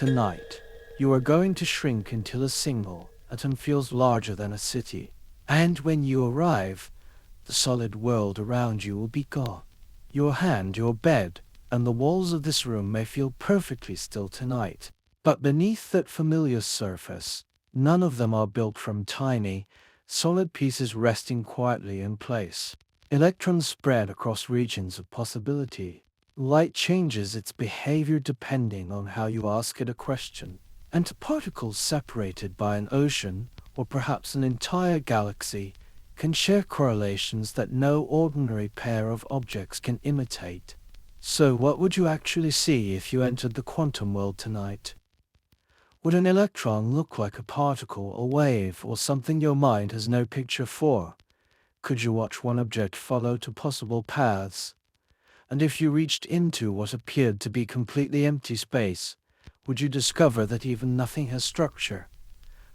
Tonight, you are going to shrink until a single atom feels larger than a city. And when you arrive, the solid world around you will be gone. Your hand, your bed, and the walls of this room may feel perfectly still tonight. But beneath that familiar surface, none of them are built from tiny, solid pieces resting quietly in place. Electrons spread across regions of possibility. Light changes its behavior depending on how you ask it a question. And particles separated by an ocean, or perhaps an entire galaxy, can share correlations that no ordinary pair of objects can imitate. So what would you actually see if you entered the quantum world tonight? Would an electron look like a particle, a wave, or something your mind has no picture for? Could you watch one object follow two possible paths? And if you reached into what appeared to be completely empty space, would you discover that even nothing has structure?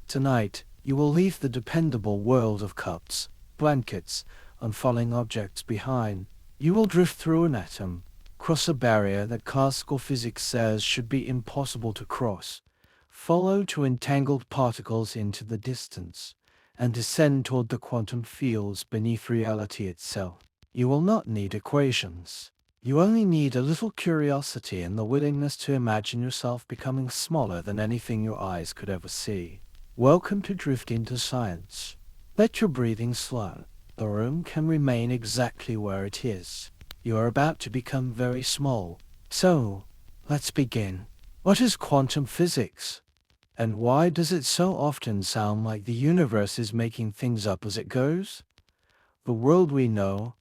Tonight, you will leave the dependable world of cups, blankets, and falling objects behind. You will drift through an atom, cross a barrier that classical physics says should be impossible to cross, follow two entangled particles into the distance, and descend toward the quantum fields beneath reality itself. You will not need equations. You only need a little curiosity and the willingness to imagine yourself becoming smaller than anything your eyes could ever see. Welcome to Drift into Science. Let your breathing slow. The room can remain exactly where it is. You are about to become very small. So, let's begin. What is quantum physics? And why does it so often sound like the universe is making things up as it goes? The world we know,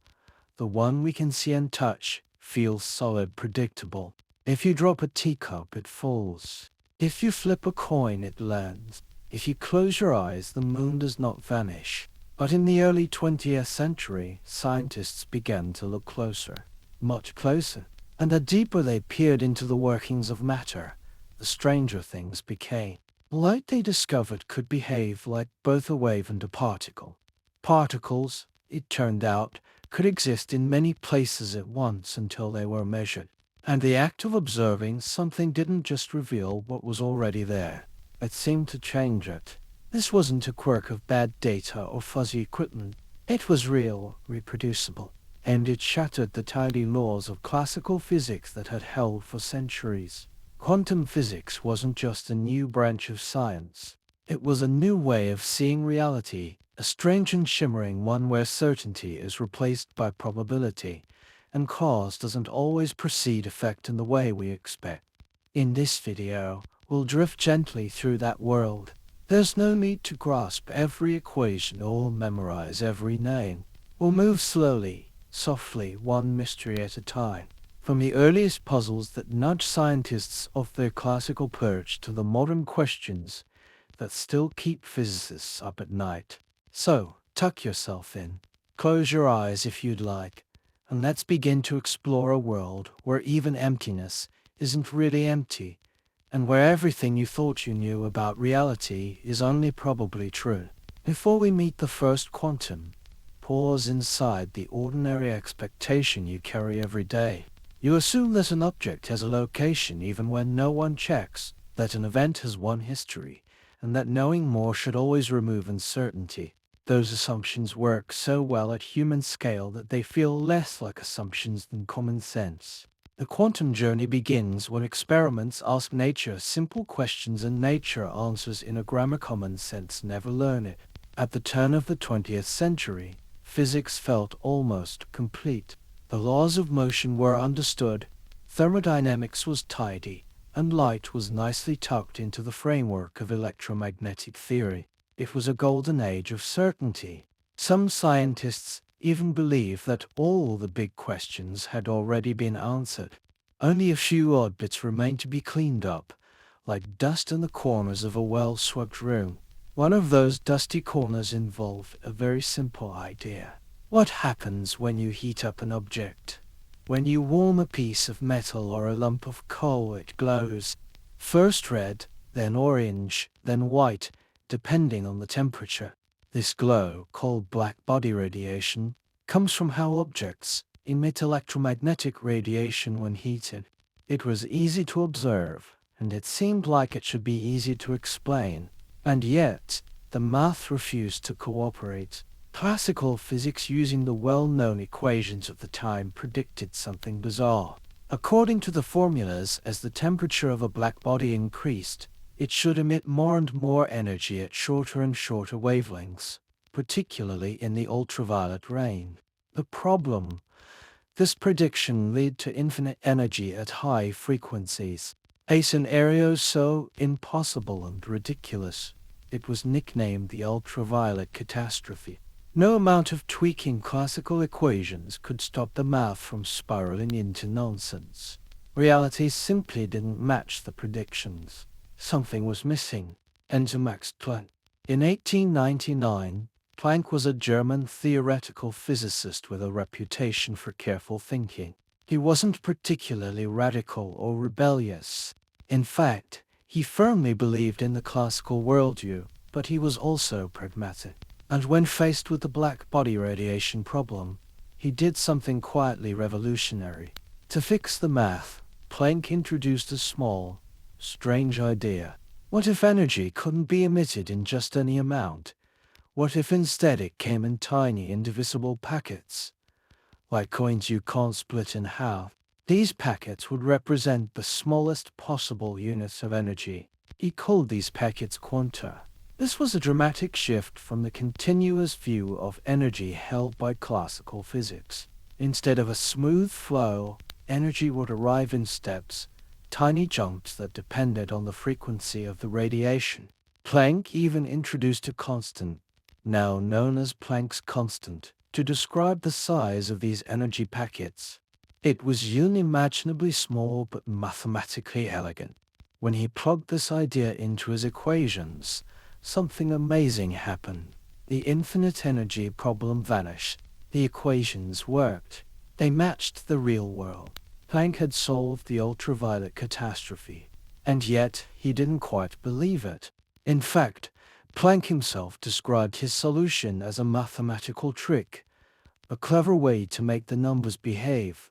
the one we can see and touch, feels solid, predictable. If you drop a teacup, it falls. If you flip a coin, it lands. If you close your eyes, the moon does not vanish. But in the early 20th century, scientists began to look closer, much closer. And the deeper they peered into the workings of matter, the stranger things became. Light, they discovered, could behave like both a wave and a particle. Particles, it turned out, could exist in many places at once until they were measured. And the act of observing something didn't just reveal what was already there. It seemed to change it. This wasn't a quirk of bad data or fuzzy equipment. It was real, reproducible. And it shattered the tidy laws of classical physics that had held for centuries. Quantum physics wasn't just a new branch of science. It was a new way of seeing reality, a strange and shimmering one where certainty is replaced by probability, and cause doesn't always precede effect in the way we expect. In this video, we'll drift gently through that world. There's no need to grasp every equation or memorize every name. We'll move slowly, softly, one mystery at a time. From the earliest puzzles that nudge scientists off their classical perch to the modern questions that still keep physicists up at night. So, tuck yourself in, close your eyes if you'd like, and let's begin to explore a world where even emptiness isn't really empty, and where everything you thought you knew about reality is only probably true. Before we meet the first quantum, pause inside the ordinary expectation you carry every day. You assume that an object has a location even when no one checks, that an event has one history, and that knowing more should always remove uncertainty. Those assumptions work so well at human scale that they feel less like assumptions than common sense. The quantum journey begins when experiments ask nature simple questions and nature answers in a grammar common sense never learn it. At the turn of the 20th century, physics felt almost complete. The laws of motion were understood, thermodynamics was tidy, and light was nicely tucked into the framework of electromagnetic theory. It was a golden age of certainty. Some scientists even believe that all the big questions had already been answered. Only a few odd bits remained to be cleaned up, like dust in the corners of a well-swept room. One of those dusty corners involved a very simple idea. What happens when you heat up an object? When you warm a piece of metal or a lump of coal, it glows. First red, then orange, then white, depending on the temperature. This glow, called black body radiation, comes from how objects emit electromagnetic radiation when heated. It was easy to observe. and it seemed like it should be easy to explain. And yet, the math refused to cooperate. Classical physics using the well-known equations of the time predicted something bizarre. According to the formulas, as the temperature of a black body increased, it should emit more and more energy at shorter and shorter wavelengths, particularly in the ultraviolet range. The problem: this prediction led to infinite energy at high frequencies, a scenario so impossible and ridiculous, it was nicknamed the ultraviolet catastrophe. No amount of tweaking classical equations could stop the math from spiraling into nonsense. Reality simply didn't match the predictions. Something was missing. Enter Max Planck. In 1899, Planck was a German theoretical physicist with a reputation for careful thinking. He wasn't particularly radical or rebellious. In fact, he firmly believed in the classical worldview, but he was also pragmatic. And when faced with the black body radiation problem, he did something quietly revolutionary. To fix the math, Planck introduced a small, strange idea. What if energy couldn't be emitted in just any amount? What if instead it came in tiny, indivisible packets, like coins you can't split in half? These packets would represent the smallest possible units of energy. He called these packets quanta. This was a dramatic shift from the continuous view of energy held by classical physics. Instead of a smooth flow, energy would arrive in steps, tiny jumps that depended on the frequency of the radiation. Planck even introduced a constant, now known as Planck's constant, to describe the size of these energy packets. It was unimaginably small but mathematically elegant. When he plugged this idea into his equations, something amazing happened. The infinite energy problem vanished. The equations worked. They matched the real world. Planck had solved the ultraviolet catastrophe. And yet, he didn't quite believe it. In fact, Planck himself described his solution as a mathematical trick, a clever way to make the numbers behave,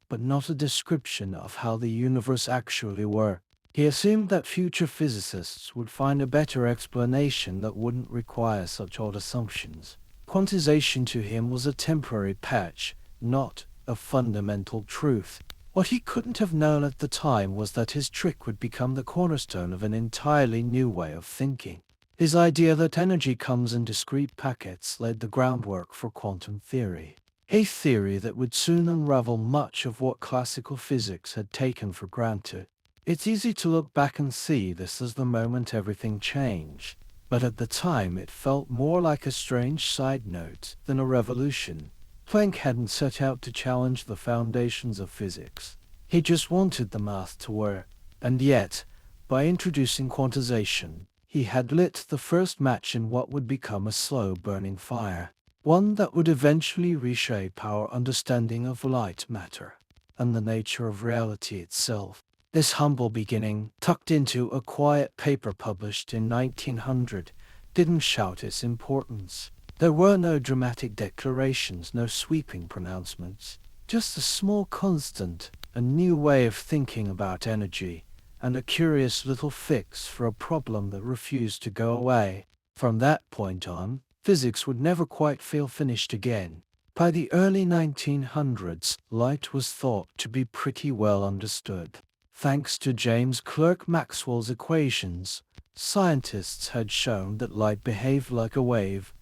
but not a description of how the universe actually worked. He assumed that future physicists would find a better explanation that wouldn't require such odd assumptions. Quantization to him was a temporary patch, not a fundamental truth. What he couldn't have known at the time was that his trick would become the cornerstone of an entirely new way of thinking. His idea that energy comes in discrete packets laid the groundwork for quantum theory, a theory that would soon unravel much of what classical physics had taken for granted. It's easy to look back and see this as the moment everything changed, but at the time it felt more like a strange side note than a revolution. Planck hadn't set out to challenge the foundations of physics. He just wanted the math to work. And yet, by introducing quantization, he had lit the first match in what would become a slow-burning fire, one that would eventually reshape our understanding of light matter and the nature of reality itself. This humble beginning, tucked into a quiet paper published in 1900, didn't shout its importance. There were no dramatic declarations, no sweeping pronouncements, just a small constant, a new way of thinking about energy, and a curious little fix for a problem that refused to go away. From that point on, physics would never quite feel finished again. By the early 1900s, light was thought to be pretty well understood. Thanks to James Clerk Maxwell's equations, scientists had shown that light behaved like a wave,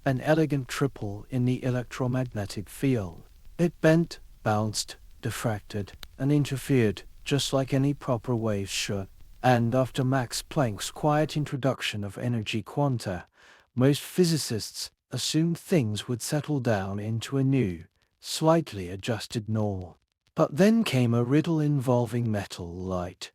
an elegant triple in the electromagnetic field. It bent, bounced, diffracted, and interfered, just like any proper wave should. And after Max Planck's quiet introduction of energy quanta, most physicists assumed things would settle down into a new, slightly adjusted normal. But then came a riddle involving metal light,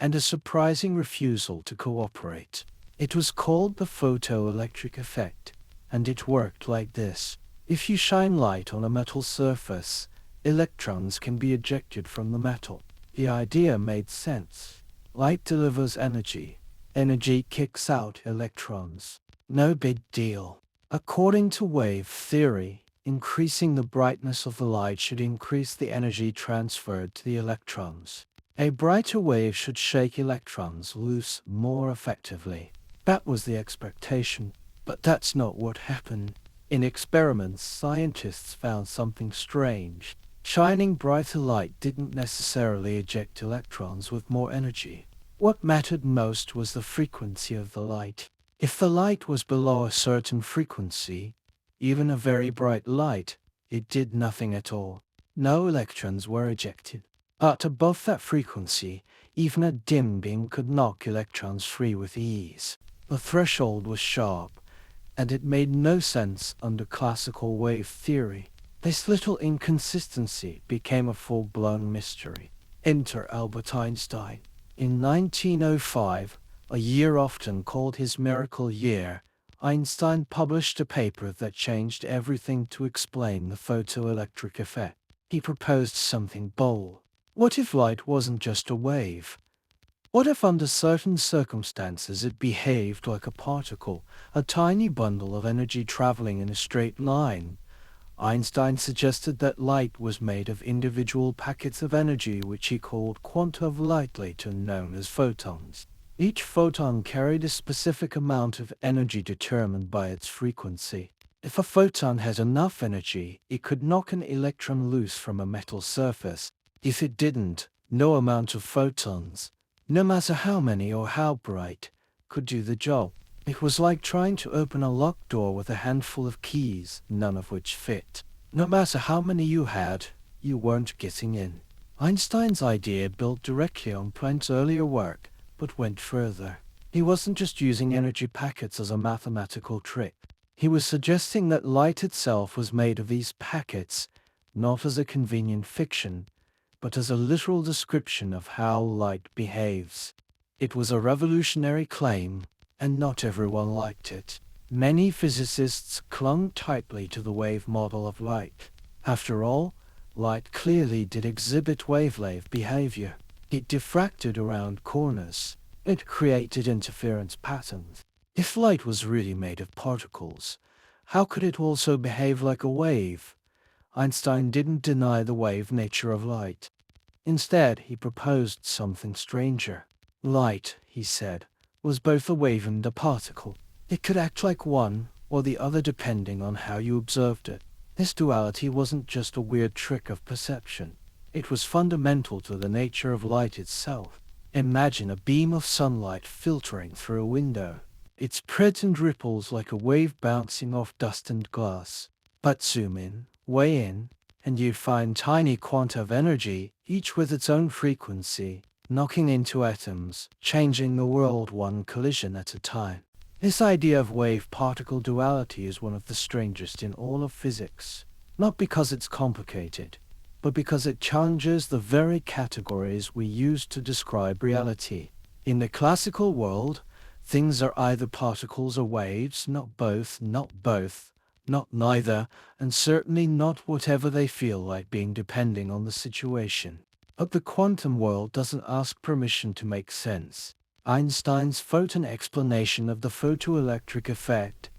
and a surprising refusal to cooperate. It was called the photoelectric effect, and it worked like this. If you shine light on a metal surface, electrons can be ejected from the metal. The idea made sense. Light delivers energy. Energy kicks out electrons. No big deal. According to wave theory, increasing the brightness of the light should increase the energy transferred to the electrons. A brighter wave should shake electrons loose more effectively. That was the expectation, but that's not what happened. In experiments, scientists found something strange. Shining brighter light didn't necessarily eject electrons with more energy. What mattered most was the frequency of the light. If the light was below a certain frequency, even a very bright light, it did nothing at all. No electrons were ejected. But above that frequency, even a dim beam could knock electrons free with ease. The threshold was sharp, and it made no sense under classical wave theory. This little inconsistency became a full-blown mystery. Enter Albert Einstein. In 1905, a year often called his miracle year, Einstein published a paper that changed everything to explain the photoelectric effect. He proposed something bold. What if light wasn't just a wave? What if under certain circumstances it behaved like a particle, a tiny bundle of energy traveling in a straight line? Einstein suggested that light was made of individual packets of energy which he called quanta of light, later known as photons. Each photon carried a specific amount of energy determined by its frequency. If a photon had enough energy, it could knock an electron loose from a metal surface. If it didn't, no amount of photons, no matter how many or how bright, could do the job. It was like trying to open a locked door with a handful of keys, none of which fit. No matter how many you had, you weren't getting in. Einstein's idea built directly on Planck's earlier work, but went further. He wasn't just using energy packets as a mathematical trick. He was suggesting that light itself was made of these packets, not as a convenient fiction, but as a literal description of how light behaves. It was a revolutionary claim, and not everyone liked it. Many physicists clung tightly to the wave model of light. After all, light clearly did exhibit wave-wave behavior. It diffracted around corners. It created interference patterns. If light was really made of particles, how could it also behave like a wave? Einstein didn't deny the wave nature of light. Instead, he proposed something stranger. Light, he said, was both a wave and a particle. It could act like one or the other depending on how you observed it. This duality wasn't just a weird trick of perception. It was fundamental to the nature of light itself. Imagine a beam of sunlight filtering through a window. It spreads and ripples like a wave bouncing off dust and glass. But zoom in, way in, and you find tiny quanta of energy, each with its own frequency, knocking into atoms, changing the world one collision at a time. This idea of wave-particle duality is one of the strangest in all of physics, not because it's complicated, but because it challenges the very categories we use to describe reality. In the classical world, things are either particles or waves, not both, not neither, and certainly not whatever they feel like being depending on the situation. But the quantum world doesn't ask permission to make sense. Einstein's photon explanation of the photoelectric effect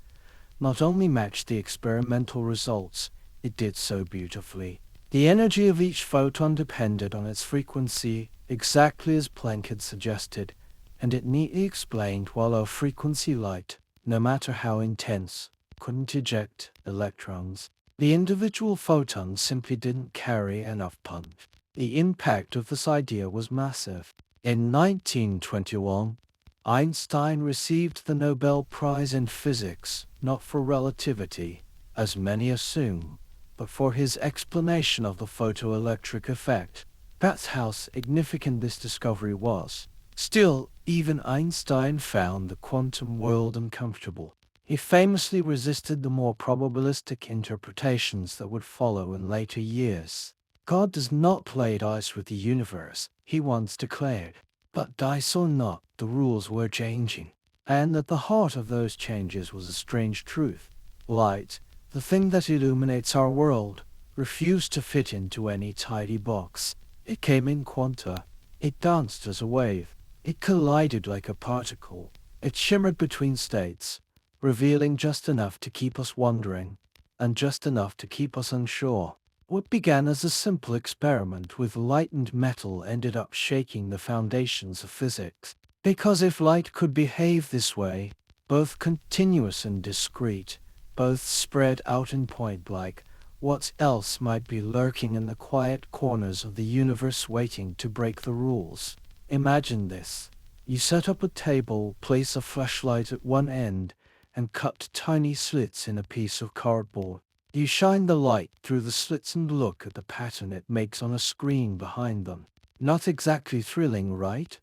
not only matched the experimental results, it did so beautifully. The energy of each photon depended on its frequency, exactly as Planck had suggested, and it neatly explained why low-frequency light, no matter how intense, couldn't eject electrons. The individual photons simply didn't carry enough punch. The impact of this idea was massive. In 1921, Einstein received the Nobel Prize in Physics, not for relativity, as many assume, but for his explanation of the photoelectric effect. That's how significant this discovery was. Still, even Einstein found the quantum world uncomfortable. He famously resisted the more probabilistic interpretations that would follow in later years. God does not play dice with the universe, he once declared. But dice or not, the rules were changing. And at the heart of those changes was a strange truth. Light, the thing that illuminates our world, refused to fit into any tidy box. It came in quanta. It danced as a wave. It collided like a particle. It shimmered between states, revealing just enough to keep us wondering, and just enough to keep us unsure. What began as a simple experiment with light and metal ended up shaking the foundations of physics. Because if light could behave this way, both continuous and discrete, both spread out in point-like, what else might be lurking in the quiet corners of the universe waiting to break the rules? Imagine this. You set up a table, place a flashlight at one end, and cut tiny slits in a piece of cardboard. You shine the light through the slits and look at the pattern it makes on a screen behind them. Not exactly thrilling, right?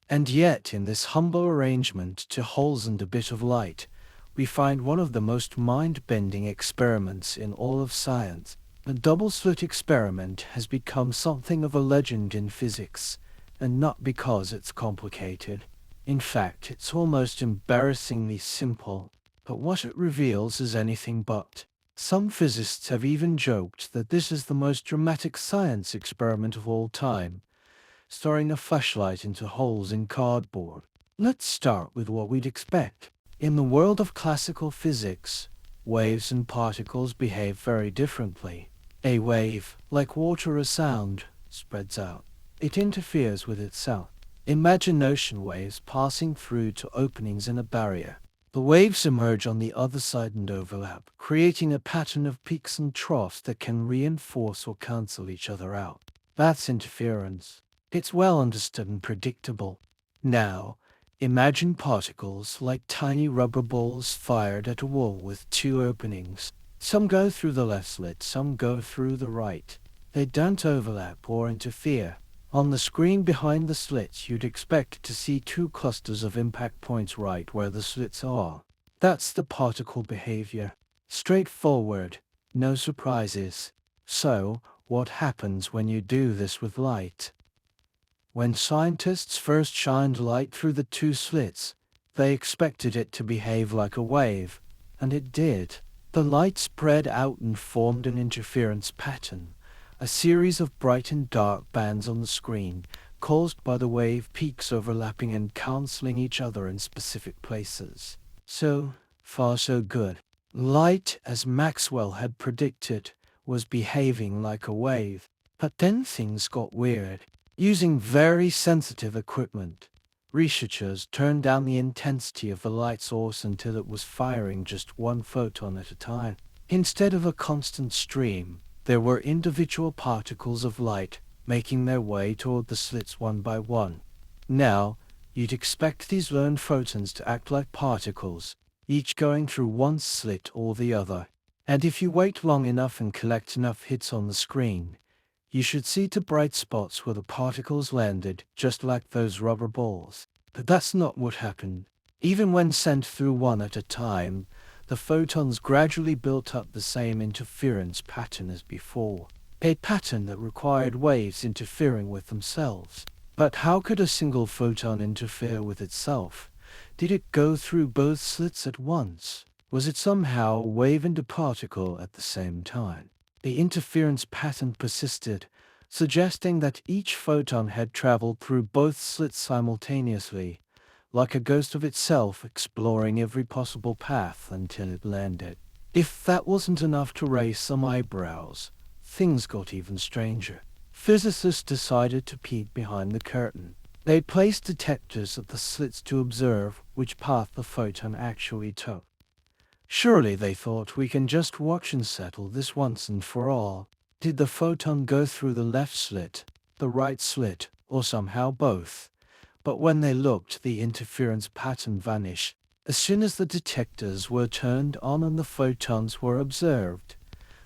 And yet, in this humble arrangement to holes and a bit of light, we find one of the most mind-bending experiments in all of science. The double-slit experiment has become something of a legend in physics, and not because it's complicated. In fact, it's almost embarrassingly simple, but what it reveals is anything but. Some physicists have even joked that this is the most dramatic science experiment of all time, storing a flashlight into holes in cardboard. Let's start with what we'd expect. In the world of classical physics, waves and particles behave very differently. A wave, like water or sound, spreads out. It interferes with itself. Imagine ocean waves passing through to openings in a barrier. The waves emerge on the other side and overlap, creating a pattern of peaks and troughs that can reinforce or cancel each other out. That's interference. It's well understood and predictable. Now, imagine particles like tiny rubber balls fired at a wall with two openings. Some go through the left slit, some go through the right. They don't overlap or interfere. On the screen behind the slits, you'd expect to see two clusters of impact points right where the slits are. That's the particle behavior. Straightforward, no surprises. So, what happens when you do this with light? When scientists first shined light through the two slits, they expected it to behave like a wave, and it did. The light spread out and formed an interference pattern, a series of bright and dark bands on the screen, caused by the wave peaks overlapping and cancelling each other in specific places. So far so good. Light, as Maxwell had predicted, was behaving like a wave. But then things got weird. Using very sensitive equipment, researchers turned down the intensity of the light source until it was firing just one photon at a time. Instead of a constant stream, there were individual particles of light making their way toward the slits one by one. Now, you'd expect these lone photons to act like particles, each going through one slit or the other. And if you wait long enough and collect enough hits on the screen, you should see two bright spots where the particles landed, just like those rubber balls. But that's not what happened. Even when sent through one at a time, the photons gradually built up the same interference pattern as before, a pattern that required waves interfering with themselves. But how could a single photon interfere with itself? Did it go through both slits at once? Was it somehow a wave and a particle at the same time? The interference pattern persisted, suggesting that each photon had traveled through both slits simultaneously, like a ghost of itself exploring every possible path until it landed. If that wasn't enough to raise some eyebrows, things got even stranger. Physicists decided to peek behind the curtain. They placed detectors at the slits to observe which path the photon actually took. Surely, they thought, we can just watch and settle this once and for all. Did the photon go through the left slit, the right slit, or somehow both? But when they looked, the interference pattern vanished. As soon as the detectors were turned on and the photons were observed,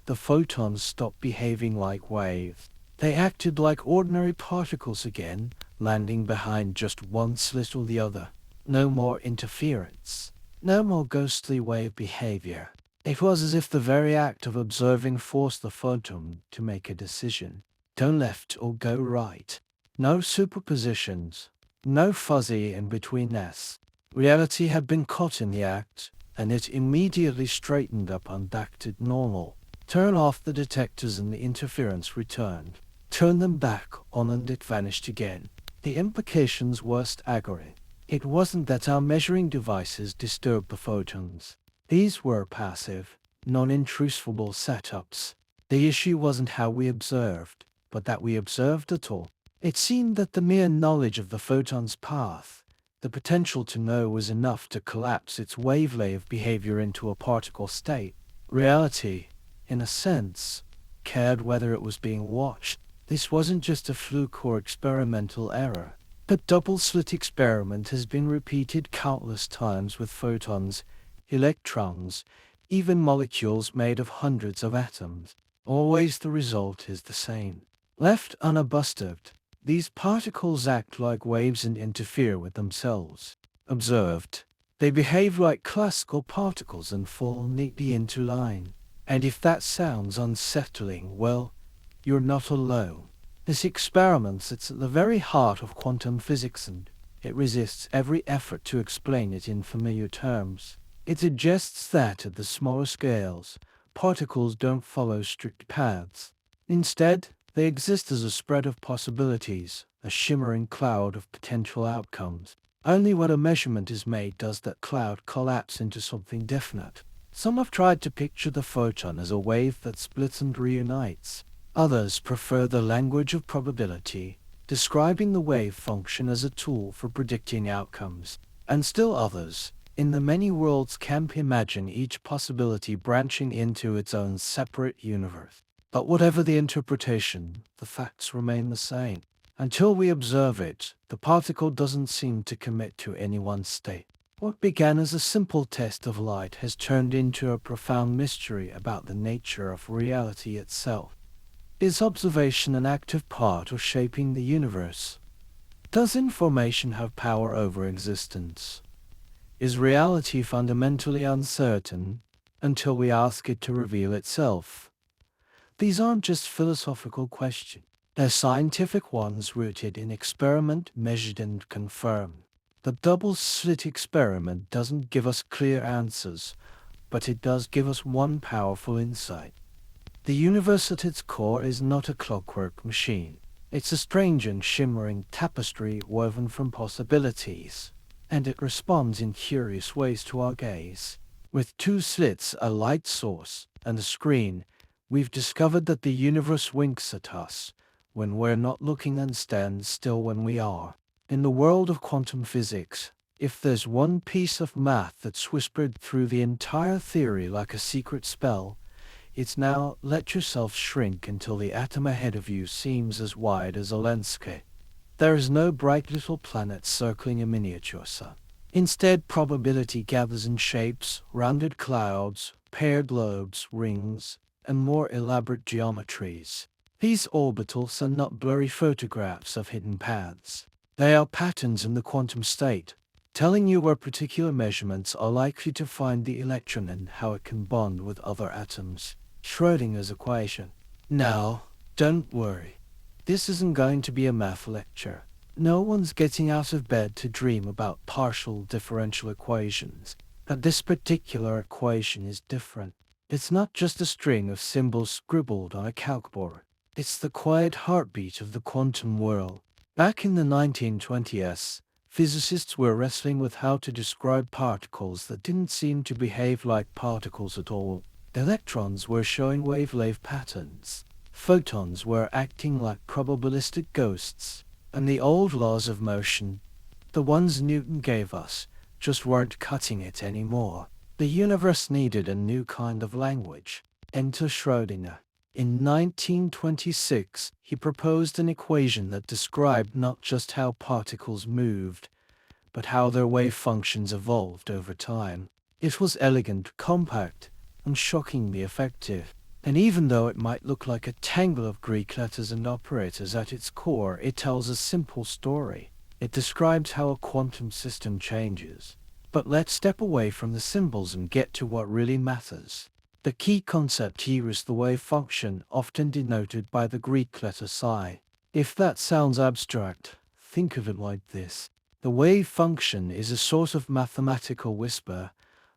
the photons stopped behaving like waves. They acted like ordinary particles again, landing behind just one slit or the other. No more interference. No more ghostly wave behavior. It was as if the very act of observing forced the photon to make a decision. Go left or go right. No superpositions. No fuzzy in-betweenness. Reality had been caught in the act, and it immediately straightened up and acted normal. Turn off the detectors and the interference returned. Turn them back on and it vanished again. The implications were staggering. It wasn't that our measuring devices disturbed the photons. These were passive, non-intrusive setups. The issue wasn't how we observed, but that we observed at all. It seemed that the mere knowledge of the photon's path, the potential to know, was enough to collapse its wavelength behavior into a particle state. Reality, in a sense, cared whether it was being watched. This wasn't just a fluke or experimental error. The double-slit experiment has been repeated countless times with photons, electrons, even molecules made of hundreds of atoms. Always the result is the same. Left unobstructed, these particles act like waves and interfere with themselves. Observed, they behave like classical particles and fall neatly into line. And if that sounds unsettling, well, you're not alone. This experiment sits at the very heart of quantum physics, and it resists every effort to explain it in familiar terms. It suggests that at the smaller scales, particles don't follow strict paths. Instead, they exist as a spread of possibilities, a shimmering cloud of potential outcomes. Only when a measurement is made does that cloud collapse into something definite. Some have tried to picture the photon as a wave that splits and reunites. Others prefer the language of probability, describing the wave function as a tool for predicting outcomes. And still others, in the many worlds camp, imagine each possibility branching into its own separate universe. But whatever the interpretation, the facts remain the same. Until we observe it, the particle doesn't seem to commit to any one state. What began as a simple test of light has turned into a profound mystery about the nature of reality itself. Is observation an active part of shaping the universe? Does information have power over existence? Is reality fundamentally uncertain until we ask it to reveal itself? These aren't just philosophical questions. They're scientific ones rooted in experiment, measured and confirmed. The double-slit experiment doesn't give us clear answers, but it does give us one powerful insight. The universe at its core is not a clockwork machine. It's a strange and shimmering tapestry woven from possibilities, and it responds in curious ways to our gaze. With two slits, a light source, and a screen, we've discovered that the universe winks at us when we're not looking and stands still when we are. In the world of quantum physics, if there's one piece of math that's whispered through the entire theory like a secret spell, it's now: let yourself shrink until the atom ahead of you seems as wide as a landscape. There is no bright little planet circling a miniature sun. Instead, probability gathers in shapes, rounded clouds, paired lobes, rings, and more elaborate geometries. These orbitals are not blurry photographs of hidden paths. They are patterns in the quantum state, telling you where particular measurements are likely to find the electron and how it can bond with other atoms. Schrödinger's equation. Now, don't worry. This isn't going to be a math lecture. No one's getting out of bed to dream about partial differential equations. But this particular equation is different. It's not just a string of symbols scribbled on a calcboard. It's the quiet heartbeat of the quantum world. Back in the 1920s, physicists were wrestling with how to describe particles that didn't seem to behave like particles at all. Electrons were showing wavelength patterns. Photons were acting like probabilistic ghosts. And the old laws of motion, the ones Newton gave us, just weren't cutting it anymore. The universe needed a new kind of language. Enter Schrödinger. In 1926, he proposed an equation that described not just how particles moved, but how their wave functions evolved over time. It was elegant, compact, and shockingly effective. And even though it might look like a tangle of Greek letters and operators, at its core it tells a simple story. It describes how a quantum system changes. But let's step away from the symbols and get to what really matters. The key concept here is the wave function, often denoted by the Greek letter psi. If that sounds abstract, think of it like this. The wave function is a sort of mathematical whisper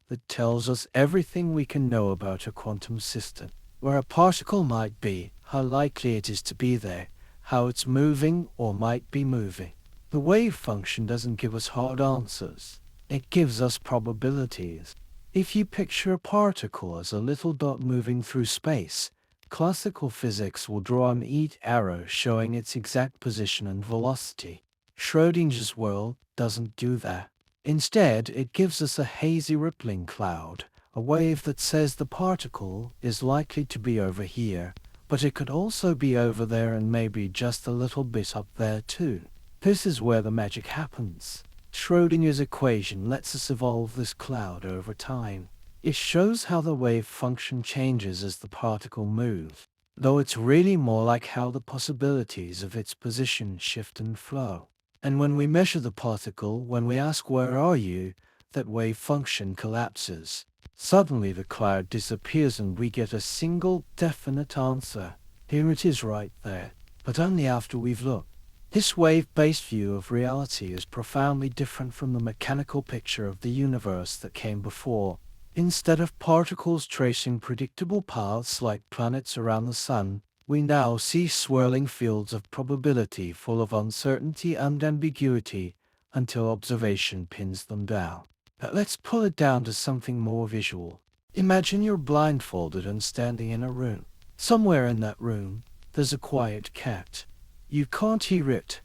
that tells us everything we can know about a quantum system. Where a particle might be, how likely it is to be there, how it's moving or might be moving. The wave function doesn't give us hard answers. It gives us probabilities. If you picture a particle as a little dot moving through space, Classical physics will draw a neat arrow showing its exact position and velocity. Schrödinger's world doesn't do that. Instead, it gives us a hazy rippling cloud, a wave that says the particle is likely to be over here, but it could also be over there and maybe just a little bit up there too. This is where the magic happens. Schrödinger's equation lets us evolve this cloud over time. It shows how the wave function changes as the particle moves, though it's really more like how the possibilities of its position shift and flow. And when we measure the particle, when we ask where are you, that wave function collapses. Suddenly the cloud disappears and we get a single definite answer. Here it is right there, but only after we've looked. This wave-based view of reality is profoundly different from the mechanical picture of the universe that came before. Instead of particles tracing predictable paths like planets around the sun, we now see swirling fields of probability full of uncertainty and ambiguity until observation pins them down. But let's pull it down to something more visual. Imagine you're blindfolded and standing in a room. Somewhere in that room, there's a quiet cat. You can't hear it,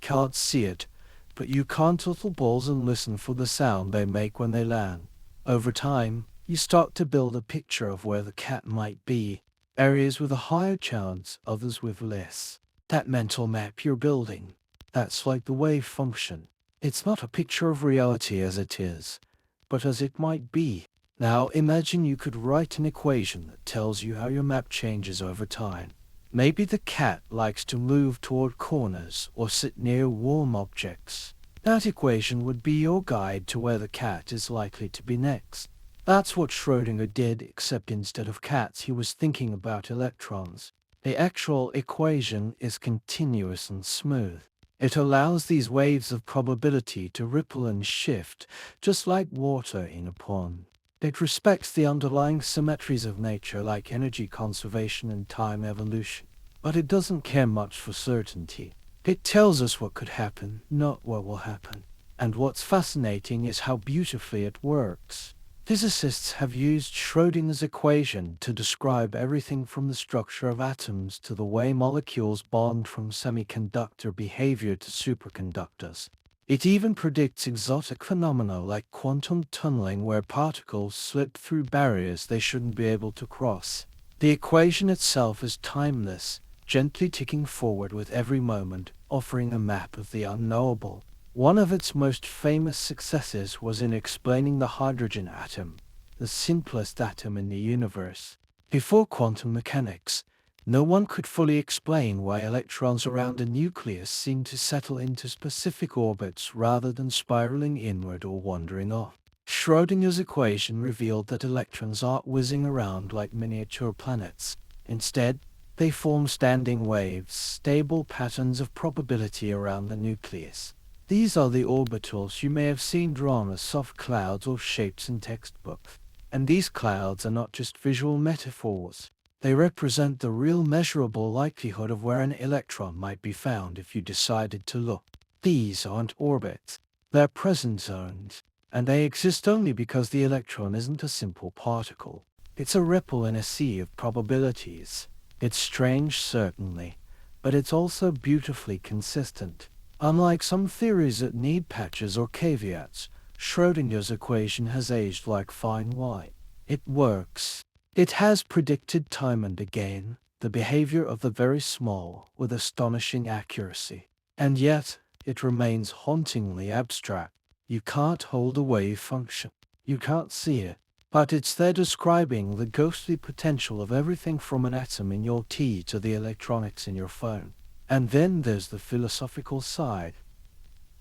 can't see it, but you count little balls and listen for the sound they make when they land. Over time, you start to build a picture of where the cat might be, areas with a higher chance, others with less. That mental map you're building, that's like the wave function. It's not a picture of reality as it is, but as it might be. Now imagine you could write an equation that tells you how your map changes over time. Maybe the cat likes to move toward corners or sit near warm objects. That equation would be your guide to where the cat is likely to be next. That's what Schrödinger did, except instead of cats he was thinking about electrons. The actual equation is continuous and smooth. It allows these waves of probability to ripple and shift, just like water in a pond. It respects the underlying symmetries of nature like energy conservation and time evolution. But it doesn't care much for certainty. It tells us what could happen, not what will happen. And what's fascinating is how beautifully it works. Physicists have used Schrödinger's equation to describe everything from the structure of atoms to the way molecules bond, from semiconductor behavior to superconductors. It even predicts exotic phenomena like quantum tunneling, where particles slip through barriers they shouldn't be able to cross. The equation itself is timeless, gently ticking forward with every moment, offering a map of the unknowable. One of its most famous successes was in explaining the hydrogen atom, the simplest atom in the universe. Before quantum mechanics, no one could fully explain why electrons around a nucleus seem to settle into specific orbits rather than spiraling inward or wandering off. Schrödinger's equation revealed that electrons aren't whizzing around like miniature planets. Instead, they form standing waves, stable patterns of probability around the nucleus. These are the orbitals you may have seen drawn as soft clouds or shapes in textbooks. And these clouds are not just visual metaphors. They represent the real measurable likelihood of where an electron might be found if you decided to look. These aren't orbits. They're presence zones. And they exist only because the electron isn't a simple particle. It's a ripple in a sea of probabilities. It's strange, certainly, but it's also beautifully consistent. Unlike some theories that need patches or caveats, Schrödinger's equation has aged like fine wine. It works. It has predicted time and again the behavior of the very small with astonishing accuracy. And yet, it remains hauntingly abstract. You can't hold a wave function. You can't see it. But it's there describing the ghostly potential of everything from an atom in your tea to the electronics in your phone. And then there's the philosophical side.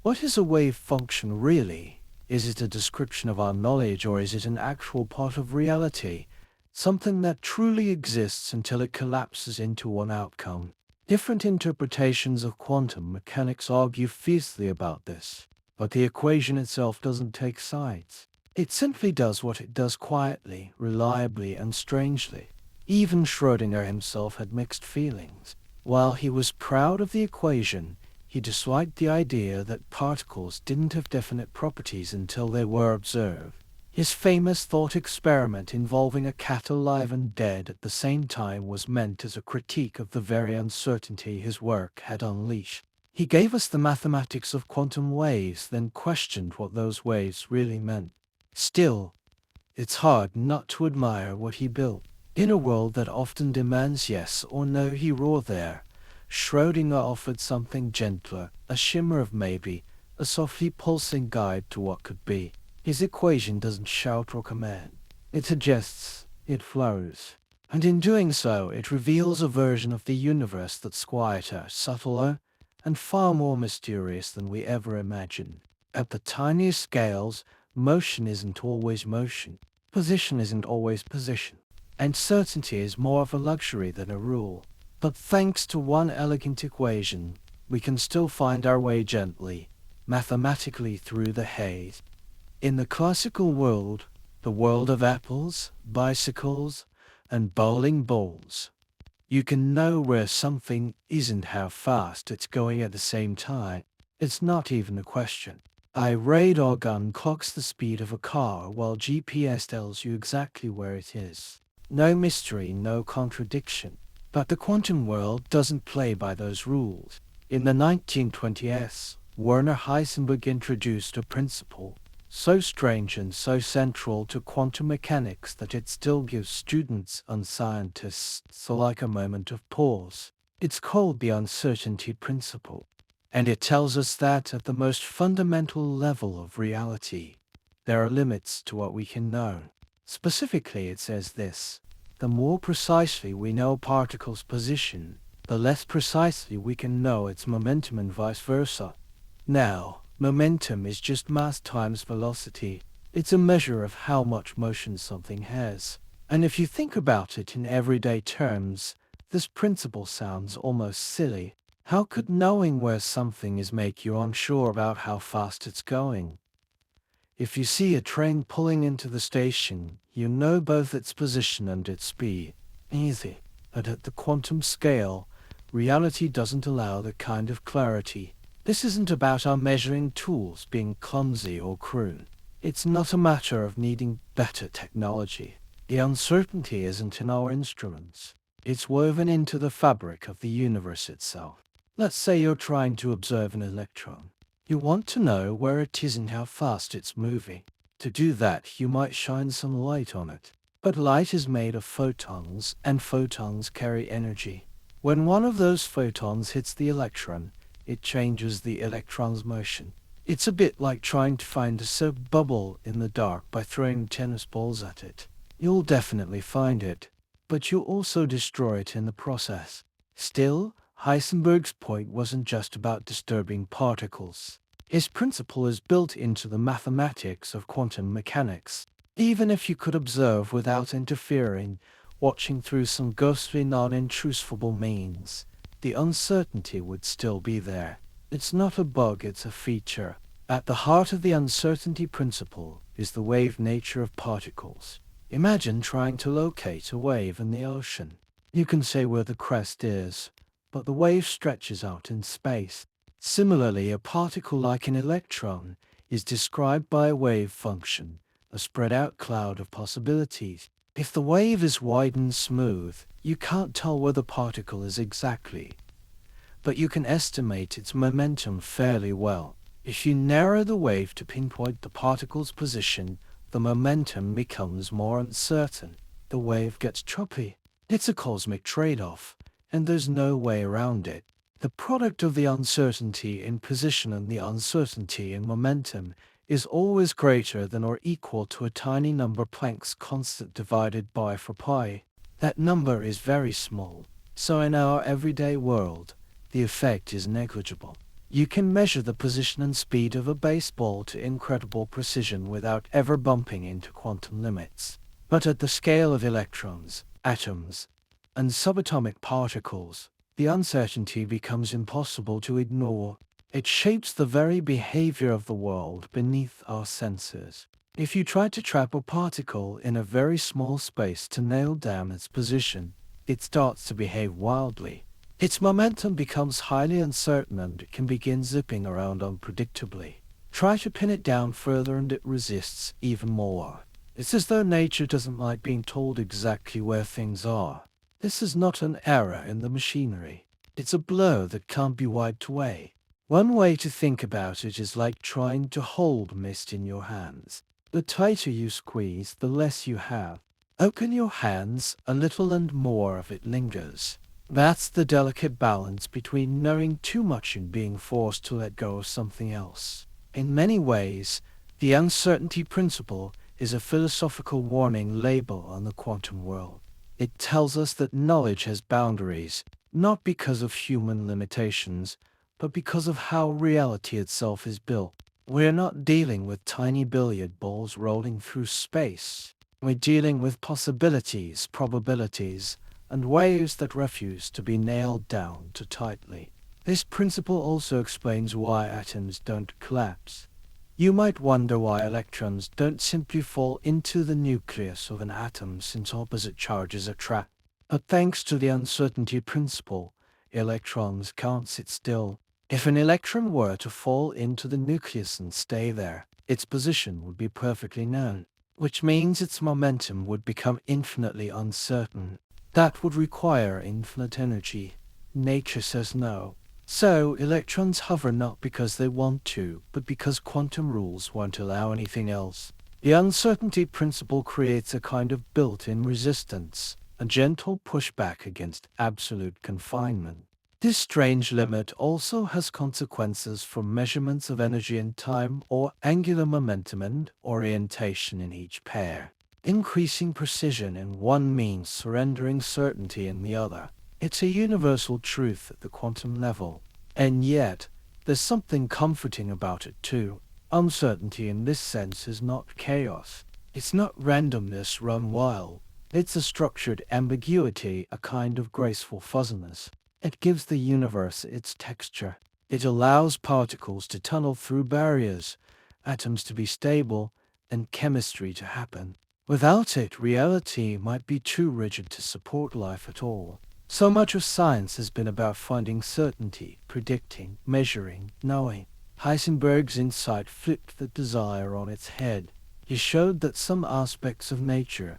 What is a wave function really? Is it a description of our knowledge, or is it an actual part of reality? Something that truly exists until it collapses into one outcome. Different interpretations of quantum mechanics argue fiercely about this, but the equation itself doesn't take sides. It simply does what it does quietly, reliably, and strangely. Even Schrödinger himself had mixed feelings. While he was proud of the equation, he disliked the idea that particles didn't have definite properties until they were observed. His famous thought experiment involving a cat alive and dead at the same time was meant as a critique of the very uncertainty his work had unleashed. He gave us the mathematics of quantum waves, then questioned what those waves really meant. Still, it's hard not to admire what he built. In a world that often demands yes or no here or there, Schrödinger offered something gentler, a shimmer of maybe, a softly pulsing guide to what could be. His equation doesn't shout or command. It suggests, it flows. And in doing so, it reveals a version of the universe that's quieter, subtler, and far more mysterious than we ever imagined. At the tiniest scales, motion isn't always motion. Position isn't always position. And certainty is more of a luxury than a rule. But thanks to one elegant equation, we can still find our way gently, mathematically through the haze. In the classical world, the world of apples, bicycles, and bowling balls, you can know where something is and how fast it's going at the same time. It's not even a question. A radar gun clocks the speed of a car while GPS tells you exactly where it is. No mystery, no contradiction. But the quantum world doesn't play by those rules. In the 1920s, Werner Heisenberg introduced a principle so strange and so central to quantum mechanics that it still gives students and scientists like a moment of pause. It's called the uncertainty principle, and it tells us that at the most fundamental level of reality, there are limits to what we can know. Specifically, it says this: the more precisely we know a particle's position, the less precisely we can know its momentum and vice versa. Now, momentum is just mass times velocity. It's a measure of how much motion something has. And if you think about it in everyday terms, this principle sounds almost silly. How could knowing where something is make you unsure about how fast it's going? If you see a train pulling into the station, you know both its position and its speed. Easy. But at the quantum scale, reality doesn't allow that kind of clarity. This isn't about our measuring tools being clumsy or crude. It's not a matter of needing better technology. The uncertainty isn't in our instruments. It's woven into the fabric of the universe itself. Let's say you're trying to observe an electron. You want to know where it is and how fast it's moving. To do that, you might shine some light on it. But light is made of photons, and photons carry energy. When one of those photons hits the electron, it changes the electron's motion. It's a bit like trying to find a soap bubble in the dark by throwing tennis balls at it. You'll definitely find it, but you'll also destroy it in the process. Still, Heisenberg's point wasn't just about disturbing particles. His principle is built into the mathematics of quantum mechanics. Even if you could observe without interfering, watching through some ghostly non-intrusive means, the uncertainty would still be there. It's not a bug, it's a feature. At the heart of the uncertainty principle is the wave nature of particles. Imagine trying to locate a wave in the ocean. You can say where the crest is, but the wave stretches out in space. Similarly, a particle like an electron is described by a wave function, a spread-out cloud of possibilities. If the wave is wide and smooth, you can't tell where the particle is exactly, but you can estimate its momentum fairly well. If you narrow the wave to pinpoint the particle's position, the momentum becomes more uncertain. The wave gets choppy. It's a cosmic trade-off, and there's no way around it. The product of the uncertainty in position and the uncertainty in momentum is always greater than or equal to a tiny number Planck's constant divided by 4π. That number is very small, so in our everyday world, the effect is negligible. You can measure the position and speed of a baseball to incredible precision without ever bumping into quantum limits. But at the scale of electrons, atoms, and subatomic particles, the uncertainty becomes impossible to ignore. It shapes the very behavior of the world beneath our senses. If you try to trap a particle in a very small space to nail down its position, it starts to behave wildly. Its momentum becomes highly uncertain and it can begin zipping around unpredictably. Try to pin it down further and it resists even more. It's as though nature doesn't like being told exactly where things are. This is not an error in the machinery. It's a blow that can't be wiped away. One way to think about it is like trying to hold mist in your hands. The tighter you squeeze, the less you have. Open your hands a little and more of it lingers. That's the delicate balance between knowing too much and being forced to let go of something else. In many ways, the uncertainty principle is a philosophical warning label on the quantum world. It tells us that knowledge has boundaries, not because of human limitations, but because of how reality itself is built. We're not dealing with tiny billiard balls rolling through space. We're dealing with possibilities, probabilities, and waves that refuse to be nailed down too tightly. This principle also explains why atoms don't collapse. You might wonder why electrons don't simply fall into the nucleus of an atom since opposite charges attract. But thanks to the uncertainty principle, electrons can't sit still. If an electron were to fall into the nucleus and stay there, its position would be perfectly known, which means its momentum would become infinitely uncertain. That would require infinite energy. Nature says no. So, electrons hover not because they want to, but because quantum rules won't allow anything else. The uncertainty principle creates a kind of built-in resistance, a gentle pushback against absolute confinement. This strange limit also has consequences for measurements of energy and time, or angular momentum and orientation in each pair. Increasing precision in one means surrendering certainty in the other. It's a universal truth at the quantum level. And yet, there's something comforting about it too. Uncertainty in this sense is not chaos. It's not randomness run wild. It's a structured ambiguity, a kind of graceful fuzziness. It gives the universe its texture. It allows particles to tunnel through barriers, atoms to be stable, and chemistry to happen. Without it, reality might be too rigid to support life at all. So much of science has been about finding certainty, predicting, measuring, knowing. Heisenberg's insight flipped the desire on its head. He showed that some aspects of nature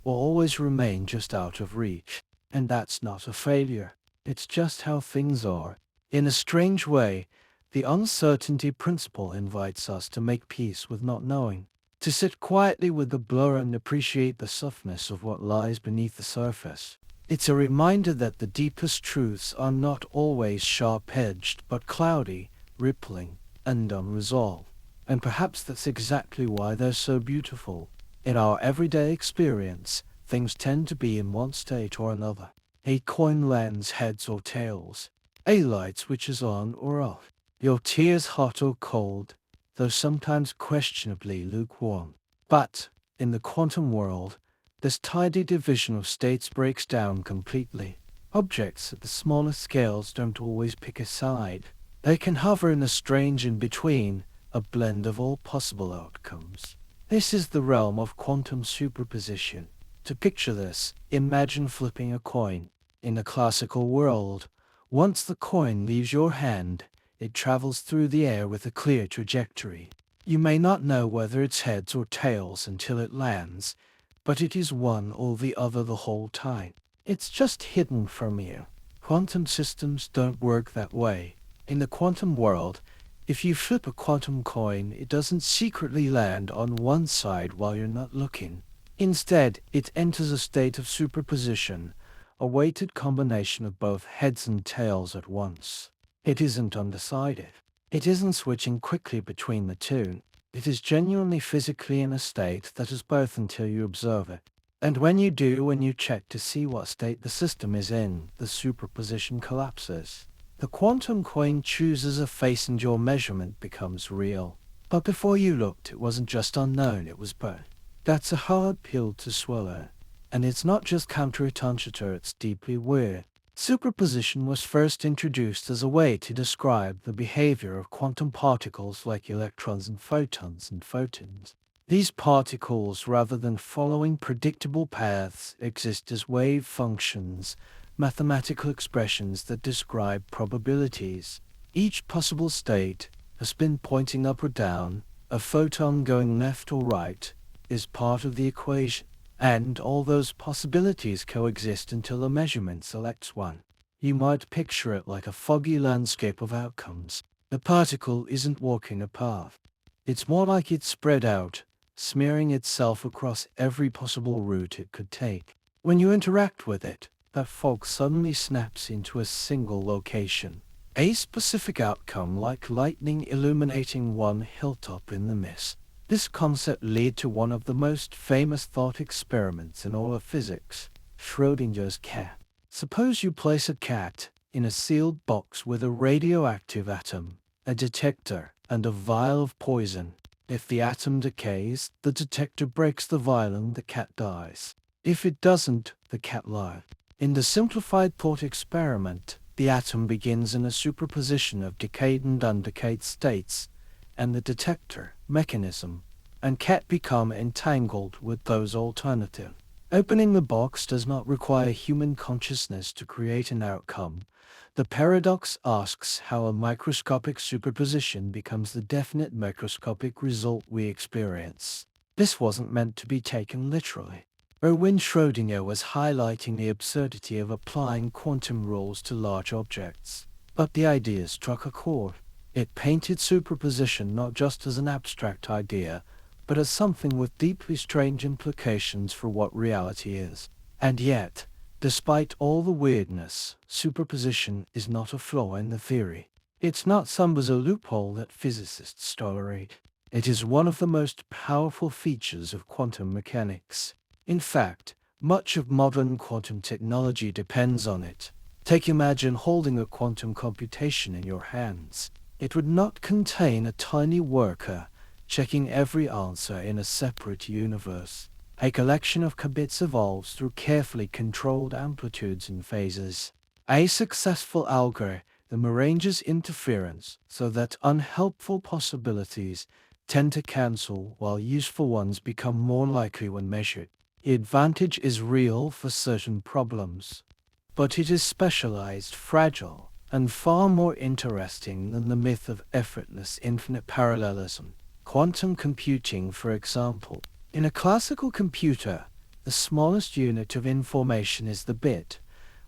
will always remain just out of reach. And that's not a failure. It's just how things are. In a strange way, the uncertainty principle invites us to make peace with not knowing, to sit quietly with the blur and appreciate the softness of what lies beneath the surface. It's a reminder that the deepest truths are not always sharp-edged, but cloudy, rippling, and unresolved. And perhaps that's exactly why they're so beautiful. In our everyday experience, things tend to be in one state or another. A coin lands heads or tails. A light switches on or off. Your tears hot or cold, though sometimes questionably lukewarm. But, in the quantum world, this tidy division of states breaks down completely. Objects at the smallest scales don't always pick a side. They can hover in a strange in-between, a blend of all possible outcomes. This is the realm of quantum superposition. To picture this, imagine flipping a coin. In the classical world, once the coin leaves your hand, it travels through the air with a clear trajectory. You may not know whether it's heads or tails until it lands, but it is one or the other the whole time. It's just hidden from you. Quantum systems don't work that way. In the quantum world, if you flip a quantum coin, it doesn't secretly land on one side while you're not looking. Instead, it enters a state of superposition, a weighted combination of both heads and tails at once. It isn't undecided. It isn't switching quickly between the two. It is genuinely physically in a state that is both until you observe it. And when you do, when you check to see what state the system is in, the superposition collapses. The quantum coin chooses a face and your measurement becomes real. But before you looked, it wasn't just unknown, it was both. That's a hard pill to swallow. And it's not just counterintuitive, it's deeply weird. Superposition was first introduced as a way to describe the behavior of quantum particles like electrons and photons. These particles, rather than following predictable paths, exist as wave functions, mathematical expressions that describe probabilities. Each possible state, A spin pointing up or down, a photon going left or right, is part of the equation, and all those possibilities coexist until a measurement selects one. You might picture it like a foggy landscape of outcomes. The particle isn't walking a path. It's more like it's spread out, smearing itself across every possible route it could take. When you interact with it, that fog suddenly snaps into a single location. A specific outcome, like lightning illuminating one hilltop in the mist. This concept led to one of the most famous thought experiments in all of physics, Schrödinger's cat. Suppose you place a cat in a sealed box with a radioactive atom, a detector, and a vial of poison. If the atom decays, the detector breaks the vial and the cat dies. If it doesn't, the cat lives. In the simplified thought experiment, the atom begins in a superposition of decayed and undecayed states, and the detector, mechanism, and cat become entangled with those alternatives. Opening the box does not require human consciousness to create an outcome. The paradox asks how a microscopic superposition becomes the definite macroscopic result we experience. This wasn't meant to be taken literally. Erwin Schrödinger was highlighting the absurdity of applying quantum rules to large objects. But the idea struck a chord. It painted superposition not just as an abstract idea, but as something with deeply strange implications for what reality is. And yet, despite all the weirdness, superposition is not a flaw in the theory. It's not some bizarre loophole that physicists tolerate. It is one of the most powerful features of quantum mechanics. In fact, much of modern quantum technology depends on it. Imagine holding a quantum computation in your hands. It would not contain a tiny worker checking every answer in a separate universe. A collection of qubits evolves through carefully controlled amplitudes and phases. A successful algorithm arranges interference so that unhelpful possibilities tend to cancel while useful ones become more likely when measured. The advantage is real for certain problems, but it is specialized, fragile, and far more interesting than the myth of effortless infinite parallelism. Quantum computing, for example. In a classical computer, the smallest unit of information is the bit,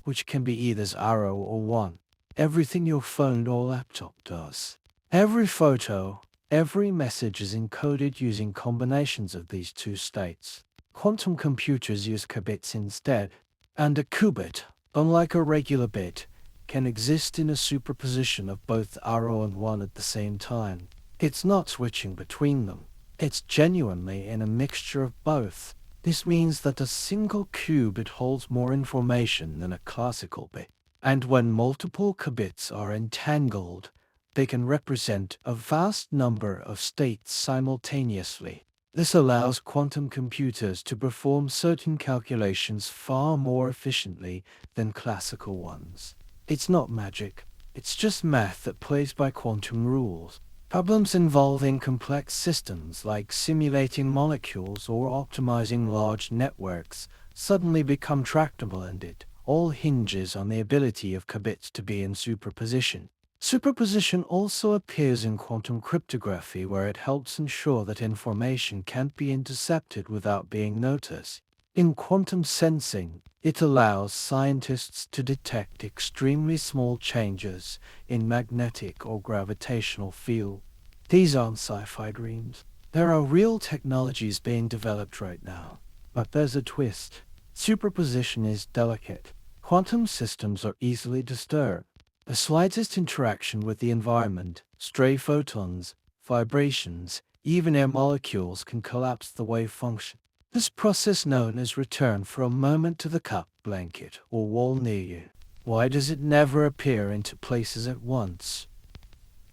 which can be either 0 or 1. Everything your phone or laptop does. Every photo, every message is encoded using combinations of these two states. Quantum computers use qubits instead, and a qubit, unlike a regular bit, can exist in a superposition of both 0 and 1 at the same time. It's not switching between them. It's genuinely in a mixture of both. This means that a single qubit holds more information than a classical bit. And when multiple qubits are entangled, they can represent a vast number of states simultaneously. This allows quantum computers to perform certain calculations far more efficiently than classical ones. It's not magic. It's just math that plays by quantum rules. Problems involving complex systems like simulating molecules or optimizing large networks suddenly become tractable, and it all hinges on the ability of qubits to be in superposition. Superposition also appears in quantum cryptography, where it helps ensure that information can't be intercepted without being noticed. In quantum sensing, it allows scientists to detect extremely small changes in magnetic or gravitational field. These aren't sci-fi dreams. There are real technologies being developed right now. But there's a twist. Superposition is delicate. Quantum systems are easily disturbed. The slightest interaction with the environment, stray photons, vibrations, even air molecules can collapse the wave function. This process, known as return for a moment to the cup, blanket, or wall near you. Why does it never appear into places at once?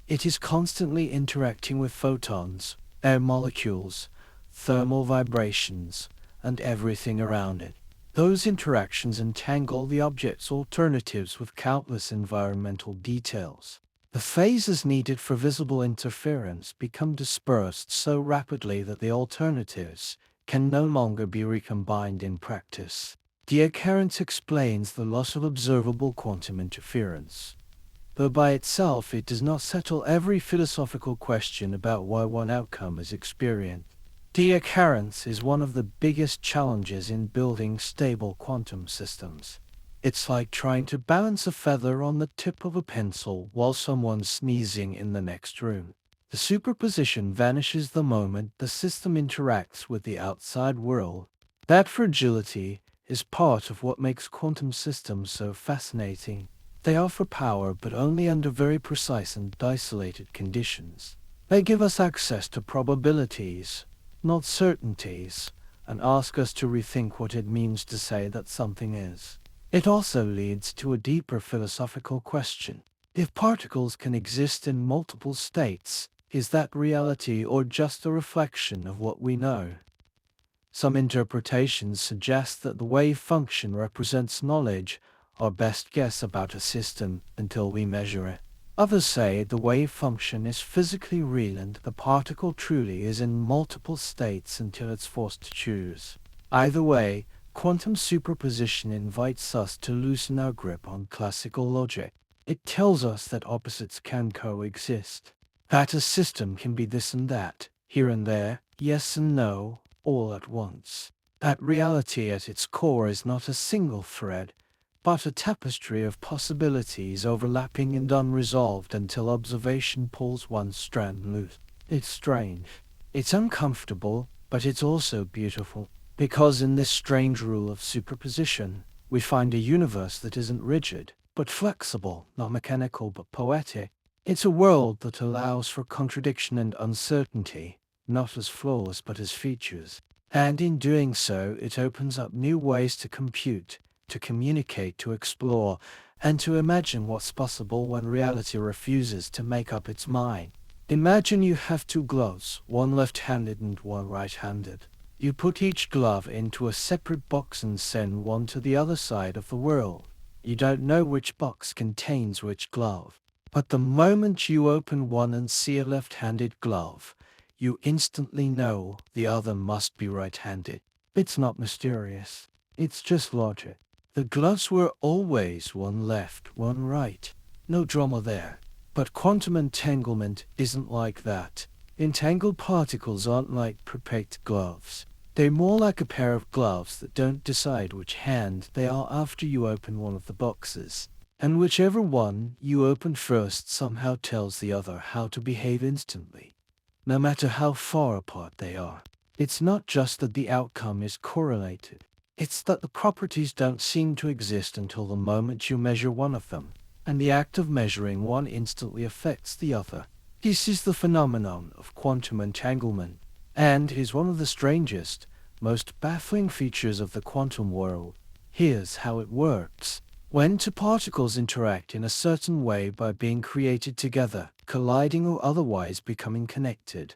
It is constantly interacting with photons, air molecules, thermal vibrations, and everything around it. Those interactions entangle the object's alternatives with countless environmental details. The phases needed for visible interference become dispersed so rapidly that the alternatives can no longer be recombined in practice. The occurrence explains the loss of observable quantum interference. though by itself it does not settle every philosophical question about why one outcome is experienced. The occurrence is one of the biggest challenges in building stable quantum systems. It's like trying to balance a feather on the tip of a pencil while someone's sneezing in the next room. The superposition vanishes the moment the system interacts with the outside world. That fragility is part of what makes quantum systems so fascinating. They offer power, but only under very precise and isolated conditions. They give us access to probabilities, not certainties, and ask us to rethink what it means to say that something is. It also leads to a deeper philosophical question. If particles can exist in multiple states, is that reality or just a reflection of what we know? Some interpretations suggest that the wave function represents knowledge, our best guess about a system, until we measure it. Others say the wave function is physically real and the particle truly is in multiple states until it's forced to choose. Either way, quantum superposition invites us to loosen our grip on classical logic. It tells us that opposites can coexist, that a system can be this and that, here and there, yes and no, all at once. That reality at its core is not a single thread, but a tapestry of possibilities overlapping and unresolved until observation pulls one strand loose. It's strange. It's uncomfortable, but it's also beautiful. Because in this strange rule of superposition, we find a universe that isn't rigid, but flexible, not mechanical but poetic. It's a world that allows for contradiction and uncertainty, not as flaws but as features. And in doing so, it opens up new ways to compute, to communicate, to explore, and to imagine what's possible when reality refuses to make up its mind. Imagine you have two gloves, one left-handed and one right-handed. You put each glove into a separate box and send one to the other side of the world. You don't know which box contains which glove. But the moment you open one and see a left-handed glove, you instantly know the other must be right-handed. It's not mysterious. It's just logic. The gloves were always one left, one right. No drama there. But quantum entanglement isn't like that. Entangled particles aren't like perfect gloves. They're more like a pair of gloves that don't decide which hand they are after you open one of the boxes. And whichever one you open first somehow tells the other how to behave instantly, no matter how far apart they are. It's not just that the outcome is correlated. It's that the properties don't seem to exist until the moment you measure one of them, and the act of measuring one instantly affects the other. This is the phenomenon of quantum entanglement, and is one of the strangest, most baffling features of the quantum world. Here's how it works. When two particles interact in a certain way by being created together, colliding or otherwise becoming connected,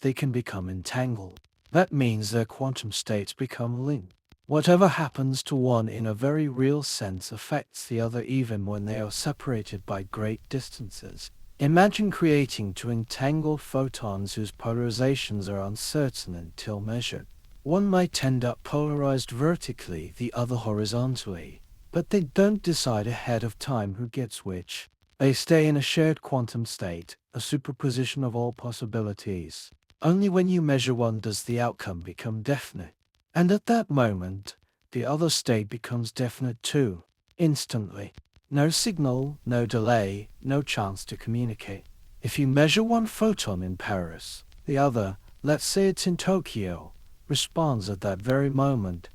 they can become entangled. That means their quantum states become linked. Whatever happens to one in a very real sense affects the other even when they are separated by great distances. Imagine creating two entangled photons whose polarizations are uncertain until measured. One might end up polarized vertically, the other horizontally. But they don't decide ahead of time who gets which. They stay in a shared quantum state, a superposition of all possibilities. Only when you measure one does the outcome become definite. And at that moment, the other state becomes definite too, instantly. No signal, no delay, no chance to communicate. If you measure one photon in Paris, the other, let's say it's in Tokyo, responds at that very moment,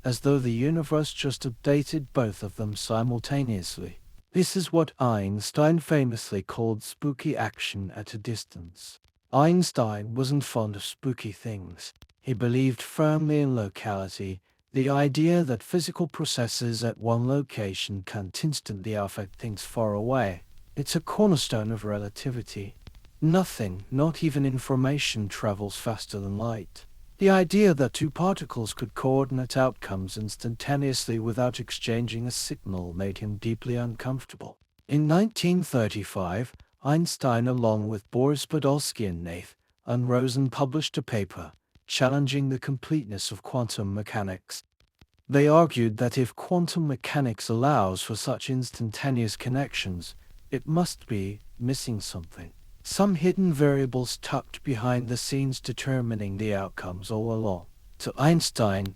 as though the universe just updated both of them simultaneously. This is what Einstein famously called spooky action at a distance. Einstein wasn't fond of spooky things. He believed firmly in locality, the idea that physical processes at one location can't instantly affect things far away. It's a cornerstone of relativity. Nothing, not even information, travels faster than light. The idea that two particles could coordinate outcomes instantaneously without exchanging a signal made him deeply uncomfortable. In 1935, Einstein, along with Boris Podolsky and Nathan Rosen, published a paper challenging the completeness of quantum mechanics. They argued that if quantum mechanics allows for such instantaneous connections, it must be missing something. Some hidden variables tucked behind the scenes determining the outcomes all along. To Einstein,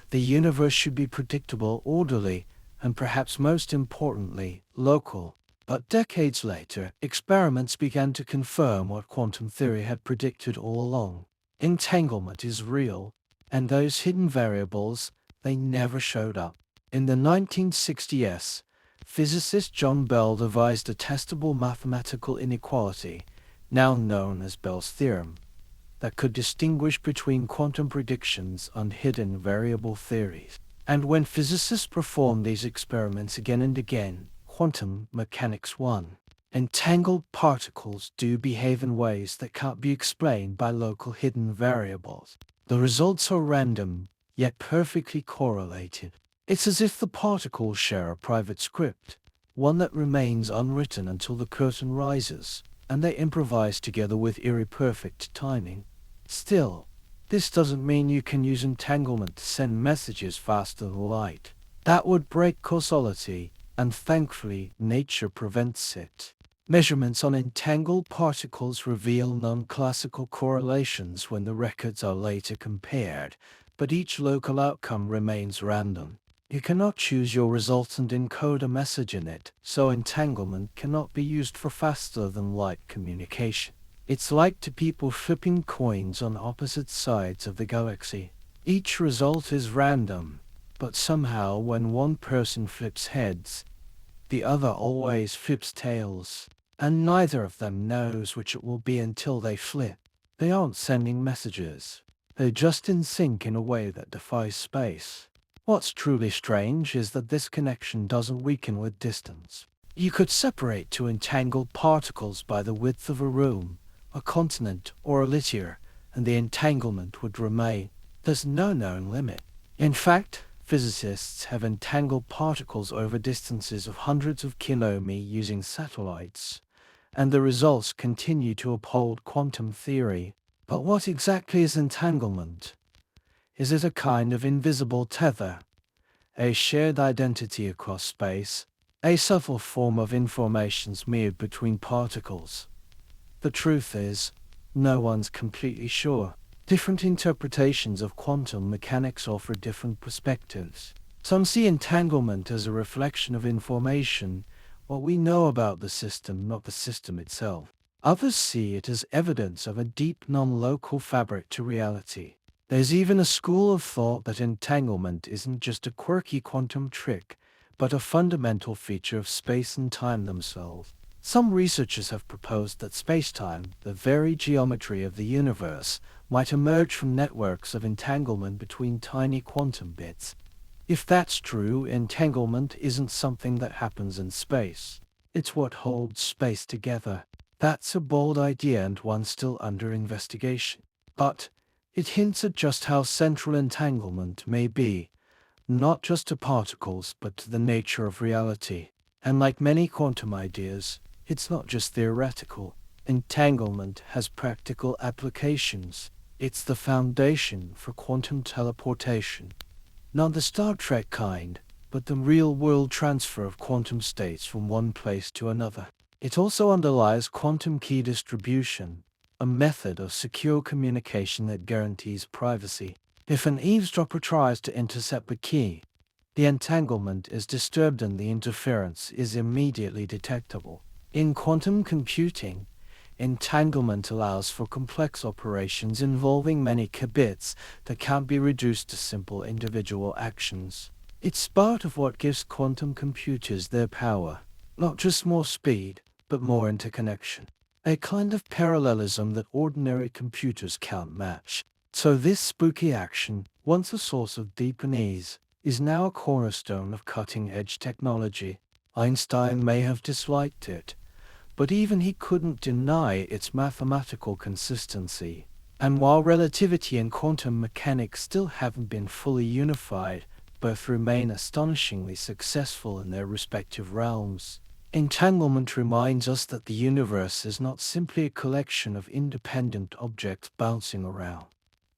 the universe should be predictable, orderly, and perhaps most importantly, local. But decades later, experiments began to confirm what quantum theory had predicted all along. Entanglement is real, and those hidden variables, they never showed up. In the 1960s, physicist John Bell devised a testable mathematical inequality, now known as Bell's theorem, that could distinguish between quantum predictions and hidden variable theories. And when physicists performed these experiments again and again, quantum mechanics won. Entangled particles do behave in ways that can't be explained by local hidden variables. The results are random, yet perfectly correlated. It's as if the particles share a private script, one that remains unwritten until the curtain rises, and they improvise together with eerie perfect timing. Still, this doesn't mean you can use entanglement to send messages faster than light. That would break causality, and thankfully, nature prevents it. Measurements on entangled particles reveal non-classical correlations when the records are later compared, but each local outcome remains random. You cannot choose your result and encode a message in it, so entanglement cannot be used for faster-than-light communication. It's like two people flipping coins on opposite sides of the galaxy. Each result is random, but somehow when one person flips heads, the other always flips tails, and neither of them knows which it will be until they flip. They aren't sending messages. They're just in sync in a way that defies space. What's truly strange is that this connection doesn't weaken with distance. You could separate two entangled particles by the width of a room, a continent, or a light year, and the entanglement would remain. There's no known limit. In fact, physicists have entangled particles over distances of hundreds of kilometers using satellites, and the results continue to uphold quantum theory. But what exactly is entanglement? Is it a kind of invisible tether, a shared identity across space, a subtle form of information smeared between particles? The truth is, no one's completely sure. Different interpretations of quantum mechanics offer different perspectives. Some see entanglement as a reflection of information, what we know about the system, not the system itself. Others see it as evidence of a deep non-local fabric to reality. There's even a school of thought that entanglement isn't just a quirky quantum trick, but a fundamental feature of space and time themselves. Some researchers have proposed that space-time, the very geometry of the universe, might emerge from networks of entanglement between tiny quantum bits. If that's true, entanglement isn't something that happens in space. It's what holds space together. That's a bold idea and one still under investigation. But it hints at just how central entanglement may be, not just to particles but to the nature of reality. And like many quantum ideas, it's not just theoretical. Entanglement has practical applications. It's the foundation for quantum teleportation. Not the Star Trek kind, but the real-world transfer of quantum states from one place to another. It also underlies quantum key distribution, a method of secure communication that guarantees privacy. If an eavesdropper tries to intercept a key, the entanglement is disturbed and the interference is immediately detectable. In quantum computing, entanglement allows for complex operations involving many qubits that can't be reduced to simple individual actions. It's part of what gives quantum computers their power, not just more speed, but more interconnection. A kind of parallelism that ordinary computers can't match. So this spooky action, once a source of deep unease, is now a cornerstone of cutting-edge technology. Einstein may have disliked it, but even he couldn't deny its mathematical consistency. And while relativity and quantum mechanics still haven't been fully unified, both remain astonishingly successful in their respective realms. Entanglement reminds us that the universe is not simply a collection of independent objects bouncing around.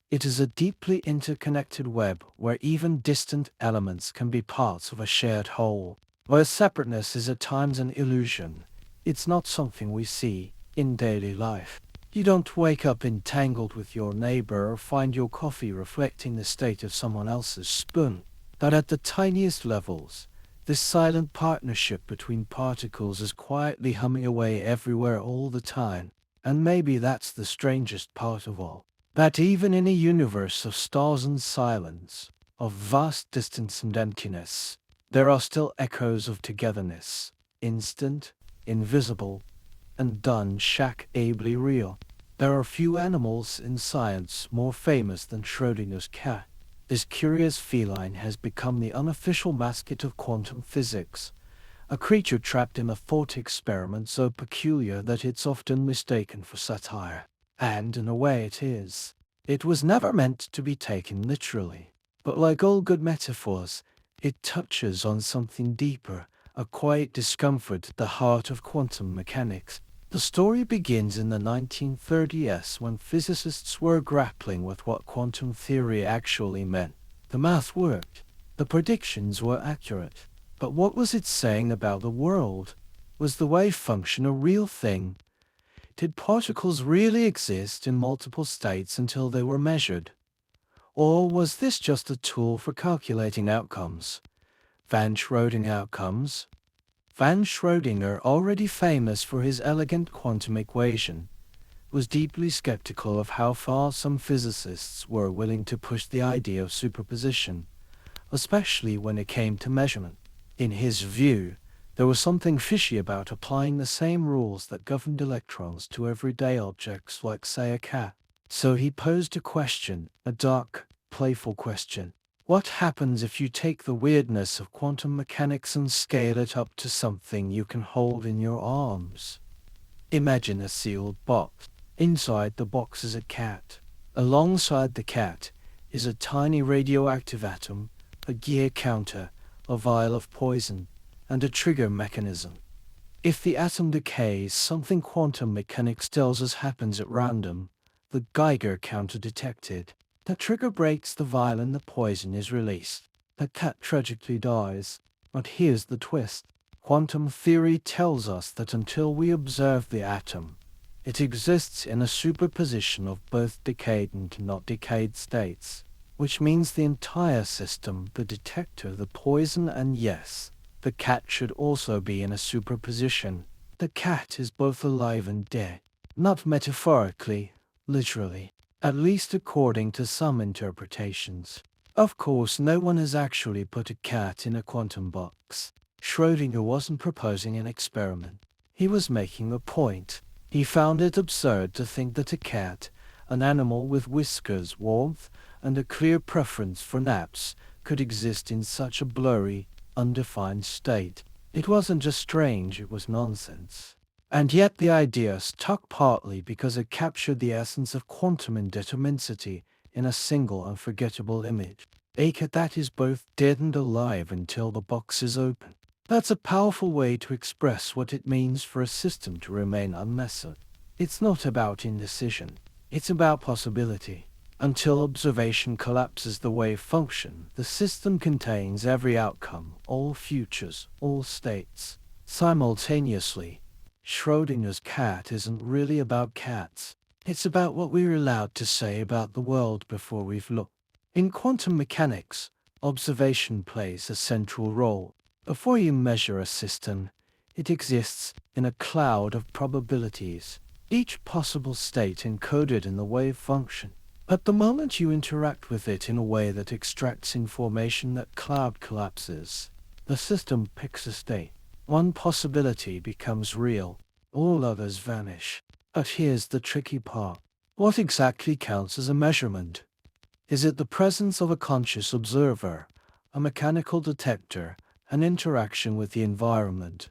It is a deeply interconnected web where even distant elements can be parts of a shared whole, where separateness is at times an illusion, It's not something we see in daily life. You don't wake up entangled with your neighbor or find your coffee reflecting the state of someone else's spoon. But at the tiniest levels, this silent partnership between particles is quietly humming away everywhere all the time. And maybe that's the strangest part of all. That even in a universe of stars and silence, of vast distance and emptiness, there are still echoes of togetherness, instant, invisible, and unshakeably real. There are few animals in science more famous than Schrödinger's cat. This curious feline has become the unofficial mascot of quantum physics, a creature trapped in a thought experiment so peculiar that it's often mistaken for satire. And in a way it is. It was never meant to be taken literally. But like all good metaphors, it touches on something deeper, a quiet discomfort at the heart of quantum mechanics. The story begins in the 1930s when physicists were grappling with what quantum theory actually meant. The math worked. The predictions were accurate. But what was it saying about the world? Was the wave function a real thing? Did particles really exist in multiple states until they were measured? Or was this just a tool for calculating outcomes? Van Schrödinger outcomes? Van Schrödinger, already famous for his elegant quantum equation, was deeply skeptical of how far some physicists were willing to push the idea of superposition, especially when it came to measurement. In his view, there was something fishy about applying the same rules that governed electrons to everyday objects like, say, a cat. So he posed a question, a dark, playful question. What happens if you take the weirdness of quantum mechanics and scale it up to something you can hold in your arms? Imagine a sealed box. Inside the box is a cat. Alongside the cat is a tiny radioactive atom, a gear counter, a vial of poison, and a trigger mechanism. If the atom decays, something quantum mechanics tells us happens at random. The Geiger counter detected. The trigger breaks the vial and the poison is released. The cat tragically dies. But here's the twist. Quantum theory tells us that until we observe the atom, it exists in a superposition of both decayed and not decayed states, which means the entire system, the detector, the poison, and yes, the cat should also be in a superposition. The cat is both alive and dead. Not metaphorically, literally. At least according to some interpretations. Of course, no one has actually put a cat in a quantum box. Schrödinger wasn't proposing an experiment. He was making a point. He found it absurd to think that a cat, an animal with whiskers, warmth, and a clear preference for naps, could exist in such a blurry, undefined state. It wasn't just strange, it was nonsense. And yet the idea stuck partly because it captured the essence of quantum indeterminacy in a single unforgettable image. A cat that is both dead and alive until the box is open. That's a powerful way to express what it means for a system to remain unmeasured. It's not about indecision. It's about possibility. Until observation collapses the wave function, the system contains every outcome, all futures, all states, simultaneously. Schrödinger's cat isn't really about cats. It's about what we're allowed to say about the world before we've looked. In quantum mechanics, observation plays a central role. Before you measure a system, it exists in a cloud of probabilities, each possible state encoded in the wave function. But the moment you interact with it in a way that extracts information, that cloud collapses. The system picks a state. One possibility becomes real, all others vanish. But here's the tricky part. What exactly counts as a measurement? Is it the presence of a conscious observer, a mechanical detector, an interaction with the environment?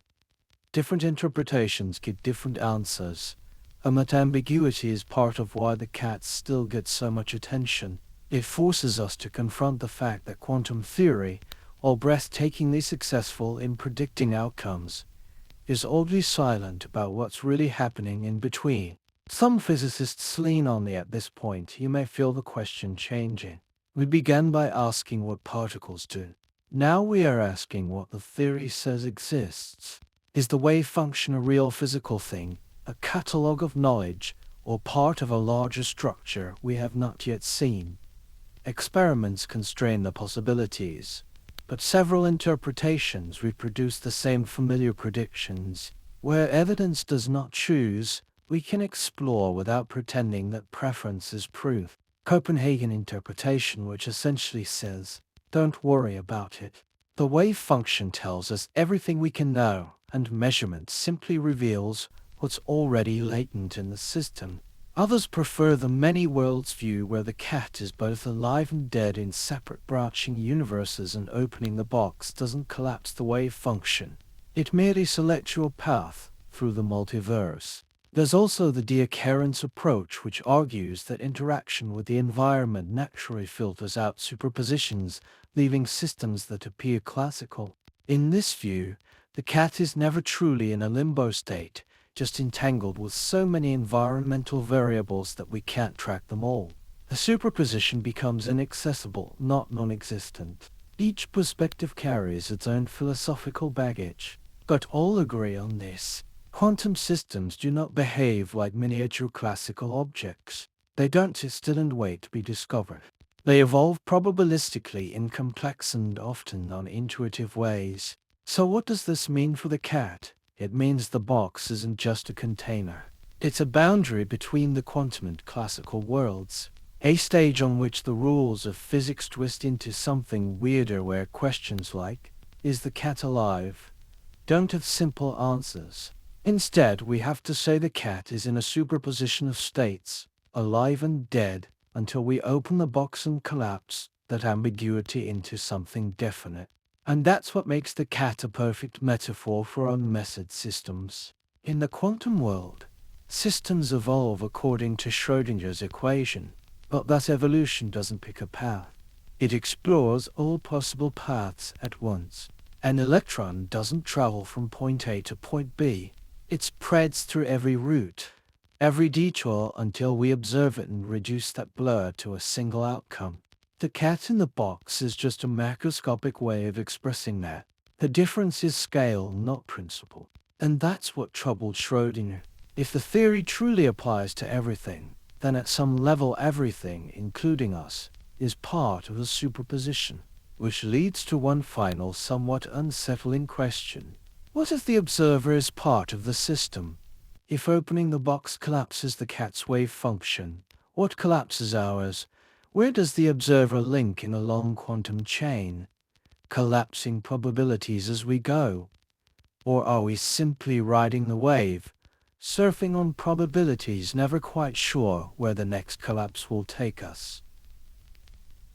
Different interpretations give different answers, and that ambiguity is part of why the cat still gets so much attention. It forces us to confront the fact that quantum theory, while breathtakingly successful in predicting outcomes, is oddly silent about what's really happening in between. Some physicists lean on it at this point. You may feel the question changing. We began by asking what particles do. Now we are asking what the theory says exists. Is the wave function a real physical thing, a catalogue of knowledge, or part of a larger structure we have not yet seen? Experiments constrain the possibilities, but several interpretations reproduce the same familiar predictions. Where evidence does not choose, we can explore without pretending that preference is proof. Copenhagen interpretation, which essentially says, don't worry about it. The wave function tells us everything we can know, and measurement simply reveals what's already latent in the system. Others prefer the many worlds view, where the cat is both alive and dead in separate branching universes, and opening the box doesn't collapse the wave function. It merely selects your path through the multiverse. There's also the deoccurrence approach, which argues that interaction with the environment naturally filters out superpositions, leaving systems that appear classical. In this view, the cat is never truly in a limbo state, just entangled with so many environmental variables that we can't track them all. The superposition becomes inaccessible, not non-existent. Each perspective carries its own philosophical baggage, but all agree on this. Quantum systems do not behave like miniature classical objects. They don't sit still and wait to be discovered. They evolve probabilistically in complex and often non-intuitive ways. So what does this mean for the cat? It means the box isn't just a container. It's a boundary between the quantum and classical worlds. A stage on which the rules of physics twist into something weirder, where questions like, is the cat alive, don't have simple answers. Instead, we have to say the cat is in a superposition of states, alive and dead, until we open the box and collapse that ambiguity into something definite. And that's what makes the cat a perfect metaphor for unmessed systems. In the quantum world, systems evolve according to Schrödinger's equation, but that evolution doesn't pick a path. It explores all possible paths at once. An electron doesn't travel from point A to point B. It spreads through every route, every detour, until we observe it and reduce that blur to a single outcome. The cat in the box is just a macroscopic way of expressing that. The difference is scale, not principle. And that's what troubled Schrödinger. If the theory truly applies to everything, then at some level everything, including us, is part of a superposition. Which leads to one final, somewhat unsettling question. What if the observer is part of the system? If opening the box collapses the cat's wave function, what collapses ours? Where does the observer link in a long quantum chain, collapsing probabilities as we go? Or are we simply riding the wave, surfing on probabilities, never quite sure where the next collapse will take us?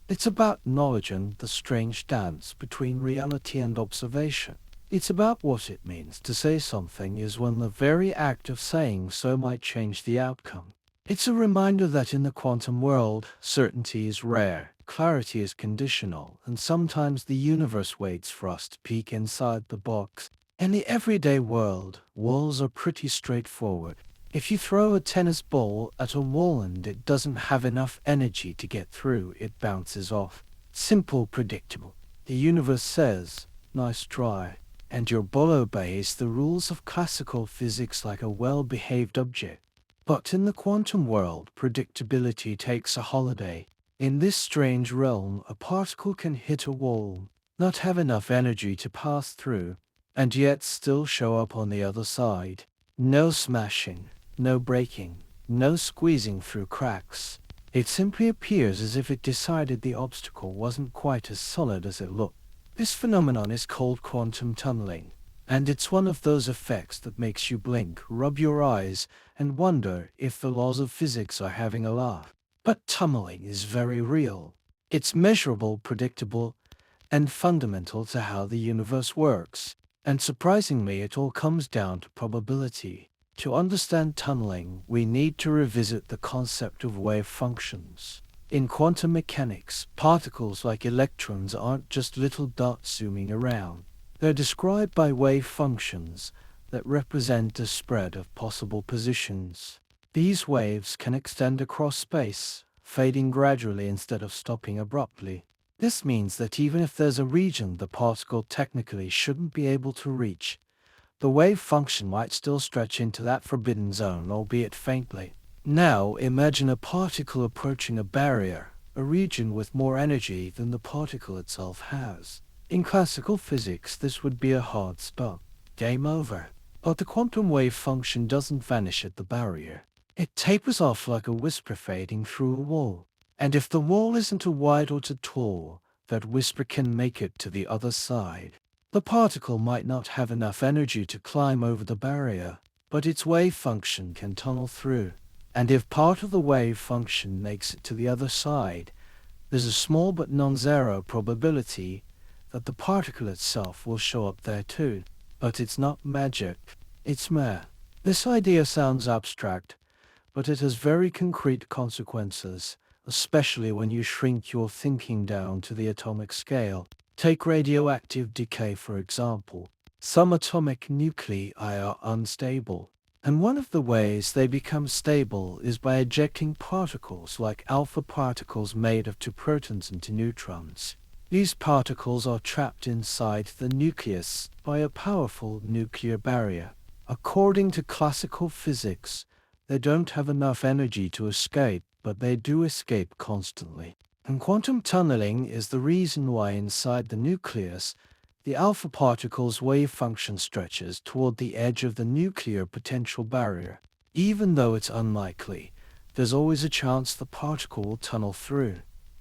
It's about knowledge and the strange dance between reality and observation. It's about what it means to say something is when the very act of saying so might change the outcome. It's a reminder that in the quantum world, certainty is rare, clarity is conditional, and sometimes the universe waits for us to peek inside the box. In the everyday world, walls are pretty straightforward. If you throw a tennis ball at a wall and it doesn't have enough energy to get through, it bounces off. Simple, predictable. The universe says, nice try. And your ball obeys the rules of classical physics like a well-behaved object. But in the quantum world, predictability takes a holiday. In this strange realm, a particle can hit a wall, not have enough energy to pass through, and yet still show up on the other side. No smashing, no breaking, no squeezing through cracks. It simply appears as if it decided the obstacle wasn't quite as solid as it looked. This phenomenon is called quantum tunneling, and it's one of those effects that makes you blink, rub your eyes, and wonder if the laws of physics are having a laugh. But tunneling is very real. It's measurable, predictable, and fundamental to how the universe works. And surprisingly, it all comes down to probability. To understand tunneling, we need to revisit the concept of wave functions. In quantum mechanics, particles like electrons aren't just little dots zooming around. They're described by wave functions that represent a spread of possible positions. These waves can extend across space, fading gradually instead of stopping abruptly. This means that even if there's a region the particle technically shouldn't be able to reach, the wave function might still stretch into that forbidden zone, albeit faintly. Now imagine a particle approaching a barrier, a region with more energy than the particle itself has. In classical physics, this would be a hard stop. Game over. But the quantum wave function doesn't vanish at the barrier. It tapers off like a whisper fading through a wall. And if the wall isn't too wide or too tall, that whisper can make it to the other side. The particle might not have enough energy to climb over the barrier, but its wave function can tunnel through. And if part of the wave function makes it to the other side, there's a small but non-zero probability that the particle itself will show up there too. But it's not magic, it's math. This idea sounds abstract, but it has very concrete consequences, especially when you shrink your thinking down to the atomic scale. Take radioactive decay, for example. Some atomic nuclei are unstable, and one of the ways they become stable is by ejecting particles like alpha particles made of two protons and two neutrons. These particles are trapped inside the nucleus by a powerful nuclear barrier. According to classical physics, they don't have enough energy to escape, but they do escape constantly. And quantum tunneling is the reason why inside the nucleus, the alpha particle's wave function stretches toward the edge of the nuclear potential barrier. Even though it's unlikely, there's always a chance the particle will tunnel through.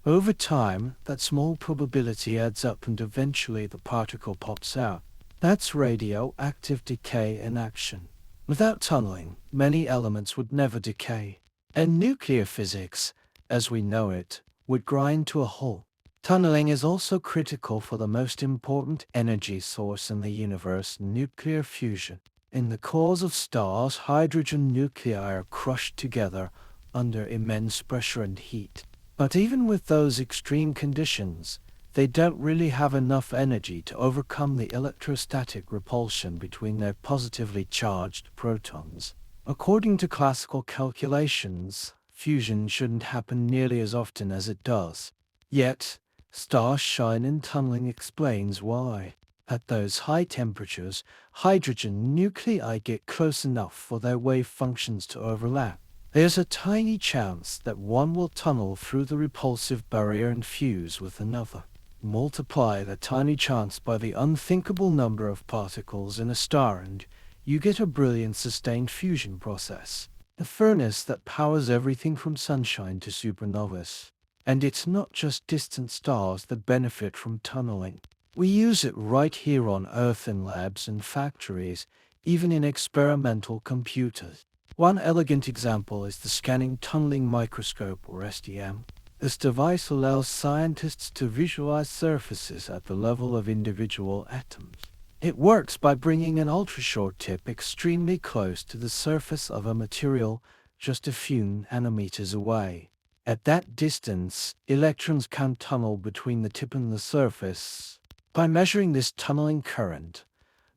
Over time, that small probability adds up and eventually the particle pops out. That's radioactive decay in action. Without tunneling, many elements would never decay. And nuclear physics, as we know it, would grind to a halt. Tunneling is also critical for the most important energy source in the universe, nuclear fusion. In the cores of stars, hydrogen nuclei are crushed together under immense pressure and heat. But even with those extreme conditions, they don't really have enough energy to overcome the electrostatic repulsion between their positively charged protons. According to classical calculations, fusion shouldn't happen nearly as often as it does. Yet, stars shine and tunneling explains why. At those high temperatures, hydrogen nuclei get close enough for their wave functions to overlap. There's a tiny chance that one will tunnel through the repulsive barrier and fuse with another. Multiply the tiny chance by the unthinkable number of particles in a star and you get a brilliant sustained fusion process. A furnace that powers everything from sunshine to supernovas. And it's not just distant stars that benefit from tunneling. We use it right here on Earth in labs and factories, even in experimental computers. One elegant example is the Scanning Tunneling Microscope, or STM. This device allows scientists to visualize surfaces at the level of individual atoms. It works by bringing an ultra-short tip extremely close to the surface of a material just a few nanometers away. At that distance, electrons can tunnel between the tip and the surface. By measuring this tunneling current,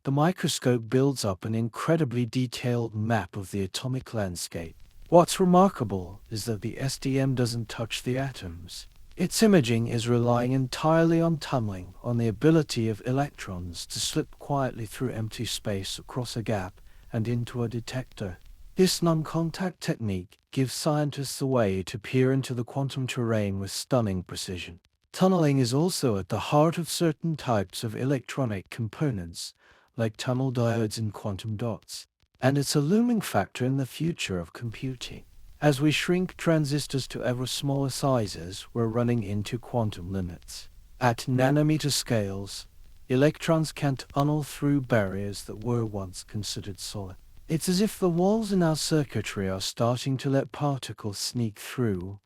the microscope builds up an incredibly detailed map of the atomic landscape. What's remarkable is that the STM doesn't touch the atoms. Its imaging is relying entirely on tunneling, on the ability of electrons to slip quietly through empty space across a gap and into a detector. This non-contact technique gives scientists a way to peer into the quantum terrain with stunning precision. Tunneling is also at the heart of certain types of electronic components, like tunnel diodes and quantum dots, and it's a looming factor in the future of computing. As we shrink transistors to ever smaller sizes, we're running into quantum limits. At nanometer scales, electrons can't tunnel through barriers that were once considered solid. It's as if the walls in our circuitry are starting to let particles sneak through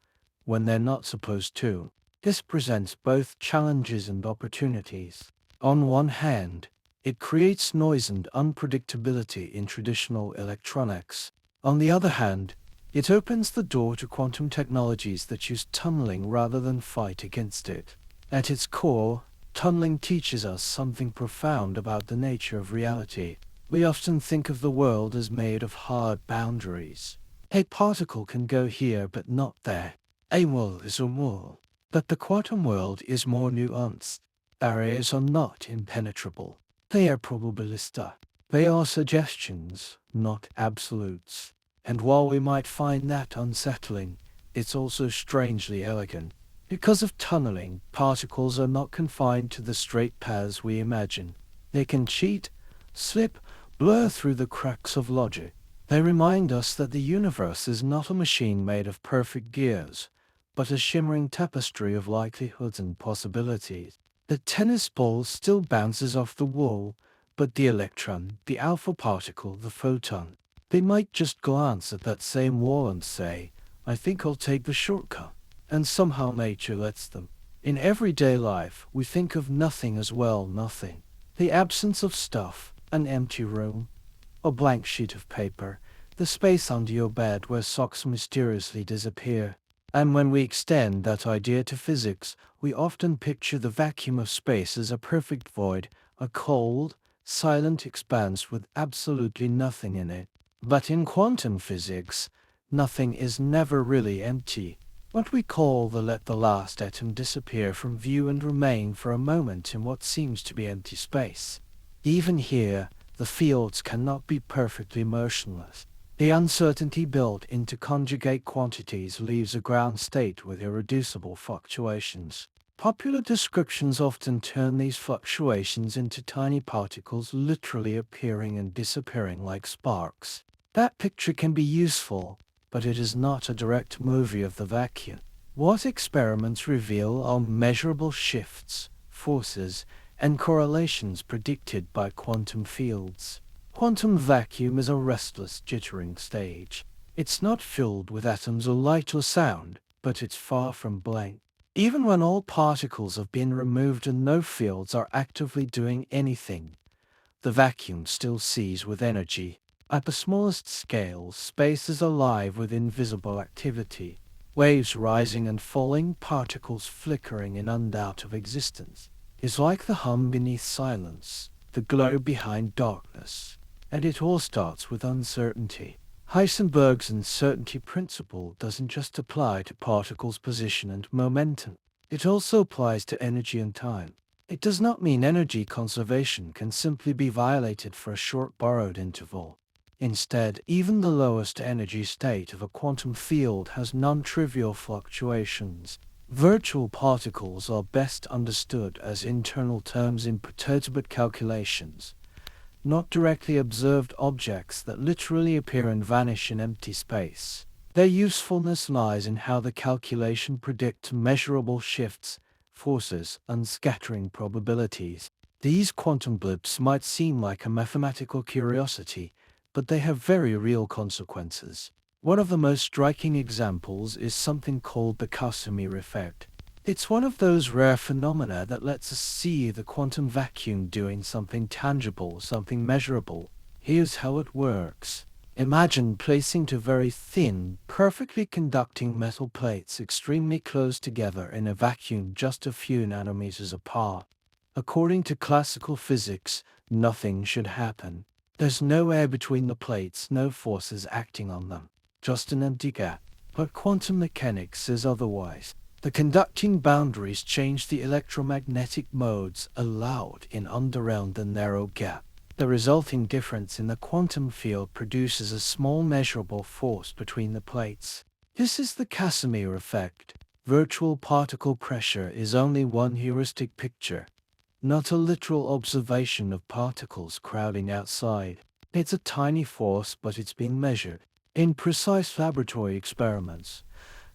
when they're not supposed to. This presents both challenges and opportunities. On one hand, it creates noise and unpredictability in traditional electronics. On the other hand, it opens the door to quantum technologies that use tunneling rather than fight against it. At its core, tunneling teaches us something profound about the nature of reality. We often think of the world as made of hard boundaries. A particle can go here but not there. A wall is a wall. But the quantum world is more nuanced. Barriers are not impenetrable. They are probabilistic. They are suggestions, not absolutes. And while we might find that unsettling, it's also strangely elegant. Because of tunneling, particles are not confined to the straight paths we imagine. They can cheat, slip, blur through the cracks of logic. They remind us that the universe is not a machine made of perfect gears, but a shimmering tapestry of likelihoods and possibilities. The tennis ball still bounces off the wall, but the electron, the alpha particle, the photon, they might just glance at that same wall and say, "I think I'll take the shortcut." And somehow nature lets them. In everyday life, we think of nothing as well, nothing. The absence of stuff, an empty room, a blank sheet of paper, the space under your bed where socks mysteriously disappear. And when we extend that idea to physics, we often picture the vacuum of space as a perfect void, a cold, silent expanse with absolutely nothing in it. But in quantum physics, nothing is never really empty. What we call the let the last atom disappear from view and remain for a moment in what seems to be empty space. Even here, the fields cannot be perfectly motionless. The uncertainty built into conjugate quantities leaves a ground state with irreducible fluctuations. Popular descriptions often turn these fluctuations into tiny particles literally appearing and disappearing like sparks. That picture can be useful, but it is not a direct movie of the vacuum. What experiments reveal are measurable shifts, forces, and correlations predicted by quantum fields. Quantum vacuum is a restless, jittering stage. It's not filled with atoms or light or sound, but it's far from blank. Even when all particles have been removed and no fields are actively doing anything, the vacuum still seethes with energy. At the smallest scale, space is alive with invisible activity. Waves rising and falling, particles flickering in and out of existence. It's like the hum beneath silence, the glow behind darkness. And it all starts with uncertainty. Heisenberg's uncertainty principle doesn't just apply to particles' position and momentum. It also applies to energy and time. It does not mean energy conservation can simply be violated for a short borrowed interval. Instead, even the lowest energy state of a quantum field has non-trivial fluctuations. Virtual particles are best understood as internal terms in perturbed calculations, not directly observed objects that literally appear and vanish in empty space. Their usefulness lies in how the calculation predicts measurable shifts, forces, and scattering probabilities. These quantum blips might seem like a mathematical curiosity, but they have very real consequences. One of the most striking examples is something called the Casimir effect. It's one of those rare phenomena that lets us see the quantum vacuum doing something tangible, something measurable. Here's how it works. Imagine placing two very thin, perfectly conducting metal plates extremely close together in a vacuum just a few nanometers apart. According to classical physics, nothing should happen. There's no air between the plates, no forces acting on them, just an empty gap. But quantum mechanics says otherwise. The conducting boundaries change the electromagnetic modes allowed in and around the narrow gap. The resulting difference in the quantum field produces a small measurable force between the plates. This is the Casimir effect. Virtual particle pressure is only one heuristic picture, not a literal observation of particles crowding outside. It's a tiny force, but it's been measured. In precise laboratory experiments,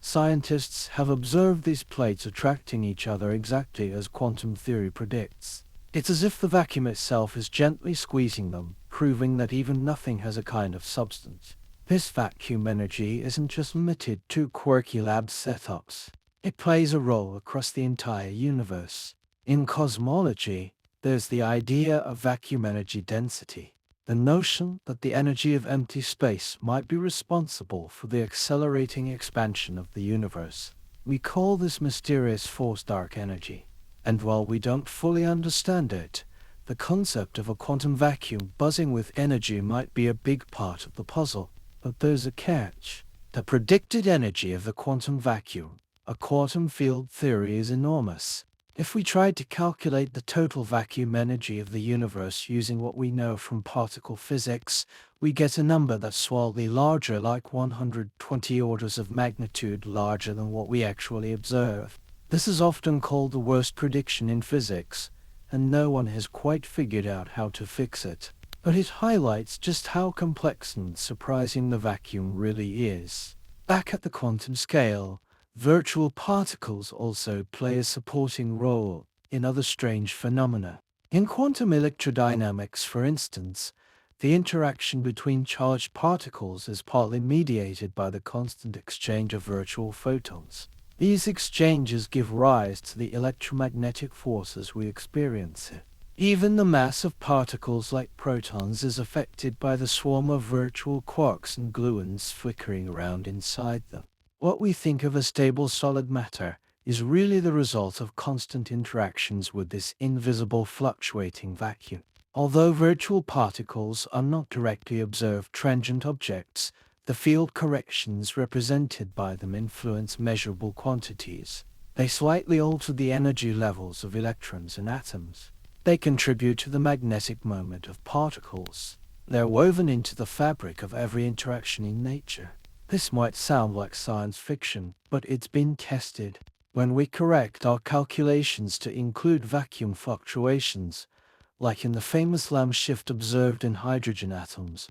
scientists have observed these plates attracting each other exactly as quantum theory predicts. It's as if the vacuum itself is gently squeezing them, proving that even nothing has a kind of substance. This vacuum energy isn't just limited to quirky lab setups. It plays a role across the entire universe. In cosmology, there's the idea of vacuum energy density, the notion that the energy of empty space might be responsible for the accelerating expansion of the universe. We call this mysterious force dark energy. And while we don't fully understand it, the concept of a quantum vacuum buzzing with energy might be a big part of the puzzle. But there's a catch. The predicted energy of the quantum vacuum, a quantum field theory, is enormous. If we tried to calculate the total vacuum energy of the universe using what we know from particle physics, we get a number that's slightly larger, like 120 orders of magnitude larger than what we actually observe. This is often called the worst prediction in physics, and no one has quite figured out how to fix it. But it highlights just how complex and surprising the vacuum really is. Back at the quantum scale, virtual particles also play a supporting role in other strange phenomena. In quantum electrodynamics, for instance, the interaction between charged particles is partly mediated by the constant exchange of virtual photons. These exchanges give rise to the electromagnetic forces we experience. Even the mass of particles like protons is affected by the swarm of virtual quarks and gluons flickering around inside them. What we think of as stable solid matter is really the result of constant interactions with this invisible fluctuating vacuum. Although virtual particles are not directly observed transient objects, the field corrections represented by them influence measurable quantities. They slightly alter the energy levels of electrons and atoms. They contribute to the magnetic moment of particles. They're woven into the fabric of every interaction in nature. This might sound like science fiction, but it's been tested. When we correct our calculations to include vacuum fluctuations, like in the famous Lamb shift observed in hydrogen atoms,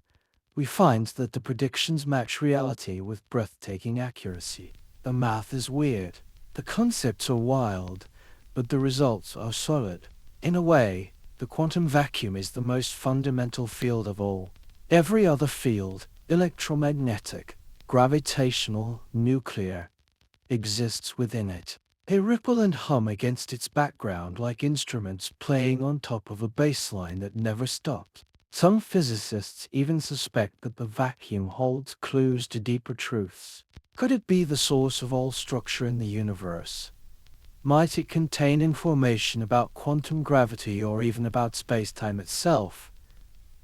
we find that the predictions match reality with breathtaking accuracy. The math is weird, the concepts are wild, but the results are solid. In a way, the quantum vacuum is the most fundamental field of all. Every other field, electromagnetic, gravitational, nuclear, exists within it. They ripple and hum against its background like instruments playing on top of a bass line that never stops. Some physicists even suspect that the vacuum holds clues to deeper truths. Could it be the source of all structure in the universe? Might it contain information about quantum gravity or even about space-time itself?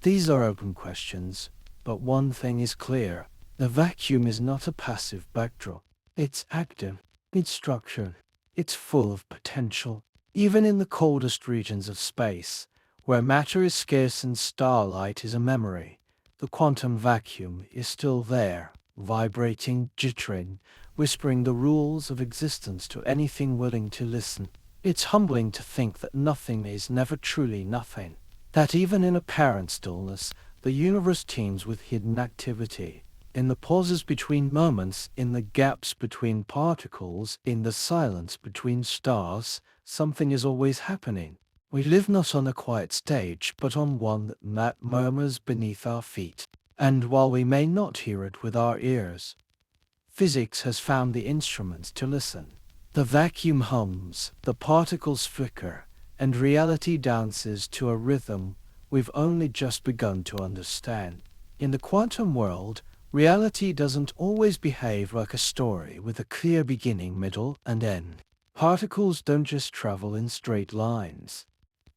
These are open questions, but one thing is clear. The vacuum is not a passive backdrop. It's active, it's structured, it's full of potential. Even in the coldest regions of space, where matter is scarce and starlight is a memory, the quantum vacuum is still there, vibrating, jittering, whispering the rules of existence to anything willing to listen. It's humbling to think that nothing is never truly nothing, that even in apparent stillness, the universe teems with hidden activity. In the pauses between moments, in the gaps between particles, in the silence between stars, something is always happening. We live not on a quiet stage, but on one that murmurs beneath our feet. And while we may not hear it with our ears, physics has found the instruments to listen. The vacuum hums, the particles flicker, and reality dances to a rhythm we've only just begun to understand. In the quantum world, reality doesn't always behave like a story with a clear beginning, middle, and end. Particles don't just travel in straight lines.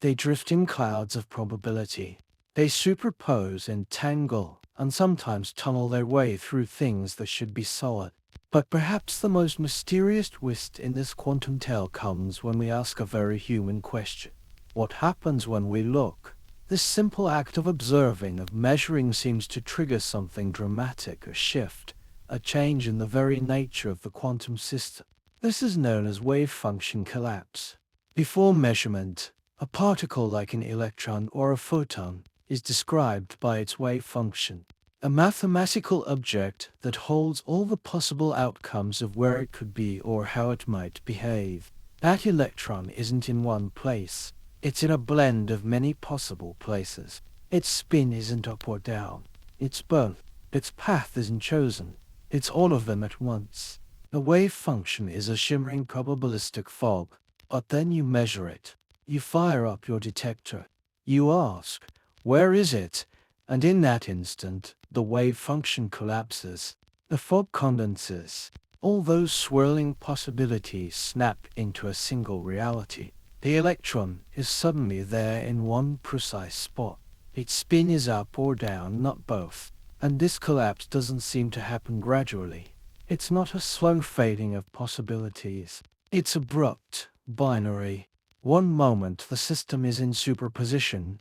They drift in clouds of probability. They superpose, entangle, and sometimes tunnel their way through things that should be solid. But perhaps the most mysterious twist in this quantum tale comes when we ask a very human question. What happens when we look? This simple act of observing, of measuring, seems to trigger something dramatic, a shift, a change in the very nature of the quantum system. This is known as wave function collapse. Before measurement, a particle like an electron or a photon is described by its wave function, a mathematical object that holds all the possible outcomes of where it could be or how it might behave. That electron isn't in one place. It's in a blend of many possible places. Its spin isn't up or down. It's both. Its path isn't chosen. It's all of them at once. The wave function is a shimmering probabilistic fog, but then you measure it. You fire up your detector. You ask, where is it? And in that instant, the wave function collapses. The fog condenses. All those swirling possibilities snap into a single reality. The electron is suddenly there in one precise spot. Its spin is up or down, not both. And this collapse doesn't seem to happen gradually. It's not a slow fading of possibilities. It's abrupt, binary. One moment the system is in superposition,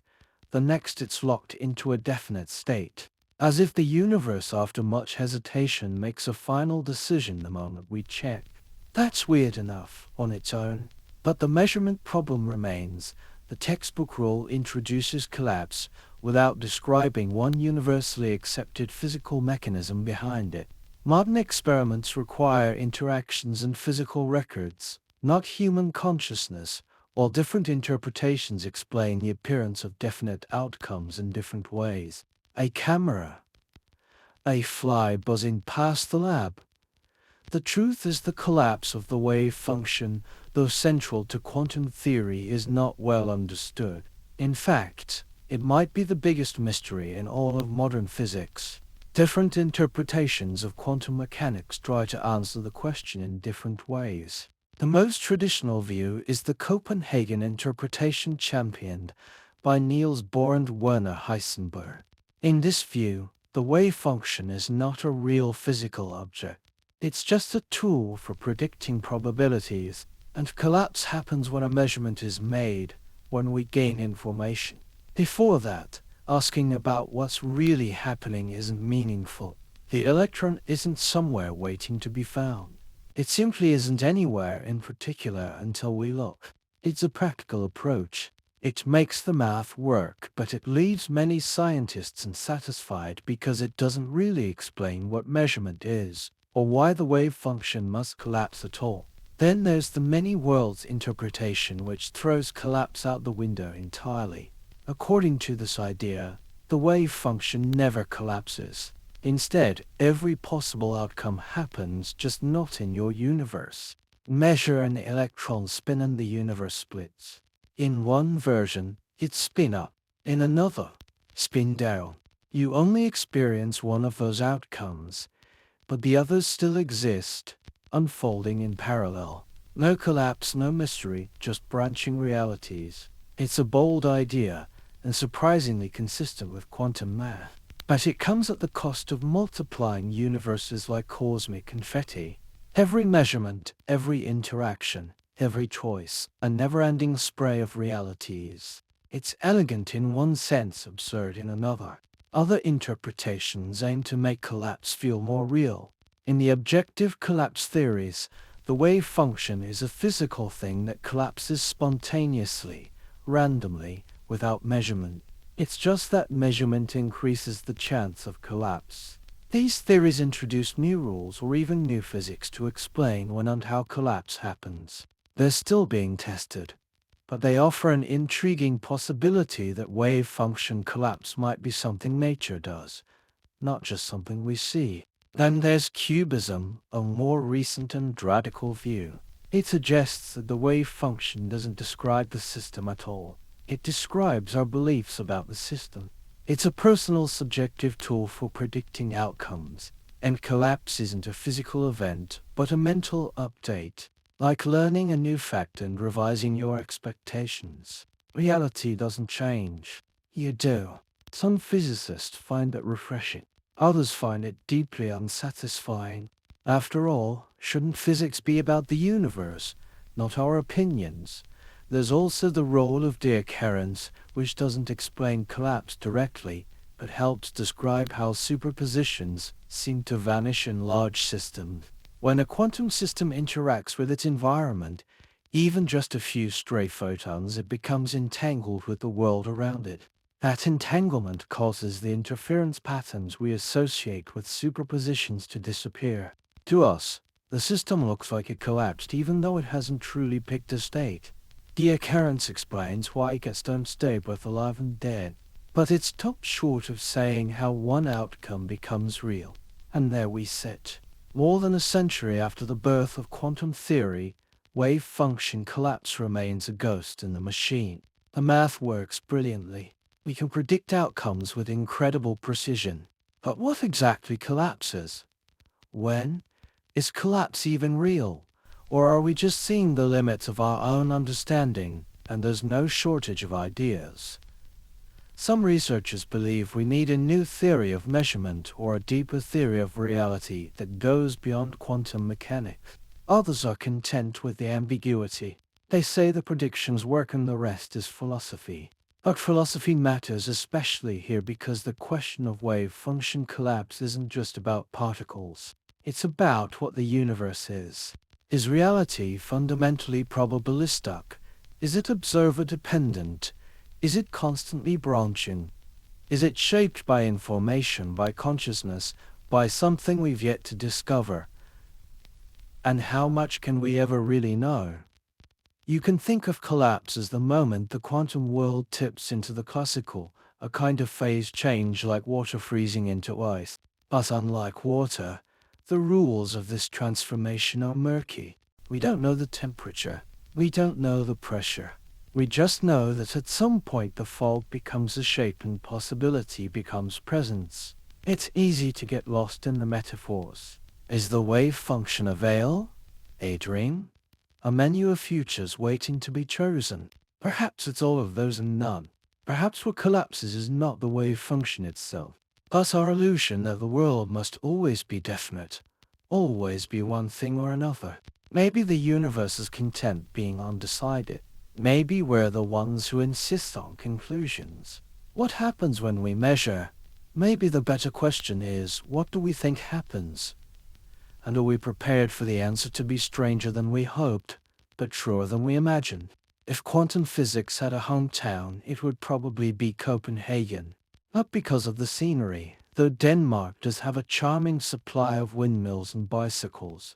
the next it's locked into a definite state. As if the universe after much hesitation makes a final decision the moment we check. That's weird enough on its own. But the measurement problem remains. The textbook rule introduces collapse without describing one universally accepted physical mechanism behind it. Modern experiments require interactions and physical records, not human consciousness. While different interpretations explain the appearance of definite outcomes in different ways. A camera, a fly buzzing past the lab. The truth is the collapse of the wave function, though central to quantum theory, is not well understood. In fact, it might be the biggest mystery in all of modern physics. Different interpretations of quantum mechanics try to answer the question in different ways. The most traditional view is the Copenhagen interpretation championed by Niels Bohr and Werner Heisenberg. In this view, the wave function is not a real physical object. It's just a tool for predicting probabilities, and collapse happens when a measurement is made, when we gain information. Before that, asking about what's really happening isn't meaningful. The electron isn't somewhere waiting to be found. It simply isn't anywhere in particular until we look. It's a practical approach. It makes the math work, but it leaves many scientists unsatisfied because it doesn't really explain what measurement is, or why the wave function must collapse at all. Then there's the many worlds interpretation, which throws collapse out the window entirely. According to this idea, the wave function never collapses. Instead, every possible outcome happens, just not in your universe. Measure an electron spin and the universe splits. In one version, it's spin up. In another, spin down. You only experience one of those outcomes, but the others still exist, unfolding in parallel. No collapse, no mystery, just branching realities. It's a bold idea, and surprisingly consistent with quantum math. But it comes at the cost of multiplying universes like cosmic confetti. Every measurement, every interaction, every choice, a never-ending spray of realities. It's elegant in one sense, absurd in another. Other interpretations aim to make collapse feel more real. In the objective collapse theories, the wave function is a physical thing that collapses spontaneously, randomly, without measurement. It's just that measurement increases the chance of collapse. These theories introduce new rules or even new physics to explain when and how collapse happens. They're still being tested, but they offer an intriguing possibility that wave function collapse might be something nature does, not just something we see. Then there's cubism, a more recent and radical view. It suggests that the wave function doesn't describe the system at all. It describes our beliefs about the system. It's a personal subjective tool for predicting outcomes, and collapse isn't a physical event, but a mental update. Like learning a new fact and revising your expectations. Reality doesn't change. You do. Some physicists find that refreshing. Others find it deeply unsatisfying. After all, shouldn't physics be about the universe, not our opinions? There's also the role of deoccurrence, which doesn't explain collapse directly, but helps describe how superpositions seem to vanish in large systems. When a quantum system interacts with its environment, even just a few stray photons, it becomes entangled with the world around it. That entanglement causes the interference patterns we associate with superpositions to disappear. To us, the system looks like it collapsed even though it hasn't truly picked a state. Deoccurrence explains why gases don't stay both alive and dead, but it stops short of saying how one outcome becomes real. And there we sit. More than a century after the birth of quantum theory, wave function collapse remains a ghost in the machine. The math works brilliantly. We can predict outcomes with incredible precision. But what exactly collapses? When? Is collapse even real? Or are we just seeing the limits of our own understanding, and there's no shortage of ideas? Some researchers believe we need a new theory of measurement or a deeper theory of reality that goes beyond quantum mechanics. Others are content with the ambiguity. They say the predictions work and the rest is philosophy. But philosophy matters especially here because the question of wave function collapse isn't just about particles. It's about what the universe is. Is reality fundamentally probabilistic? Is it observer-dependent? Is it constantly branching? Is it shaped by information, by consciousness, by something we've yet to discover? And how much can we ever really know? You can think of collapse as the moment the quantum world tips into the classical, a kind of phase change like water freezing into ice. But unlike water, the rules of this transformation are murky. We don't know the temperature. We don't know the pressure. We just know that at some point the fog becomes a shape and possibility becomes presence. It's easy to get lost in the metaphors. Is the wave function a veil? A dream? A menu of futures waiting to be chosen? Perhaps it's all of those and none. Perhaps what collapses is not the wave function itself, but our illusion that the world must always be definite, always be one thing or another. Maybe the universe is content being undecided. Maybe we're the ones who insist on conclusions. What happens when we measure? Maybe the better question is, what do we think happens? And are we prepared for the answer to be stranger than we hoped, but truer than we imagined? If quantum physics had a hometown, it would probably be Copenhagen. Not because of the scenery, though Denmark does have a charming supply of windmills and bicycles,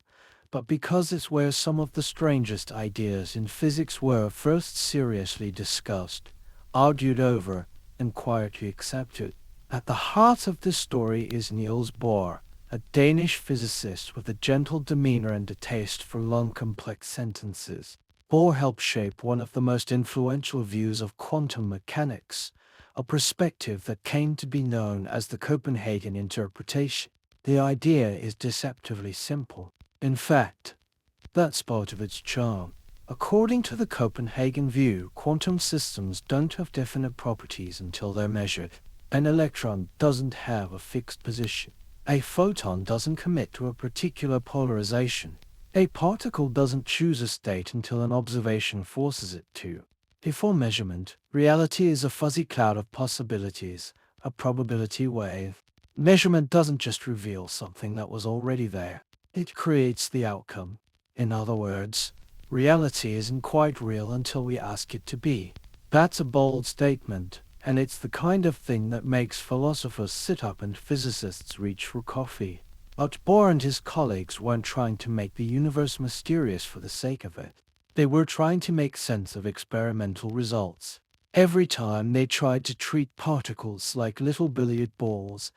but because it's where some of the strangest ideas in physics were first seriously discussed, argued over, and quietly accepted. At the heart of this story is Niels Bohr, a Danish physicist with a gentle demeanor and a taste for long complex sentences. Bohr helped shape one of the most influential views of quantum mechanics, a perspective that came to be known as the Copenhagen interpretation. The idea is deceptively simple. In fact, that's part of its charm. According to the Copenhagen view, quantum systems don't have definite properties until they're measured. An electron doesn't have a fixed position. A photon doesn't commit to a particular polarization. A particle doesn't choose a state until an observation forces it to. Before measurement, reality is a fuzzy cloud of possibilities, a probability wave. Measurement doesn't just reveal something that was already there. It creates the outcome. In other words, reality isn't quite real until we ask it to be. That's a bold statement, and it's the kind of thing that makes philosophers sit up and physicists reach for coffee. But Bohr and his colleagues weren't trying to make the universe mysterious for the sake of it. They were trying to make sense of experimental results. Every time they tried to treat particles like little billiard balls,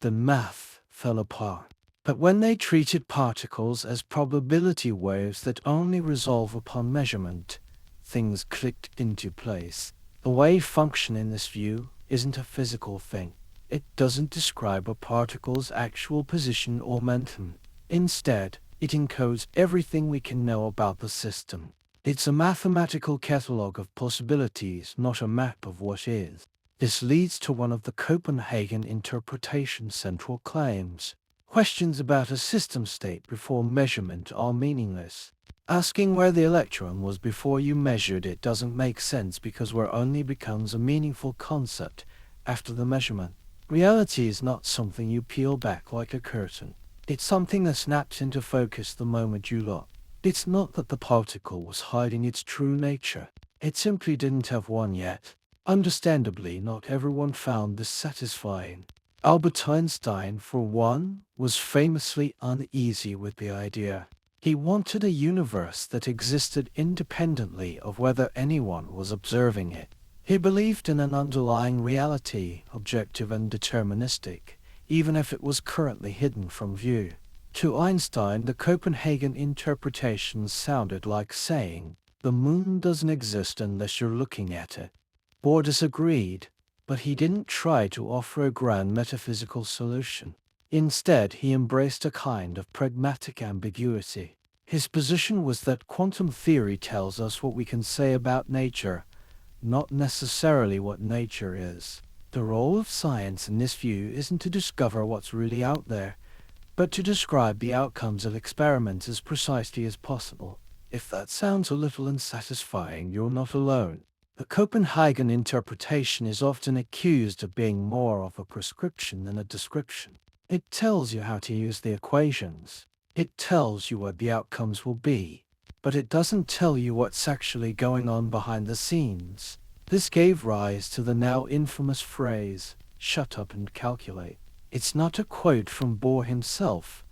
the math fell apart. But when they treated particles as probability waves that only resolve upon measurement, things clicked into place. The wave function in this view isn't a physical thing. It doesn't describe a particle's actual position or momentum. Instead, it encodes everything we can know about the system. It's a mathematical catalog of possibilities, not a map of what is. This leads to one of the Copenhagen interpretation's central claims. Questions about a system state before measurement are meaningless. Asking where the electron was before you measured it doesn't make sense because where only becomes a meaningful concept after the measurement. Reality is not something you peel back like a curtain. It's something that snaps into focus the moment you look. It's not that the particle was hiding its true nature. It simply didn't have one yet. Understandably, not everyone found this satisfying. Albert Einstein, for one, was famously uneasy with the idea. He wanted a universe that existed independently of whether anyone was observing it. He believed in an underlying reality, objective and deterministic, even if it was currently hidden from view. To Einstein, the Copenhagen interpretation sounded like saying, "The moon doesn't exist unless you're looking at it." Bohr disagreed, but he didn't try to offer a grand metaphysical solution. Instead, he embraced a kind of pragmatic ambiguity. His position was that quantum theory tells us what we can say about nature, not necessarily what nature is. The role of science in this view isn't to discover what's really out there, but to describe the outcomes of experiments as precisely as possible. If that sounds a little unsatisfying, you're not alone. The Copenhagen interpretation is often accused of being more of a prescription than a description. It tells you how to use the equations. It tells you what the outcomes will be. But it doesn't tell you what's actually going on behind the scenes. This gave rise to the now infamous phrase, "shut up and calculate." It's not a quote from Bohr himself,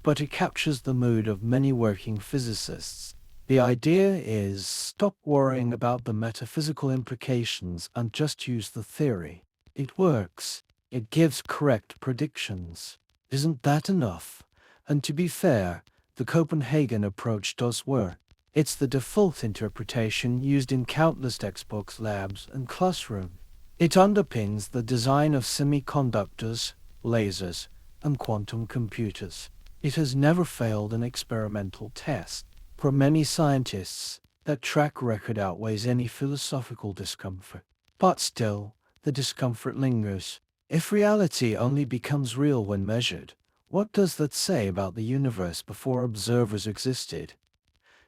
but it captures the mood of many working physicists. The idea is, stop worrying about the metaphysical implications and just use the theory. It works. It gives correct predictions. Isn't that enough? And to be fair, the Copenhagen approach does work. It's the default interpretation used in countless textbooks, labs, and classrooms. It underpins the design of semiconductors, lasers, and quantum computers. It has never failed an experimental test. For many scientists, that track record outweighs any philosophical discomfort. But still, the discomfort lingers. If reality only becomes real when measured, what does that say about the universe before observers existed?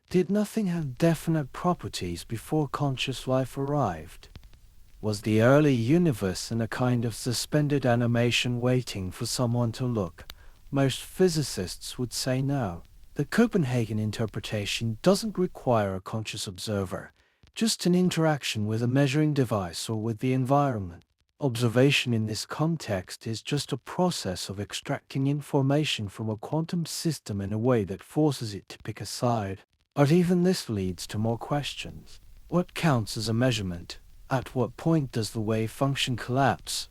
Did nothing have definite properties before conscious life arrived? Was the early universe in a kind of suspended animation waiting for someone to look? Most physicists would say no. The Copenhagen interpretation doesn't require a conscious observer, just an interaction with a measuring device or with the environment. Observation in this context is just a process of extracting information from a quantum system in a way that forces it to pick a side. But even this leads to more questions. What counts as a measurement? At what point does the wave function collapse?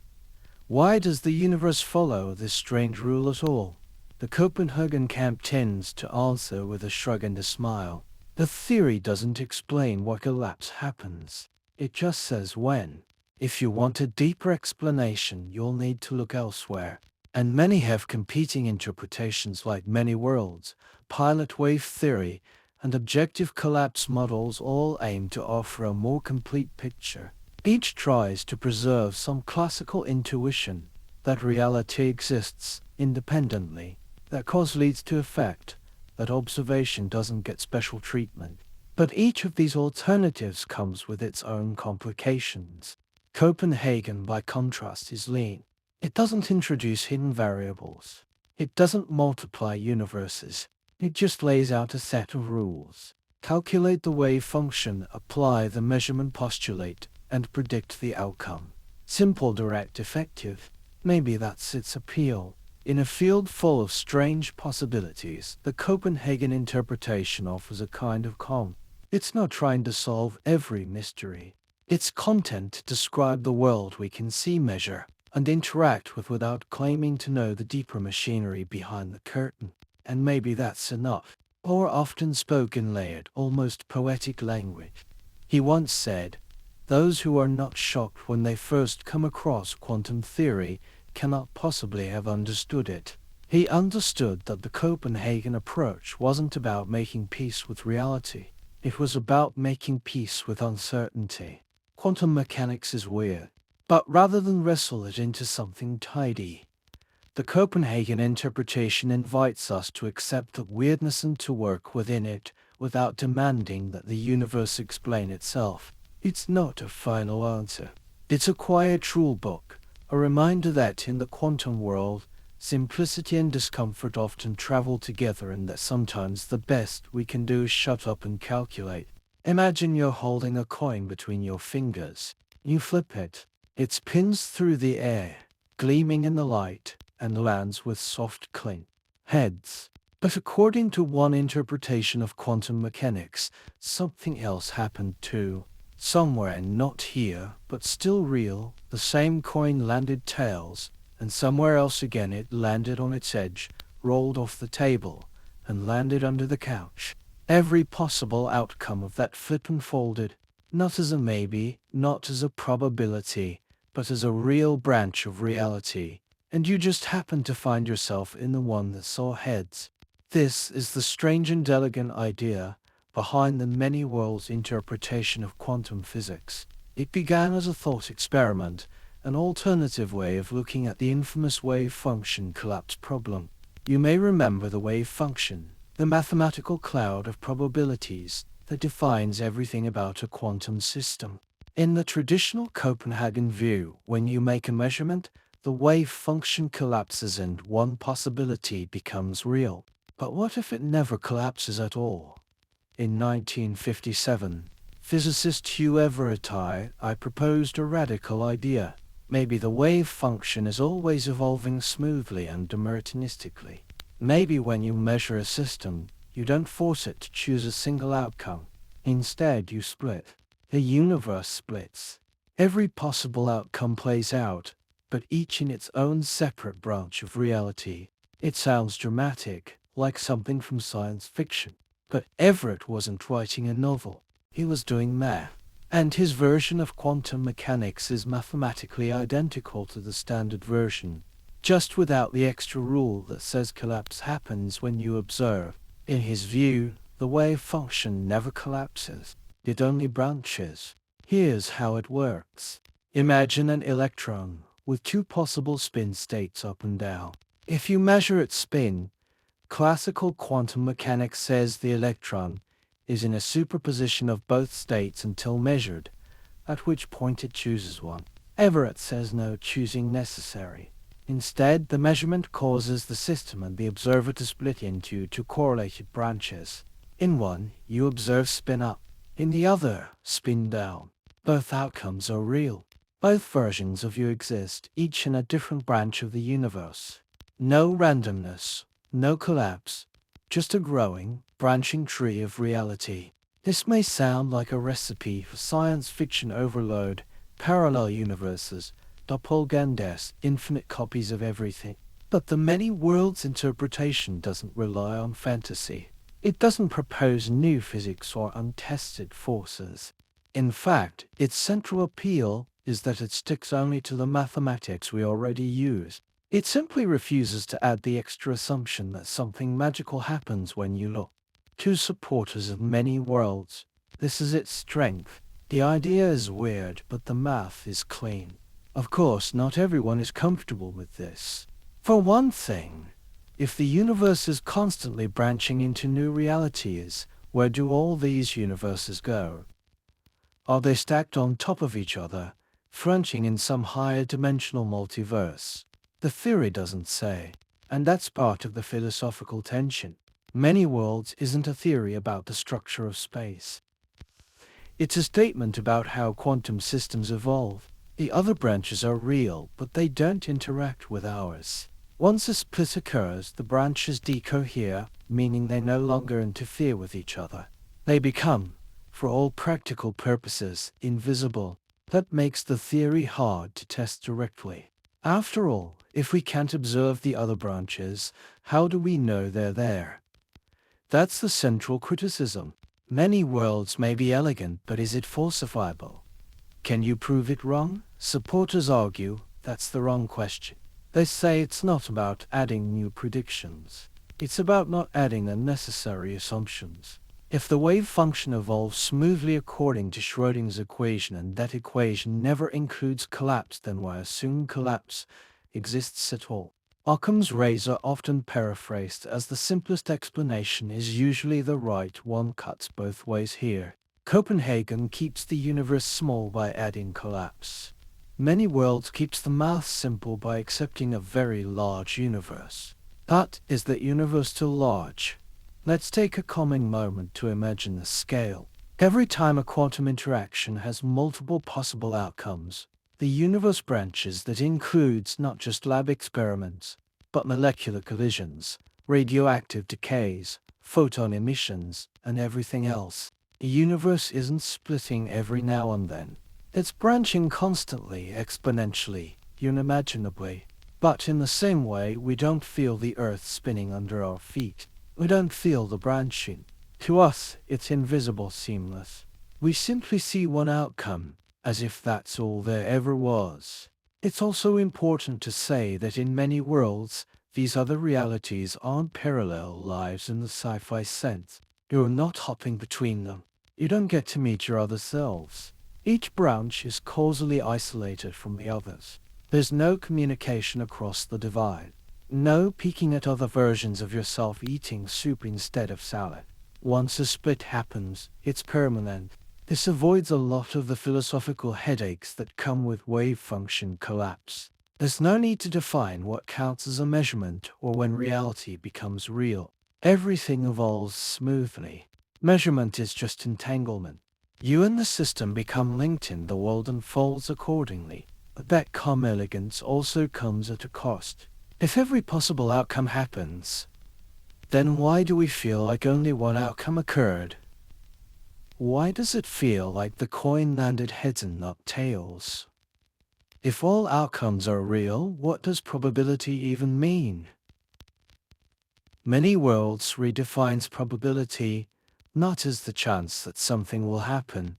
Why does the universe follow this strange rule at all? The Copenhagen camp tends to answer with a shrug and a smile. The theory doesn't explain what collapse happens. It just says when. If you want a deeper explanation, you'll need to look elsewhere. And many have competing interpretations like many worlds, pilot wave theory, and objective collapse models all aim to offer a more complete picture. Each tries to preserve some classical intuition that reality exists independently, that cause leads to effect, that observation doesn't get special treatment. But each of these alternatives comes with its own complications. Copenhagen, by contrast, is lean. It doesn't introduce hidden variables. It doesn't multiply universes. It just lays out a set of rules. Calculate the wave function, apply the measurement postulate, and predict the outcome. Simple, direct, effective. Maybe that's its appeal. In a field full of strange possibilities, the Copenhagen interpretation offers a kind of calm. It's not trying to solve every mystery. It's content to describe the world we can see, measure, and interact with without claiming to know the deeper machinery behind the curtain. And maybe that's enough. Or often spoken layered, almost poetic language. He once said, "Those who are not shocked when they first come across quantum theory cannot possibly have understood it." He understood that the Copenhagen approach wasn't about making peace with reality. It was about making peace with uncertainty. Quantum mechanics is weird, but rather than wrestle it into something tidy, the Copenhagen interpretation invites us to accept the weirdness and to work within it without demanding that the universe explain itself. It's not a final answer. It's a quiet rule book, a reminder that in the quantum world, simplicity and discomfort often travel together and that sometimes the best we can do is shut up and calculate. Imagine you're holding a coin between your fingers. You flip it. It spins through the air, gleaming in the light, and lands with soft clink. Heads. But according to one interpretation of quantum mechanics, something else happened too. Somewhere not here, but still real, the same coin landed tails, and somewhere else again it landed on its edge, rolled off the table, and landed under the couch. Every possible outcome of that flip unfolded, not as a maybe, not as a probability, but as a real branch of reality, and you just happened to find yourself in the one that saw heads. This is the strange and elegant idea behind the many worlds interpretation of quantum physics. It began as a thought experiment, an alternative way of looking at the infamous wave function collapse problem. You may remember the wave function, the mathematical cloud of probabilities that defines everything about a quantum system. In the traditional Copenhagen view, when you make a measurement, the wave function collapses and one possibility becomes real. But what if it never collapses at all? In 1957, physicist Hugh Everett I proposed a radical idea. Maybe the wave function is always evolving smoothly and deterministically. Maybe when you measure a system, you don't force it to choose a single outcome. Instead, you split. The universe splits. Every possible outcome plays out, but each in its own separate branch of reality. It sounds dramatic, like something from science fiction. But Everett wasn't writing a novel. He was doing math. And his version of quantum mechanics is mathematically identical to the standard version, just without the extra rule that says collapse happens when you observe. In his view, the wave function never collapses. It only branches. Here's how it works. Imagine an electron with two possible spin states up and down. If you measure its spin, classical quantum mechanics says the electron is in a superposition of both states until measured, at which point it chooses one. Everett says no choosing necessary. Instead, the measurement causes the system and the observer to split into two correlated branches. In one, you observe spin up. In the other, spin down. Both outcomes are real. Both versions of you exist, each in a different branch of the universe. No randomness, no collapse, just a growing, branching tree of reality. This may sound like a recipe for science fiction overload, parallel universes, doppelgangers, infinite copies of everything. But the many worlds interpretation doesn't rely on fantasy. It doesn't propose new physics or untested forces. In fact, its central appeal is that it sticks only to the mathematics we already use. It simply refuses to add the extra assumption that something magical happens when you look. To supporters of many worlds, this is its strength. The idea is weird, but the math is clean. Of course, not everyone is comfortable with this. For one thing, if the universe is constantly branching into new realities, where do all these universes go? Are they stacked on top of each other, fronting in some higher dimensional multiverse? The theory doesn't say, and that's part of the philosophical tension. Many worlds isn't a theory about the structure of space. It's a statement about how quantum systems evolve. The other branches are real, but they don't interact with ours. Once a split occurs, the branches decohere, meaning they no longer interfere with each other. They become, for all practical purposes, invisible. That makes the theory hard to test directly. After all, if we can't observe the other branches, how do we know they're there? That's the central criticism. Many worlds may be elegant, but is it falsifiable? Can you prove it wrong? Supporters argue that's the wrong question. They say it's not about adding new predictions. It's about not adding unnecessary assumptions. If the wave function evolves smoothly according to Schrödinger's equation and that equation never includes collapse, then why assume collapse exists at all? Occam's razor, often paraphrased as the simplest explanation, is usually the right one. Cuts both ways here. Copenhagen keeps the universe small by adding collapse. Many worlds keeps the math simple by accepting a very large universe. But is that universe too large? Let's take a calming moment to imagine the scale. Every time a quantum interaction has multiple possible outcomes, the universe branches. That includes not just lab experiments, but molecular collisions, radioactive decays, photon emissions, and everything else. The universe isn't splitting every now and then. It's branching constantly, exponentially, unimaginably. But in the same way, we don't feel the earth spinning under our feet. We don't feel the branching. To us, it's invisible, seamless. We simply see one outcome, as if that's all there ever was. It's also important to say that in many worlds, these other realities aren't parallel lives in the sci-fi sense. You're not hopping between them. You don't get to meet your other selves. Each branch is causally isolated from the others. There's no communication across the divide. No peeking at other versions of yourself eating soup instead of salad. Once a split happens, it's permanent. This avoids a lot of the philosophical headaches that come with wave function collapse. There's no need to define what counts as a measurement or when reality becomes real. Everything evolves smoothly. Measurement is just entanglement. You and the system become linked in the world unfolds accordingly. But that calm elegance also comes at a cost. If every possible outcome happens, then why do we feel like only one outcome occurred? Why does it feel like the coin landed heads and not tails? If all outcomes are real, what does probability even mean? Many worlds redefines probability not as the chance that something will happen,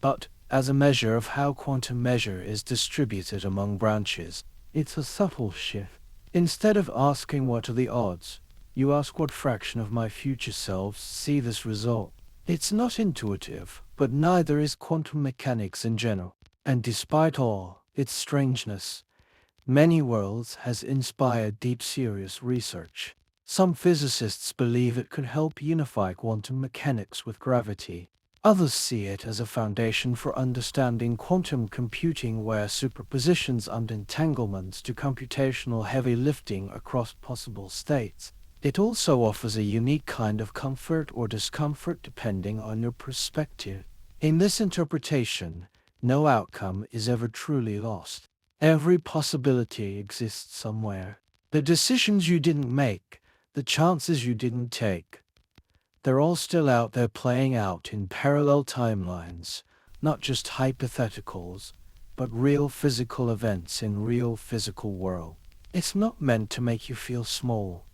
but as a measure of how quantum measure is distributed among branches. It's a subtle shift. Instead of asking what are the odds, you ask what fraction of my future selves see this result. It's not intuitive, but neither is quantum mechanics in general. And despite all its strangeness, many worlds has inspired deep serious research. Some physicists believe it could help unify quantum mechanics with gravity. Others see it as a foundation for understanding quantum computing where superpositions and entanglements do computational heavy lifting across possible states. It also offers a unique kind of comfort or discomfort depending on your perspective. In this interpretation, no outcome is ever truly lost. Every possibility exists somewhere. The decisions you didn't make, the chances you didn't take, they're all still out there playing out in parallel timelines, not just hypotheticals, but real physical events in real physical world. It's not meant to make you feel small.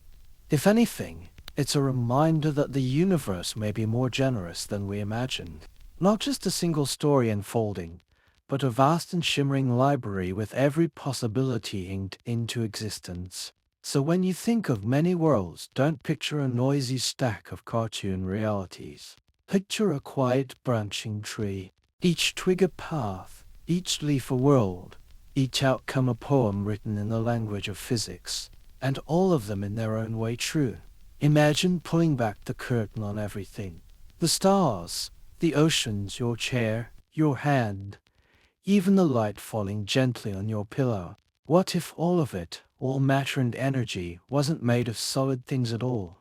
If anything, it's a reminder that the universe may be more generous than we imagined. Not just a single story unfolding, but a vast and shimmering library with every possibility inked into existence. So when you think of many worlds, don't picture a noisy stack of cartoon realities. Picture a quiet branching tree, each twig a path, each leaf a world, each outcome a poem written in the language of physics, and all of them in their own way true. Imagine pulling back the curtain on everything. The stars, the oceans, your chair, your hand, even the light falling gently on your pillow. What if all of it, all matter and energy, wasn't made of solid things at all?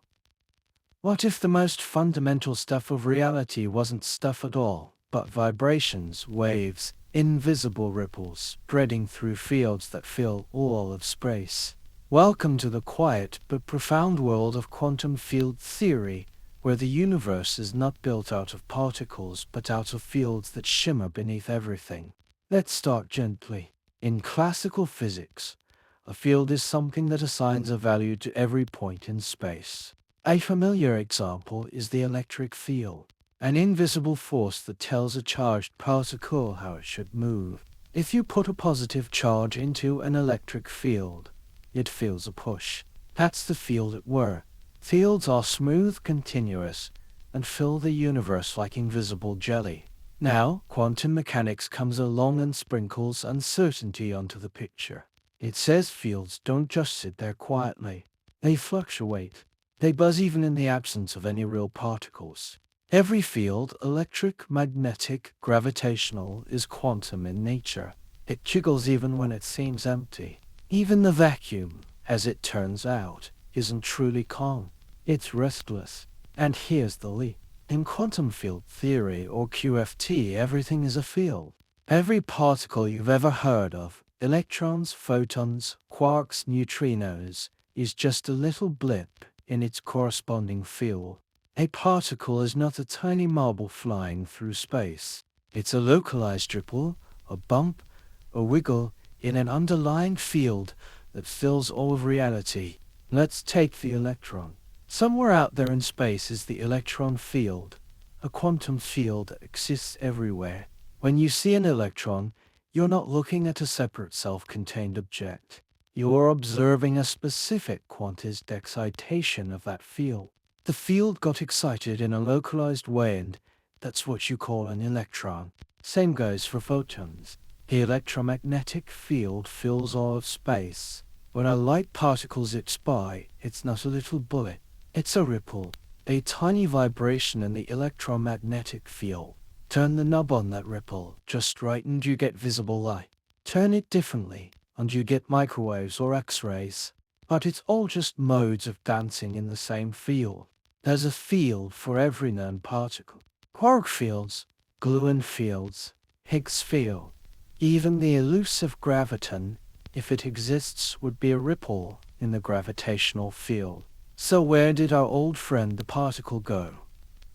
What if the most fundamental stuff of reality wasn't stuff at all, but vibrations, waves, invisible ripples spreading through fields that fill all of space? Welcome to the quiet but profound world of quantum field theory, where the universe is not built out of particles but out of fields that shimmer beneath everything. Let's start gently. In classical physics, a field is something that assigns a value to every point in space. A familiar example is the electric field, an invisible force that tells a charged particle how it should move. If you put a positive charge into an electric field, it feels a push. That's the field at work. Fields are smooth, continuous, and fill the universe like invisible jelly. Now, quantum mechanics comes along and sprinkles uncertainty onto the picture. It says fields don't just sit there quietly. They fluctuate. They buzz even in the absence of any real particles. Every field, electric, magnetic, gravitational, is quantum in nature. It jiggles even when it seems empty. Even the vacuum, as it turns out, isn't truly calm. It's restless. And here's the leap. In quantum field theory, or QFT, everything is a field. Every particle you've ever heard of, electrons, photons, quarks, neutrinos, is just a little blip in its corresponding field. A particle is not a tiny marble flying through space. It's a localized ripple, a bump, a wiggle in an underlying field that fills all of reality. Let's take the electron. Somewhere out there in space is the electron field, a quantum field that exists everywhere. When you see an electron, you're not looking at a separate self-contained object. You're observing a specific quantized excitation of that field. The field got excited in a localized way, and that's what you call an electron. Same goes for photons. The electromagnetic field fills all of space. When a light particle zips by, it's not a little bullet. It's a ripple, a tiny vibration in the electromagnetic field. Turn the knob on that ripple just right and you get visible light. Turn it differently and you get microwaves or X-rays. But it's all just modes of dancing in the same field. There's a field for every known particle. Quark fields, gluon fields, Higgs field. Even the elusive graviton, if it exists, would be a ripple in the gravitational field. So where did our old friend the particle go?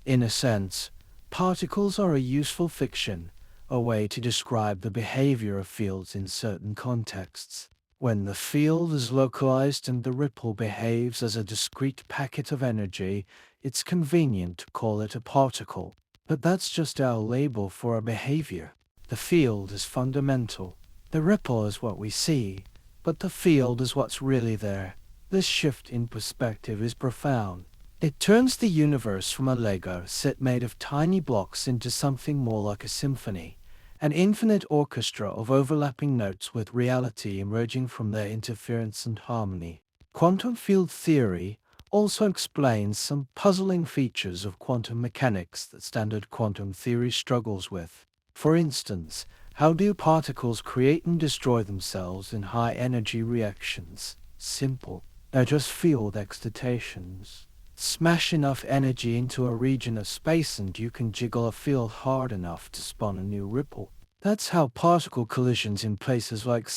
In a sense, particles are a useful fiction, a way to describe the behavior of fields in certain contexts. When the field is localized and the ripple behaves as a discrete packet of energy, it's convenient to call it a particle. But that's just our label for a behavior. The field is fundamental. The ripple is what we see, but the field is what's really there. This shift in perspective is profound. It turns the universe from a Lego set made of tiny blocks into something more like a symphony, an infinite orchestra of overlapping notes with reality emerging from their interference and harmony. Quantum field theory also explains some puzzling features of quantum mechanics that standard quantum theory struggles with. For instance, how do particles create and destroy themselves in high-energy reactions? Simple. They're just field excitations. Smash enough energy into a region of space and you can jiggle a field hard enough to spawn a new ripple. That's how particle collisions in places like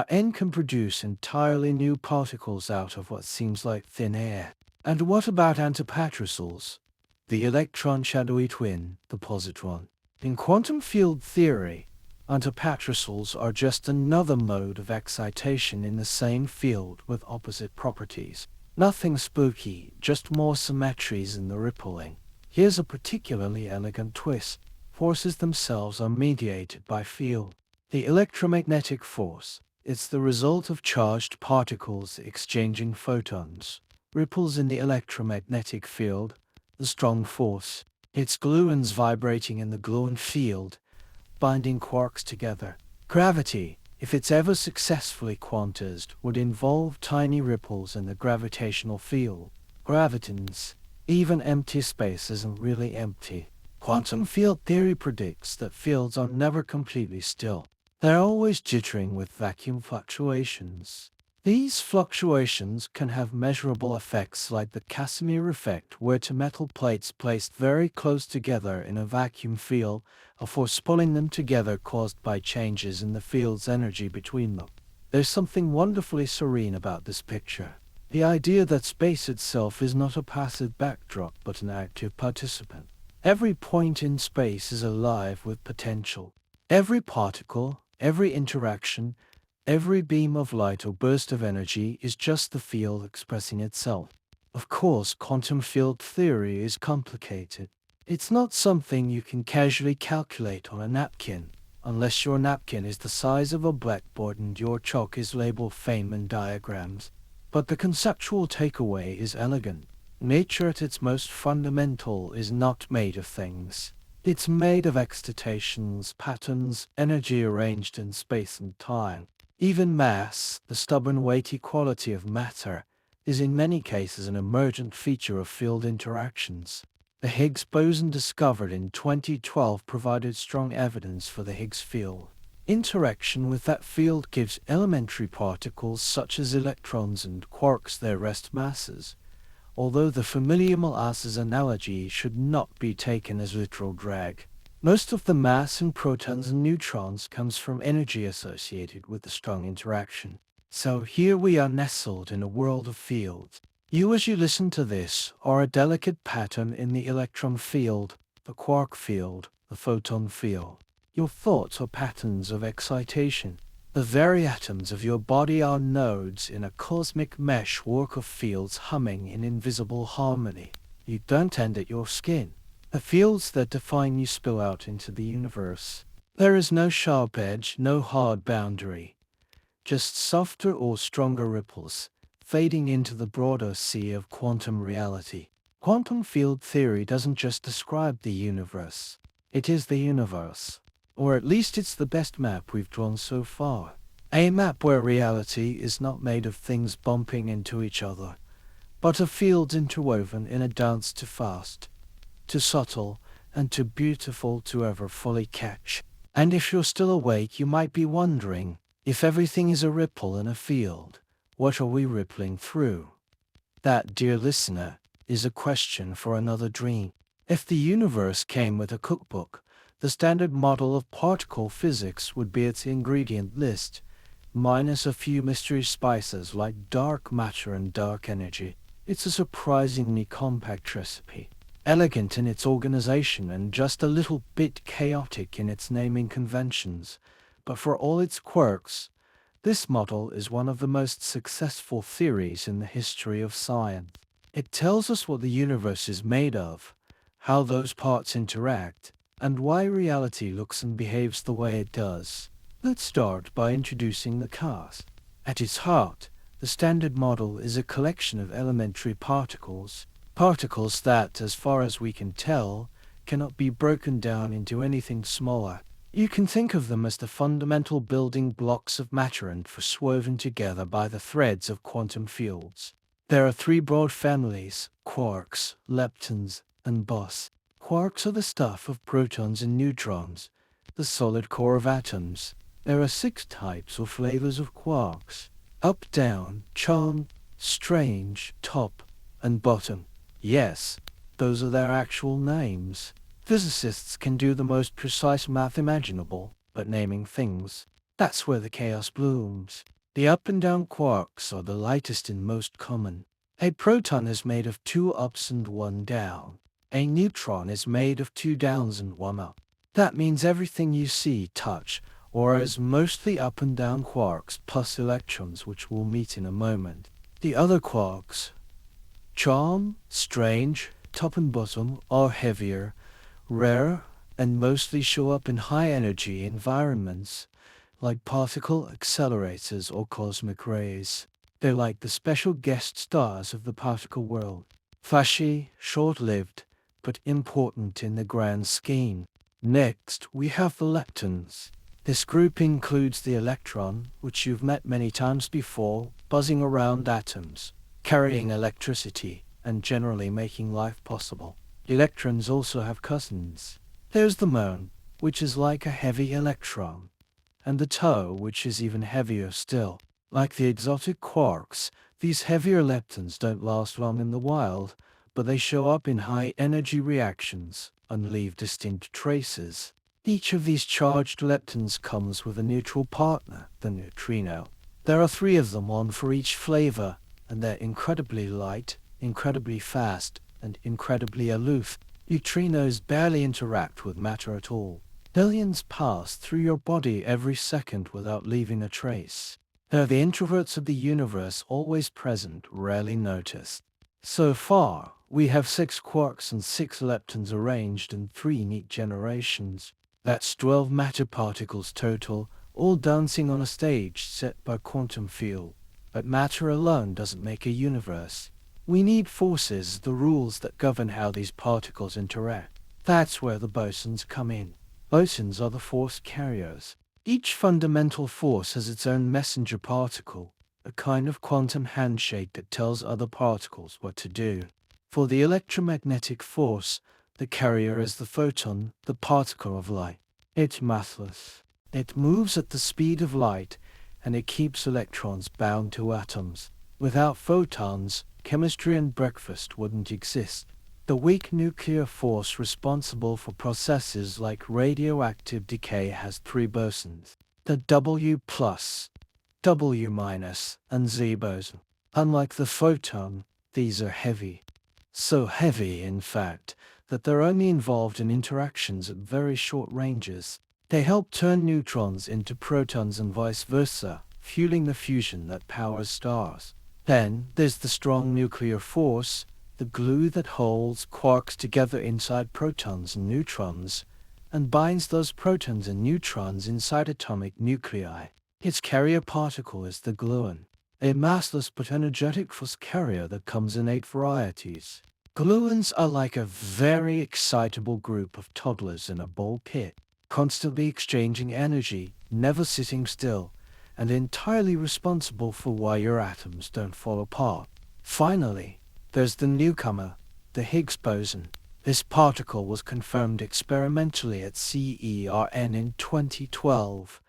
N can produce entirely new particles out of what seems like thin air. And what about antipatracles? The electron shadowy twin, the positron. In quantum field theory, antipatracles are just another mode of excitation in the same field with opposite properties. Nothing spooky, just more symmetries in the rippling. Here's a particularly elegant twist. Forces themselves are mediated by field. The electromagnetic force, it's the result of charged particles exchanging photons. Ripples in the electromagnetic field, the strong force. It's gluons vibrating in the gluon field, binding quarks together. Gravity, if it's ever successfully quantized, would involve tiny ripples in the gravitational field. Gravitons, even empty space isn't really empty. Quantum field theory predicts that fields are never completely still. They're always jittering with vacuum fluctuations. These fluctuations can have measurable effects like the Casimir effect, where two metal plates placed very close together in a vacuum field are force pulling them together caused by changes in the field's energy between them. There's something wonderfully serene about this picture. The idea that space itself is not a passive backdrop but an active participant. Every point in space is alive with potential. Every particle, every interaction, every beam of light or burst of energy is just the field expressing itself. Of course, quantum field theory is complicated. It's not something you can casually calculate on a napkin, unless your napkin is the size of a blackboard and your chalk is labeled Feynman diagrams. But the conceptual takeaway is elegant. Nature at its most fundamental is not made of things. It's made of excitations, patterns, energy arranged in space and time. Even mass, the stubborn weighty quality of matter, is in many cases an emergent feature of field interactions. The Higgs boson discovered in 2012 provided strong evidence for the Higgs field. Interaction with that field gives elementary particles such as electrons and quarks their rest masses, although the familiar molasses analogy should not be taken as literal drag. Most of the mass in protons and neutrons comes from energy associated with the strong interaction. So here we are nestled in a world of fields. You, as you listen to this, are a delicate pattern in the electron field, the quark field, the photon field. Your thoughts are patterns of excitation. The very atoms of your body are nodes in a cosmic meshwork of fields humming in invisible harmony. You don't end at your skin. The fields that define you spill out into the universe. There is no sharp edge, no hard boundary. Just softer or stronger ripples, fading into the broader sea of quantum reality. Quantum field theory doesn't just describe the universe. It is the universe. Or at least it's the best map we've drawn so far. A map where reality is not made of things bumping into each other, but of fields interwoven in a dance too fast, too subtle, and too beautiful to ever fully catch. And if you're still awake, you might be wondering, if everything is a ripple in a field, what are we rippling through? That, dear listener, is a question for another dream. If the universe came with a cookbook, the standard model of particle physics would be its ingredient list, minus a few mystery spices like dark matter and dark energy. It's a surprisingly compact recipe, elegant in its organization and just a little bit chaotic in its naming conventions. But for all its quirks, this model is one of the most successful theories in the history of science. It tells us what the universe is made of, how those parts interact, and why reality looks and behaves the way it does. Let's start by introducing the cast. At its heart, the Standard Model is a collection of elementary particles, particles that, as far as we can tell, cannot be broken down into anything smaller. You can think of them as the fundamental building blocks of matter and woven together by the threads of quantum fields. There are three broad families: quarks, leptons, and bos. Quarks are the stuff of protons and neutrons, the solid core of atoms. There are 6 types or flavors of quarks: up, down, charm, strange, top, and bottom. Yes, those are their actual names. Physicists can do the most precise math imaginable, but naming things, that's where the chaos blooms. The up and down quarks are the lightest and most common. A proton is made of 2 ups and 1 down. A neutron is made of 2 downs and 1 up. That means everything you see, touch, or is mostly up and down quarks plus electrons, which we'll meet in a moment. The other quarks, charm, strange, top and bottom, are heavier, rare, and mostly show up in high-energy environments, like particle accelerators or cosmic rays. They're like the special guest stars of the particle world. Flashy, short-lived, but important in the grand scheme. Next, we have the leptons. This group includes the electron, which you've met many times before, buzzing around atoms, carrying electricity, and generally making life possible. Electrons also have cousins. There's the muon, which is like a heavy electron, and the tau, which is even heavier still. Like the exotic quarks, these heavier leptons don't last long in the wild, but they show up in high-energy reactions and leave distinct traces. Each of these charged leptons comes with a neutral partner, the neutrino. There are 3 of them, 1 for each flavor, and they're incredibly light, incredibly fast, and incredibly aloof. Neutrinos barely interact with matter at all. Billions pass through your body every second without leaving a trace. They're the introverts of the universe, always present, rarely noticed. So far, we have 6 quarks and 6 leptons arranged in 3 neat generations. That's 12 matter particles total, all dancing on a stage set by quantum field. But matter alone doesn't make a universe. We need forces, the rules that govern how these particles interact. That's where the bosons come in. Bosons are the force carriers. Each fundamental force has its own messenger particle, a kind of quantum handshake that tells other particles what to do. For the electromagnetic force, the carrier is the photon, the particle of light. It's massless. It moves at the speed of light, and it keeps electrons bound to atoms. Without photons, chemistry and breakfast wouldn't exist. The weak nuclear force responsible for processes like radioactive decay has 3 bosons: the W+, W-, and Z boson. Unlike the photon, these are heavy. So heavy, in fact, that they're only involved in interactions at very short ranges. They help turn neutrons into protons and vice versa, fueling the fusion that powers stars. Then there's the strong nuclear force, the glue that holds quarks together inside protons and neutrons, and binds those protons and neutrons inside atomic nuclei. Its carrier particle is the gluon, a massless but energetic force carrier that comes in 8 varieties. Gluons are like a very excitable group of toddlers in a ball pit, constantly exchanging energy, never sitting still, and entirely responsible for why your atoms don't fall apart. Finally, there's the newcomer, the Higgs boson. This particle was confirmed experimentally at CERN in 2012,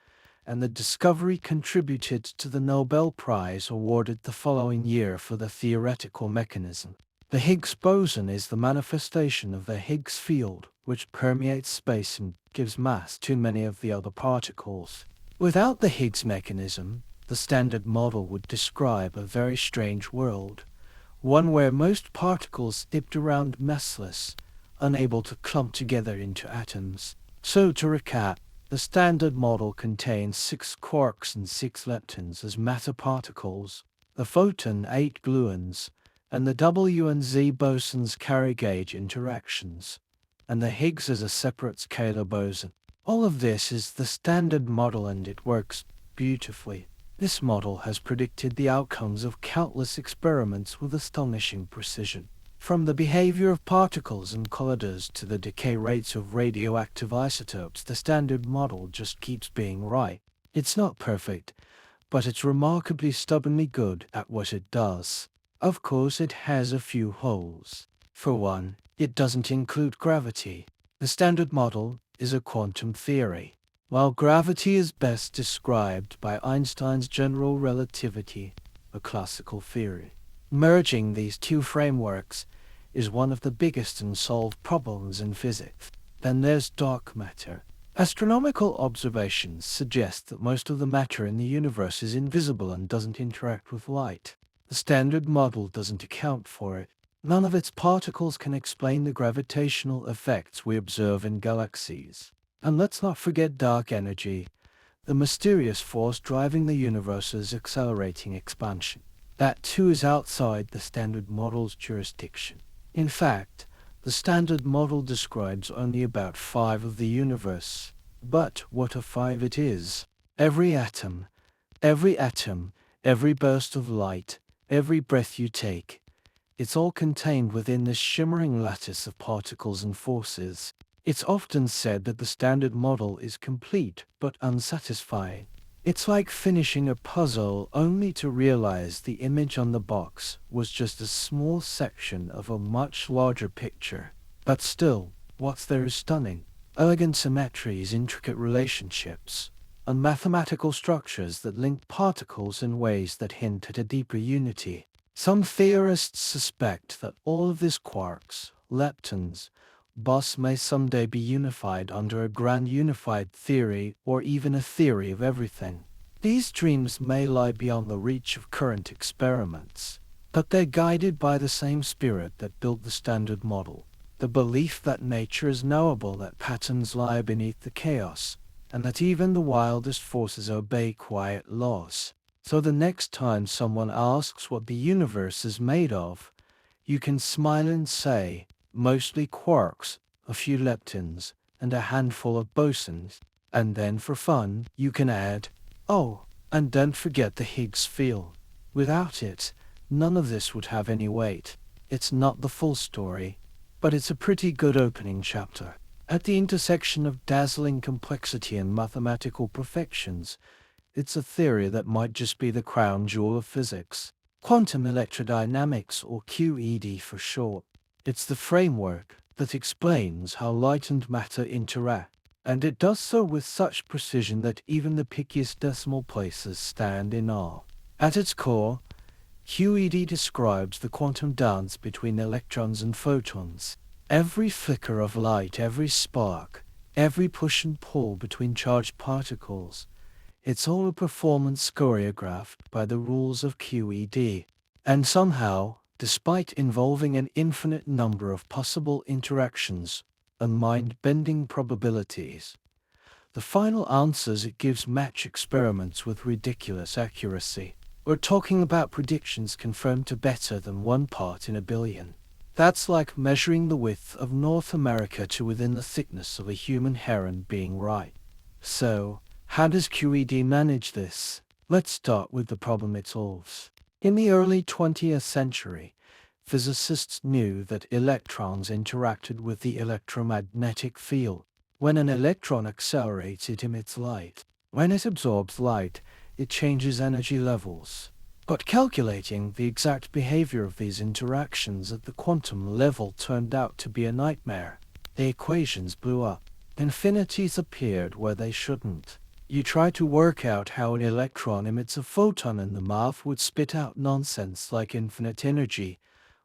and the discovery contributed to the Nobel Prize awarded the following year for the theoretical mechanism. The Higgs boson is the manifestation of the Higgs field, which permeates space and gives mass to many of the other particles. Without the Higgs mechanism, the Standard Model would describe a very strange world, one where most particles dipped around massless, unable to clump together into atoms. So to recap, the Standard Model contains 6 quarks and 6 leptons as matter particles, the photon 8 gluons, and the W and Z bosons carry gauge interactions, and the Higgs is a separate scalar boson. All of this is the Standard Model, and it works beautifully. This model has predicted the outcomes of countless experiments with astonishing precision. From the behavior of particles and colliders to the decay rates of radioactive isotopes, the Standard Model just keeps being right. It's not perfect, but it's remarkably stubbornly good at what it does. Of course, it has a few holes. For one, it doesn't include gravity. The Standard Model is a quantum theory, while gravity is best described by Einstein's general relativity, a classical theory. Merging these two frameworks is one of the biggest unsolved problems in physics. Then there's dark matter. Astronomical observations suggest that most of the matter in the universe is invisible and doesn't interact with light. The Standard Model doesn't account for it. None of its particles can explain the gravitational effects we observe in galaxies. And let's not forget dark energy, the mysterious force driving the universe's accelerating expansion. That too is outside the Standard Model's jurisdiction. In fact, the Standard Model describes only about 5 of the universe. But what a 5 it is! Every atom, every burst of light, every breath you take, it's all contained within this shimmering lattice of particles and forces. It's often said that the Standard Model is complete but unsatisfying. It's like finishing a puzzle only to realize the image on the box was just a small section of a much larger picture. But still, what's there is stunning. Elegant symmetries, intricate relationships, and mathematical structures that link particles in ways that hint at a deeper unity. Some theorists suspect that all of these quarks, leptons, bosons may someday be unified under a grand unified theory or even a theory of everything. These dreams may lie beyond the reach of current experiments, but they're guided by the same spirit that built the Standard Model, the belief that nature is knowable, that patterns lie beneath the chaos, and that even the wildest forces obey quiet laws. So the next time someone asks what the universe is made of, you can smile and say, mostly quarks, a few leptons, and a handful of bosons. And then for fun, you can add, oh, and don't forget the Higgs field. Without it, none of this would have any weight. It's not the full story, but it's a pretty good opening chapter. At the intersection of dazzling complexity and mathematical perfections, it's a theory that might just be the crown jewel of physics. Quantum electrodynamics, or QED for short. It's the framework that explains how light and matter interact, and it does so with such precision that even the pickiest decimal places stand in awe. At its core, QED describes the quantum dance between electrons and photons. Every flicker of light, every spark, every push and pull between charged particles, it's all a performance choreographed by the rules of QED. And somehow, despite involving an infinite number of possible interactions and mind-bending probabilities, the final answers it gives match experiments with ridiculous accuracy. We're talking about predictions confirmed to better than 1 part in a billion. That's like measuring the width of North America to within the thickness of a human hair and being right. So, how does QED manage this? Let's start with the problem it solves. In the early 20th century, physicists knew that electrons interacted with the electromagnetic field. When an electron accelerates, it emits light. When it absorbs light, it changes energy levels. But calculating the exact behavior of these interactions at the quantum level turned out to be a nightmare. The equations blew up. Infinities appeared where they shouldn't. You try to work out how an electron emits a photon and the math would spit out nonsense like infinite energy,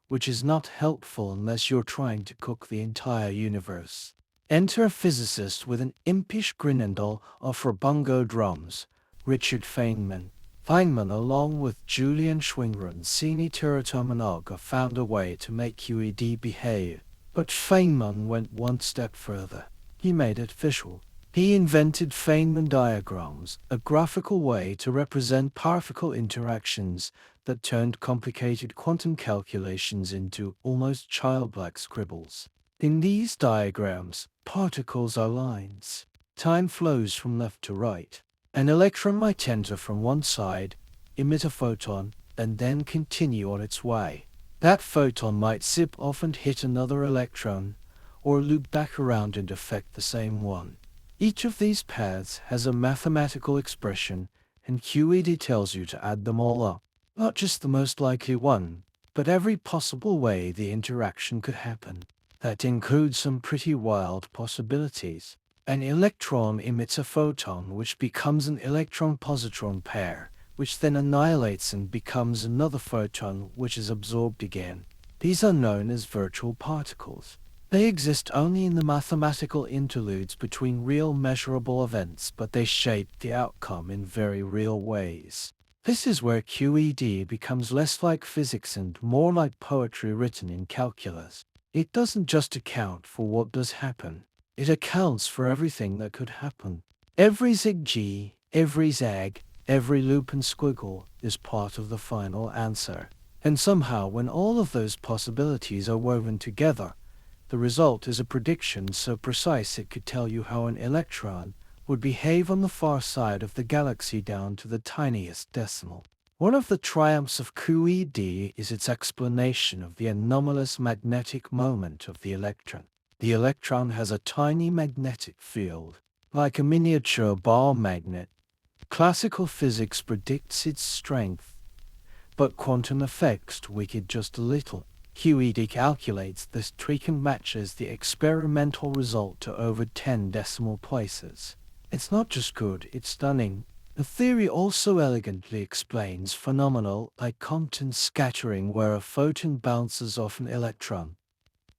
which is not helpful unless you're trying to cook the entire universe. Enter a physicist with an impish grin and all offer bongo drums, Richard Feynman. Feynman, along with Julian Schwinger and Sini Teratomonaga, found a way to make QED behave. But Feynman went one step further. He made it visual. He invented Feynman diagrams, a graphical way to represent particle interactions that turned complicated quantum calculations into almost childlike scribbles. In these diagrams, particles are lines. Time flows from left to right. An electron might enter from one side, emit a photon, and then continue on its way. That photon might zip off and hit another electron, or loop back around and affect the same one. Each of these paths has a mathematical expression, and QED tells you to add them all up. Not just the most likely one, but every possible way the interaction could happen. That includes some pretty wild possibilities. An electron emits a photon which becomes an electron-positron pair, which then annihilates and becomes another photon which is absorbed again. These are known as virtual particles. They exist only in the mathematical interludes between real measurable events, but they shape the outcome in very real ways. This is where QED becomes less like physics and more like poetry written in calculus. It doesn't just account for what does happen. It accounts for everything that could happen. Every zig-G, every zag, every loop and squiggle is part of the final answer. And somehow, when all of those possibilities are woven together, the result is a prediction so precise it could tell you how an electron would behave on the far side of the galaxy down to the tiniest decimal. One of the triumphs of QED is its explanation of the anomalous magnetic moment of the electron. The electron has a tiny magnetic field, like a miniature ball magnet. Classical physics predicts its strength, but quantum effects tweak it just a little. QED calculates this tweak and matches the experimental result to over 10 decimal places. It's not just good, it's stunning. The theory also elegantly explains phenomena like Compton scattering, where a photon bounces off an electron,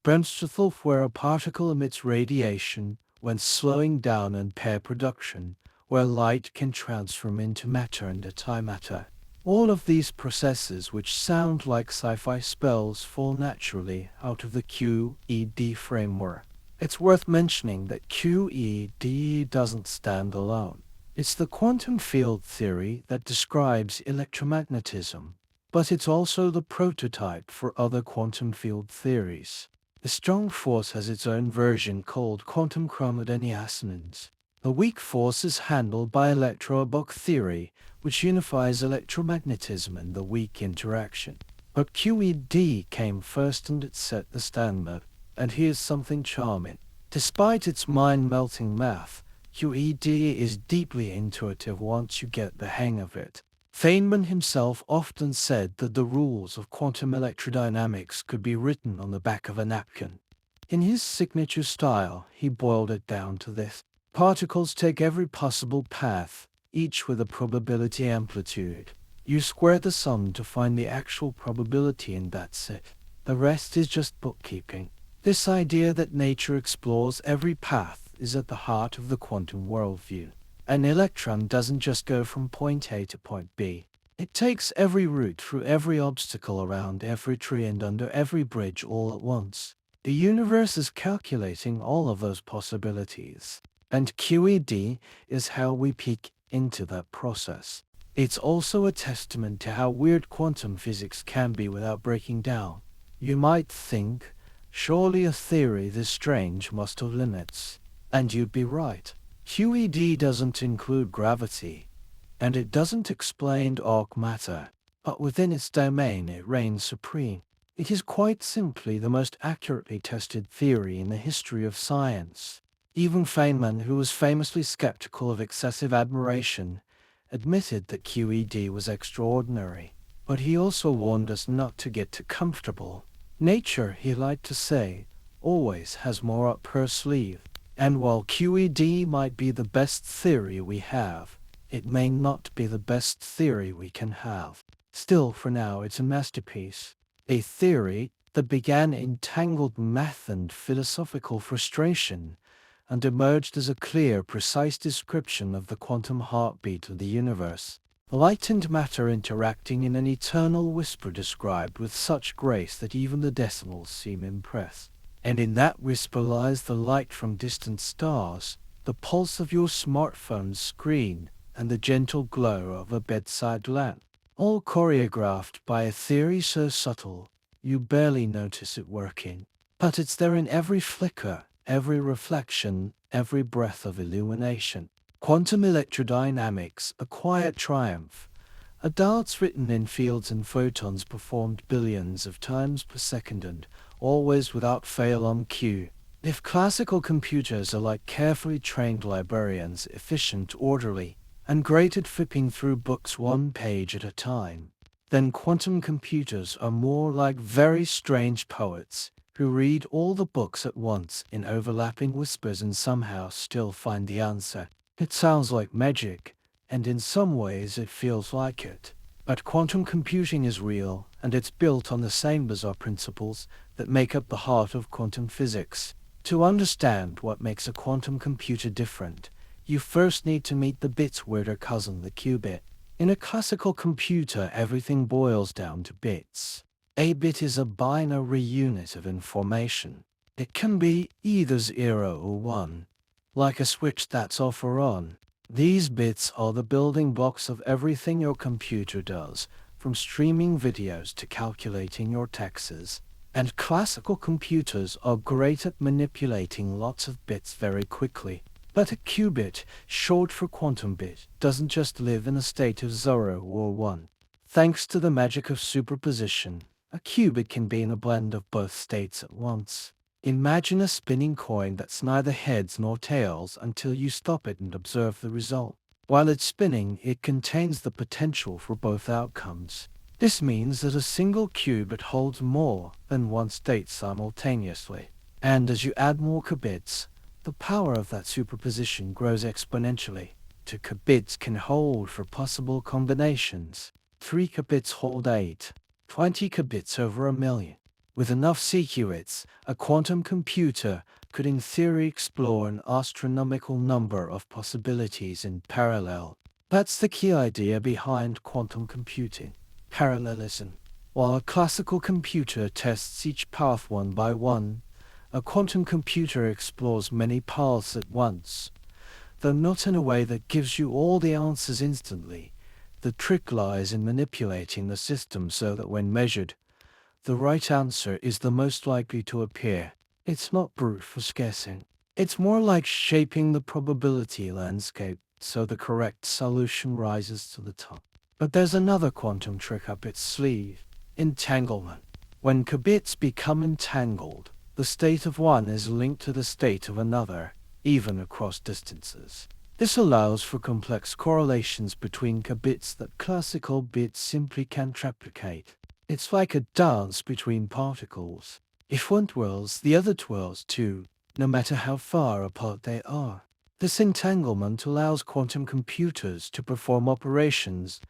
Bremsstrahlung, where a particle emits radiation when slowing down, and pair production, where light can transform into matter and antimatter. All of these processes, which sound like sci-fi spells, fall naturally out of the QED framework. It's worth mentioning that QED doesn't stand alone. It's the quantum field theory that describes electromagnetism, but it's also the prototype for other quantum field theories. The strong force has its own version called quantum chromodynamics. The weak force is handled by electroabok theory, which unifies electromagnetism and the weak interaction. But QED came first and it set the standard. And here's something charming. Despite its mind-melting math, QED is deeply intuitive once you get the hang of it. Feynman himself often said that the rules of quantum electrodynamics could be written on the back of a napkin. In his signature style, he boiled it down to this. Particles take every possible path, each with a probability amplitude. You square the sum to find the actual probability, and that's it. The rest is just bookkeeping. This idea that nature explores every path is at the heart of the quantum worldview. An electron doesn't just go from point A to point B. It takes every route through every obstacle, around every tree, and under every bridge all at once. The universe is calculating all of those possibilities. And QED is how we peek into that process. It's also a testament to how weird quantum physics can be without breaking down. You might think, surely a theory this strange must have limits. And you'd be right. QED doesn't include gravity, and it doesn't explain dark matter, but within its domain it reigns supreme. It is quite simply the most accurately tested theory in the history of science. Even Feynman, who was famously skeptical of excessive admiration, admitted that QED was extraordinary, but he also warned us not to get too comfortable. Nature, he liked to say, always has more up her sleeve. And while QED might be the best theory we have, it may not be the best theory we can have. Still, for now, it's a masterpiece. A theory that began in tangled math and philosophical frustration and emerged as a clear, precise description of the quantum heartbeat of the universe. Light and matter interacting in an eternal whisper described with such grace that even the decimals seem impressed. And in that whisper lies the light from distant stars, the pulse of your smartphone's screen, and the gentle glow of a bedside lamp, all choreographed by a theory so subtle you barely notice it working. But it's there in every flicker, every reflection, every breath of illumination. Quantum electrodynamics, a quiet triumph. A dance written in fields and photons performed billions of times per second and always without fail on cue. If classical computers are like carefully trained librarians, efficient, orderly, and great at flipping through books one page at a time, then quantum computers are more like very strange poets who read all the books at once in overlapping whispers and somehow still find the answer. It sounds like magic, and in some ways it feels like it. But quantum computing is real, and it's built on the same bizarre principles that make up the heart of quantum physics. To understand what makes a quantum computer different, you first need to meet the bit's weirder cousin, the qubit. In a classical computer, everything boils down to bits. A bit is a binary unit of information. It can be either 0 or 1, like a switch that's off or on. These bits are the building blocks of everything your computer does, from streaming videos to calculating your taxes. And classical computers are great at manipulating lots of bits very quickly. But a qubit, short for quantum bit, doesn't just live in a state of 0 or 1. Thanks to the magic of superposition, a qubit can be in a blend of both states at once. Imagine a spinning coin that's neither heads nor tails until you stop it and observe the result. While it's spinning, it contains the potential for both outcomes. This means that a single qubit holds more than one state simultaneously. And as you add more qubits, the power of that superposition grows exponentially. 2 qubits can hold for possible combinations. 3 qubits hold 8. 20 qubits over 1,000,000. With enough qubits, a quantum computer could in theory explore an astronomical number of possibilities in parallel. That's the key idea behind quantum computing. Parallelism. While a classical computer tests each path one by one, a quantum computer explores many paths at once, though not in a way that gives you all the answers instantly. The trick lies in manipulating the system so that when measured, the right answer is the most likely to appear. It's not brute force guessing. It's more like shaping the probability landscape so the correct solution rises to the top. But there's another quantum trick up its sleeve: entanglement. When qubits become entangled, the state of one is linked to the state of another, even across distances. This allows for complex correlations between qubits that classical bits simply can't replicate. It's like a dance between particles. If one twirls, the other twirls too, no matter how far apart they are. This entanglement allows quantum computers to perform operations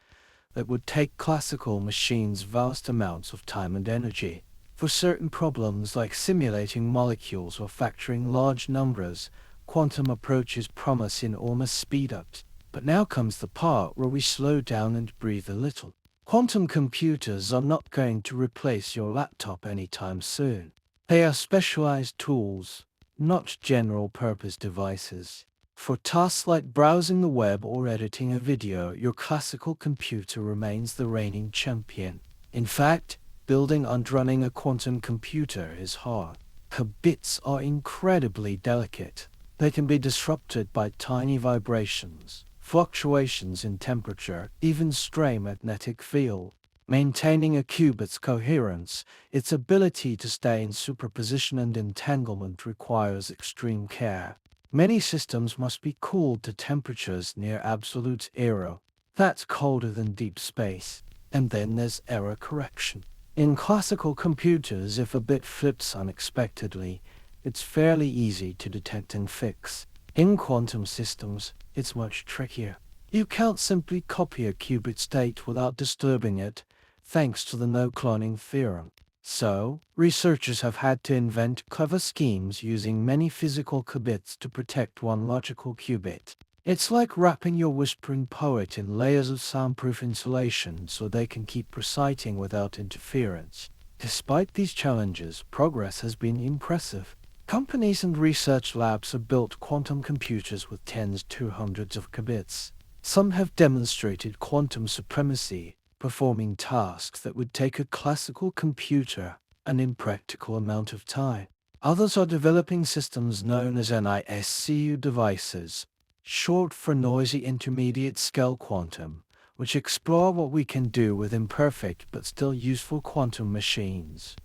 that would take classical machines vast amounts of time and energy. For certain problems like simulating molecules or factoring large numbers, quantum approaches promise enormous speed-ups. But now comes the part where we slow down and breathe a little. Quantum computers are not going to replace your laptop anytime soon. They are specialized tools, not general-purpose devices. For tasks like browsing the web or editing a video, your classical computer remains the reigning champion. In fact, building and running a quantum computer is hard. Qubits are incredibly delicate. They can be disrupted by tiny vibrations, fluctuations in temperature, even stray magnetic field. Maintaining a qubit's coherence, its ability to stay in superposition and entanglement requires extreme care. Many systems must be cooled to temperatures near absolute zero. That's colder than deep space. And then there's error correction. In classical computers, if a bit flips unexpectedly, it's fairly easy to detect and fix. In quantum systems, it's much trickier. You can't simply copy a qubit state without disturbing it, thanks to the no-cloning theorem. So, researchers have had to invent clever schemes using many physical qubits to protect one logical qubit. It's like wrapping your whispering poet in layers of soundproof insulation so they can keep reciting without interference. Despite these challenges, progress has been impressive. Companies and research labs have built quantum computers with tens to hundreds of qubits. Some have demonstrated quantum supremacy, performing tasks that would take a classical computer an impractical amount of time. Others are developing systems known as NISCU devices, short for Noisy Intermediate Scale Quantum, which explore what we can do with imperfect but still useful quantum machines.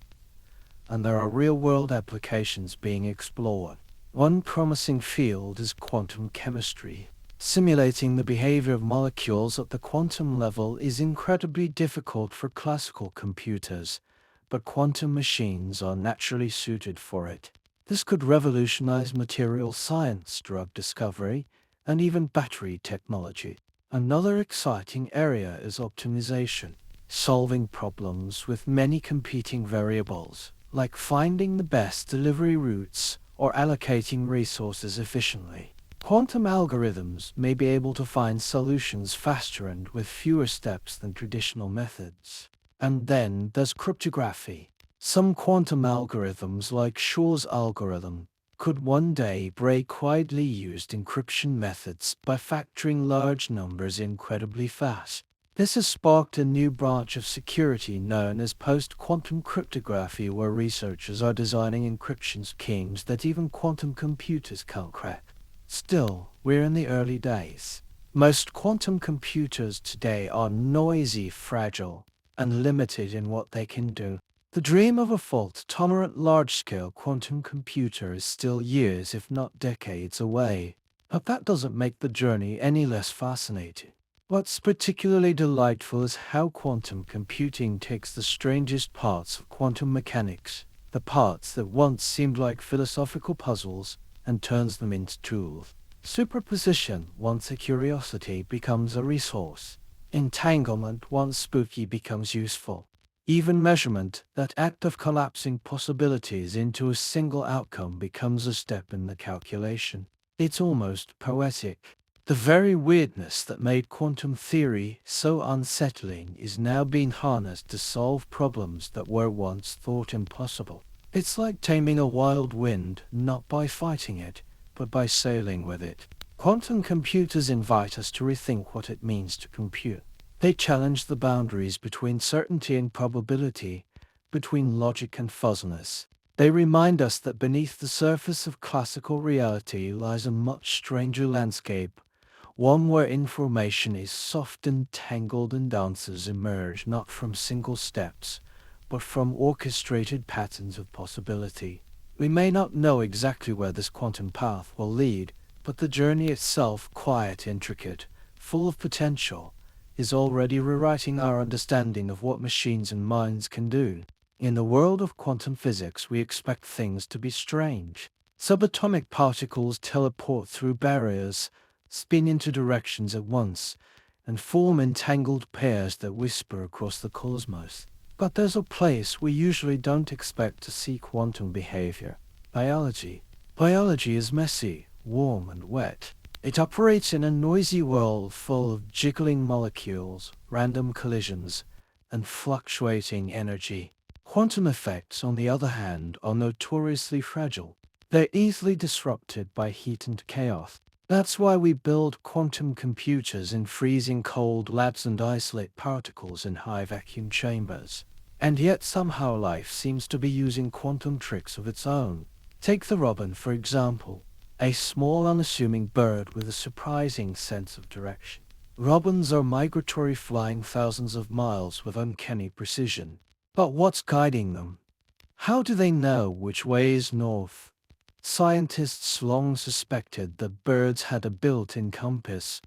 And there are real-world applications being explored. One promising field is quantum chemistry. Simulating the behavior of molecules at the quantum level is incredibly difficult for classical computers, but quantum machines are naturally suited for it. This could revolutionize material science, drug discovery, and even battery technology. Another exciting area is optimization, solving problems with many competing variables, like finding the best delivery routes or allocating resources efficiently. Quantum algorithms may be able to find solutions faster and with fewer steps than traditional methods. And then there's cryptography. Some quantum algorithms, like Shor's algorithm, could one day break widely used encryption methods by factoring large numbers incredibly fast. This has sparked a new branch of security known as post-quantum cryptography, where researchers are designing encryption schemes that even quantum computers can't crack. Still, we're in the early days. Most quantum computers today are noisy, fragile, and limited in what they can do. The dream of a fault-tolerant large-scale quantum computer is still years, if not decades, away. But that doesn't make the journey any less fascinating. What's particularly delightful is how quantum computing takes the strangest parts of quantum mechanics, the parts that once seemed like philosophical puzzles, and turns them into tools. Superposition, once a curiosity, becomes a resource. Entanglement, once spooky, becomes useful. Even measurement, that act of collapsing possibilities into a single outcome, becomes a step in the calculation. It's almost poetic. The very weirdness that made quantum theory so unsettling is now being harnessed to solve problems that were once thought impossible. It's like taming a wild wind, not by fighting it, but by sailing with it. Quantum computers invite us to rethink what it means to compute. They challenge the boundaries between certainty and probability, between logic and fuzziness. They remind us that beneath the surface of classical reality lies a much stranger landscape, one where information is soft and tangled and answers emerge not from single steps, but from orchestrated patterns of possibility. We may not know exactly where this quantum path will lead, but the journey itself, quiet, intricate, full of potential, is already rewriting our understanding of what machines and minds can do. In the world of quantum physics, we expect things to be strange. Subatomic particles teleport through barriers, spin into directions at once, and form entangled pairs that whisper across the cosmos. But there's a place we usually don't expect to see quantum behavior: biology. Biology is messy, warm, and wet. It operates in a noisy world full of jiggling molecules, random collisions, and fluctuating energy. Quantum effects, on the other hand, are notoriously fragile. They're easily disrupted by heat and chaos. That's why we build quantum computers in freezing cold labs and isolate particles in high vacuum chambers. And yet somehow life seems to be using quantum tricks of its own. Take the robin, for example, a small unassuming bird with a surprising sense of direction. Robins are migratory, flying thousands of miles with uncanny precision. But what's guiding them? How do they know which way is north? Scientists long suspected that birds had a built-in compass,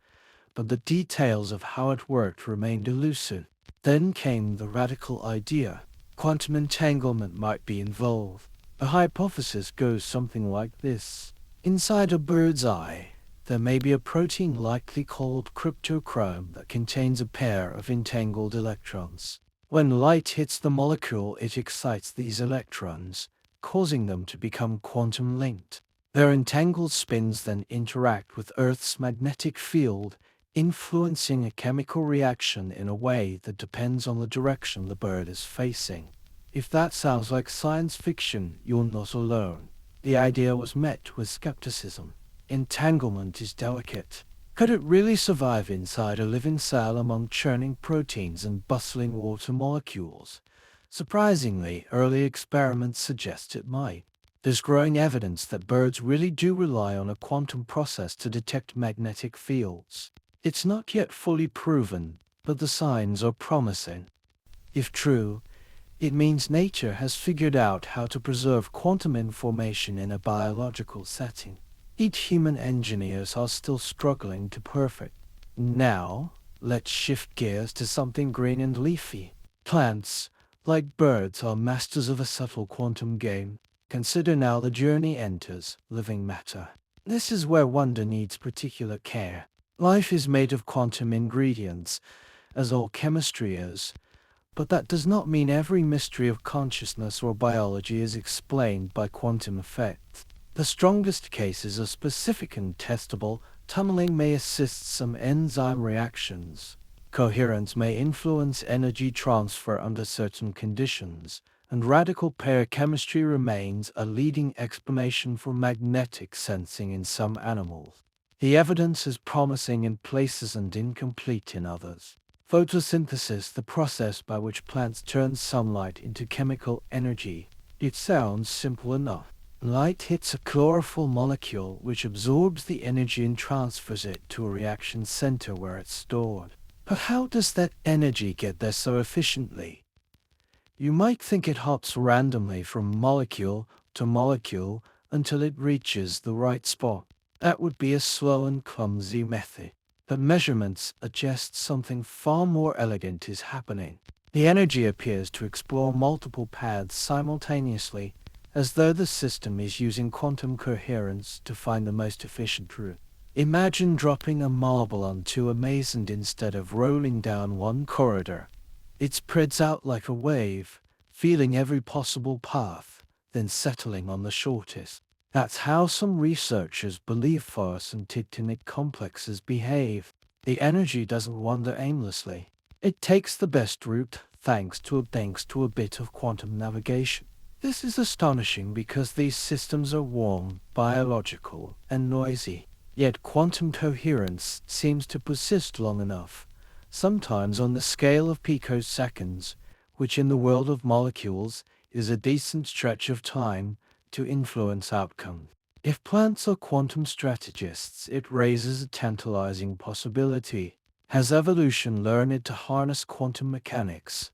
but the details of how it worked remained elusive. Then came the radical idea. Quantum entanglement might be involved. A hypothesis goes something like this. Inside a bird's eye, there may be a protein likely called cryptochrome that contains a pair of entangled electrons. When light hits the molecule, it excites these electrons, causing them to become quantum linked. Their entangled spins then interact with Earth's magnetic field, influencing a chemical reaction in a way that depends on the direction the bird is facing. If that sounds like science fiction, you're not alone. The idea was met with skepticism. Entanglement is delicate. Could it really survive inside a living cell among churning proteins and bustling water molecules? Surprisingly, early experiments suggest it might. There's growing evidence that birds really do rely on a quantum process to detect magnetic fields. It's not yet fully proven, but the signs are promising. If true, it means nature has figured out how to preserve quantum information in a biological setting. Human engineers are still struggling to perfect. Now, let's shift gears to something green and leafy. Plants, like birds, are masters of a subtle quantum game. Consider now the journey enters living matter. This is where wonder needs particular care. Life is made of quantum ingredients, as all chemistry is, but that does not mean every mystery of consciousness or biology is explained by quantum effects. The strongest cases are specific and testable. Tunneling may assist some enzyme reactions. Coherence may influence energy transfer under certain conditions, and radical pair chemistry remains a leading explanation for magnetic sensing in some animals. The evidence is promising in places and incomplete in others. Photosynthesis, the process by which plants turn sunlight into chemical energy. It sounds simple enough. Light hits a chlorophyll molecule which absorbs the energy and transfers it to a reaction center where it's stored. But how does that energy get there so efficiently? You might think it hops randomly from molecule to molecule until it reaches the right spot. That would be a slow and clumsy method. But measurements suggest something far more elegant is happening. The energy appears to explore multiple paths simultaneously, as though the system is using quantum coherence to find the most efficient route. Imagine dropping a marble onto a maze and instead of rolling down one corridor, it spreads out like a wave, feeling every possible path, then settling on the shortest. That's how some researchers believe forest and tectonic complexes behave. The energy doesn't wander aimlessly. It takes the best route thanks to a bit of quantum navigation. This is astonishing because these systems are warm, biological, and noisy. Yet quantum coherence seems to persist long enough, sometimes on the scale of picoseconds, which in the world of molecules is a decent stretch of time, to influence outcome. If plants are quantum strategists, it raises a tantalizing possibility. Has evolution learned to harness quantum mechanics?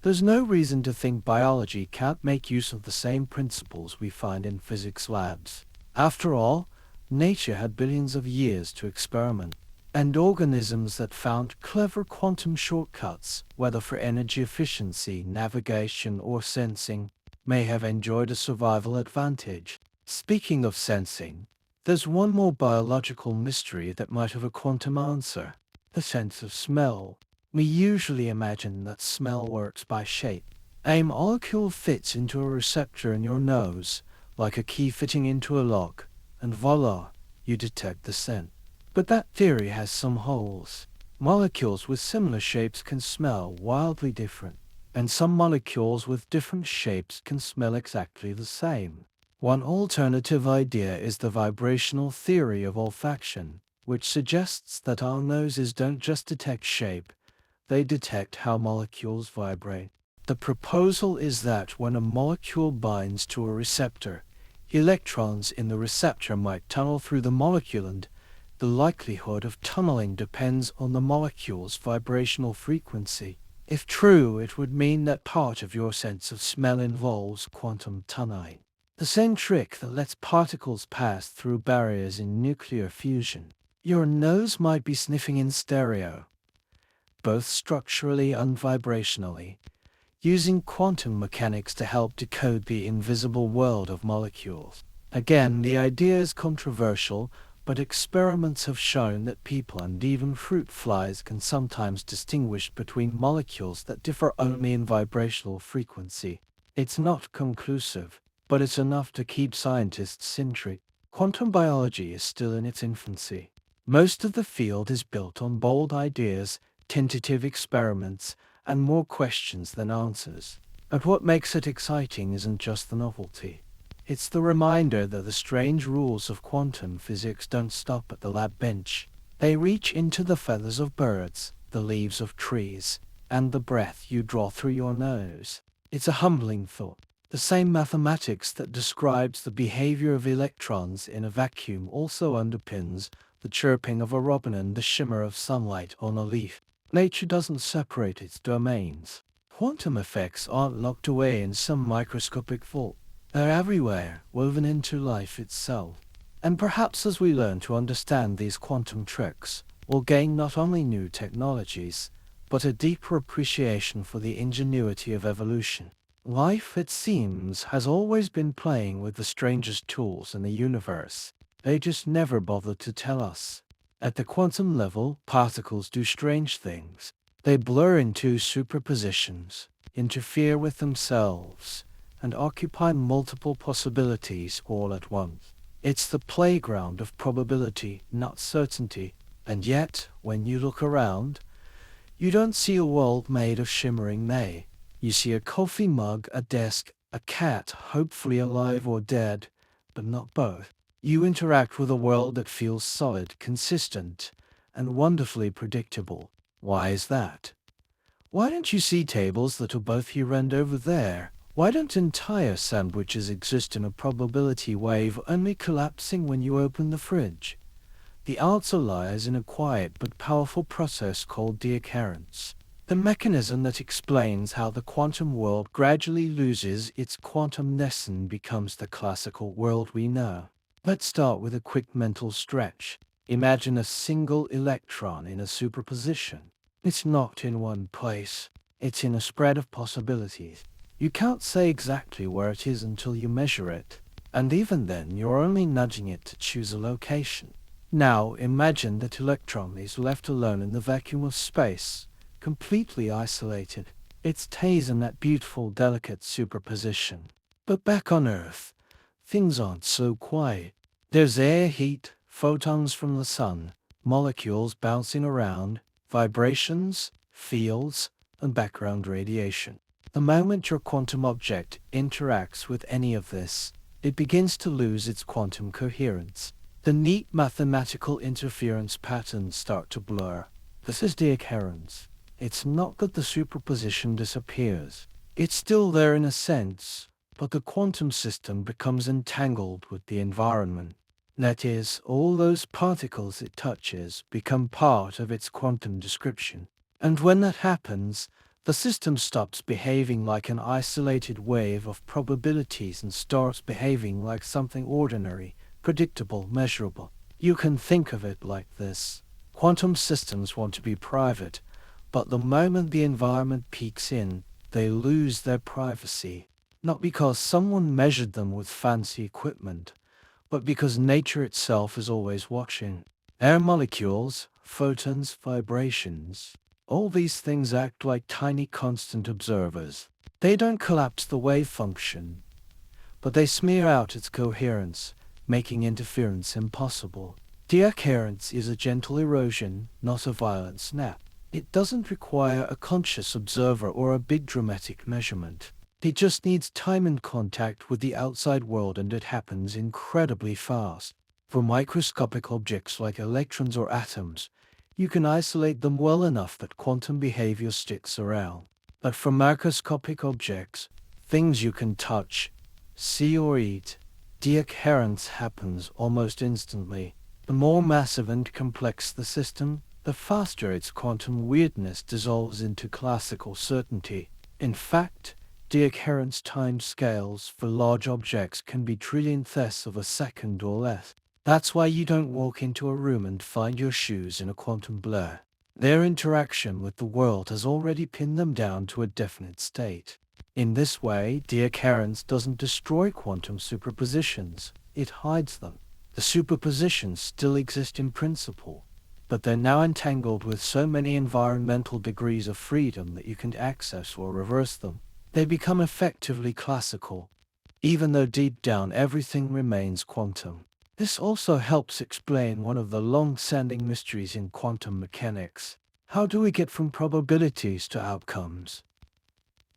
There's no reason to think biology can't make use of the same principles we find in physics labs. After all, nature had billions of years to experiment, and organisms that found clever quantum shortcuts, whether for energy efficiency, navigation, or sensing, may have enjoyed a survival advantage. Speaking of sensing, there's one more biological mystery that might have a quantum answer: the sense of smell. We usually imagine that smell works by shape. A molecule fits into a receptor in your nose, like a key fitting into a lock, and voila, you detect the scent. But that theory has some holes. Molecules with similar shapes can smell wildly different, and some molecules with different shapes can smell exactly the same. One alternative idea is the vibrational theory of olfaction, which suggests that our noses don't just detect shape, they detect how molecules vibrate. The proposal is that when a molecule binds to a receptor, electrons in the receptor might tunnel through the molecule, and the likelihood of tunneling depends on the molecule's vibrational frequency. If true, it would mean that part of your sense of smell involves quantum tunneling, the same trick that lets particles pass through barriers in nuclear fusion. Your nose might be sniffing in stereo, both structurally and vibrationally, using quantum mechanics to help decode the invisible world of molecules. Again, the idea is controversial, but experiments have shown that people and even fruit flies can sometimes distinguish between molecules that differ only in vibrational frequency. It's not conclusive, but it's enough to keep scientists intrigued. Quantum biology is still in its infancy. Most of the field is built on bold ideas, tentative experiments, and more questions than answers. But what makes it exciting isn't just the novelty. It's the reminder that the strange rules of quantum physics don't stop at the lab bench. They reach into the feathers of birds, the leaves of trees, and the breath you draw through your nose. It's a humbling thought. The same mathematics that describes the behavior of electrons in a vacuum also underpins the chirping of a robin and the shimmer of sunlight on a leaf. Nature doesn't separate its domains. Quantum effects aren't locked away in some microscopic vault. They're everywhere, woven into life itself. And perhaps as we learn to understand these quantum tricks, we'll gain not only new technologies, but a deeper appreciation for the ingenuity of evolution. Life, it seems, has always been playing with the strangest tools in the universe. They just never bothered to tell us. At the quantum level, particles do strange things. They blur into superpositions, interfere with themselves, and occupy multiple possibilities all at once. It's the playground of probability, not certainty. And yet, when you look around, you don't see a world made of shimmering may. You see a coffee mug, a desk, a cat, hopefully alive or dead, but not both. You interact with a world that feels solid, consistent, and wonderfully predictable. Why is that? Why don't you see tables that are both here and over there? Why don't entire sandwiches exist in a probability wave only collapsing when you open the fridge? The answer lies in a quiet but powerful process called deoccurrence. The mechanism that explains how the quantum world gradually loses its quantumness and becomes the classical world we know. Let's start with a quick mental stretch. Imagine a single electron in a superposition. It's not in one place. It's in a spread of possibilities. You can't say exactly where it is until you measure it, and even then you're only nudging it to choose a location. Now imagine that electron is left alone in the vacuum of space, completely isolated. It stays in that beautiful, delicate superposition. But back on Earth, things aren't so quiet. There's air, heat, photons from the sun, molecules bouncing around, vibrations, fields, and background radiation. The moment your quantum object interacts with any of this, it begins to lose its quantum coherence. The neat mathematical interference patterns start to blur. This is deoccurrence. It's not that the superposition disappears. It's still there in a sense, but the quantum system becomes entangled with the environment. That is, all those particles it touches become part of its quantum description. And when that happens, the system stops behaving like an isolated wave of probabilities and starts behaving like something ordinary, predictable, measurable. You can think of it like this. Quantum systems want to be private, but the moment the environment peeks in, they lose their privacy. Not because someone measured them with fancy equipment, but because nature itself is always watching. Air molecules, photons, vibrations, all these things act like tiny constant observers. They don't collapse the wave function, but they smear out its coherence, making interference impossible. Deoccurrence is a gentle erosion, not a violent snap. It doesn't require a conscious observer or a big dramatic measurement. It just needs time and contact with the outside world, and it happens incredibly fast. For microscopic objects like electrons or atoms, you can isolate them well enough that quantum behavior sticks around. But for macroscopic objects, things you can touch, see or eat, deoccurrence happens almost instantly. The more massive and complex the system, the faster its quantum weirdness dissolves into classical certainty. In fact, deoccurrence time scales for large objects can be trillionths of a second or less. That's why you don't walk into a room and find your shoes in a quantum blur. Their interaction with the world has already pinned them down to a definite state. In this way, the occurrence doesn't destroy quantum superpositions, it hides them. The superpositions still exist in principle, but they're now entangled with so many environmental degrees of freedom that you can access or reverse them. They become effectively classical, even though deep down everything remains quantum. This also helps explain one of the long-standing mysteries in quantum mechanics. How do we get from probabilities to outcomes?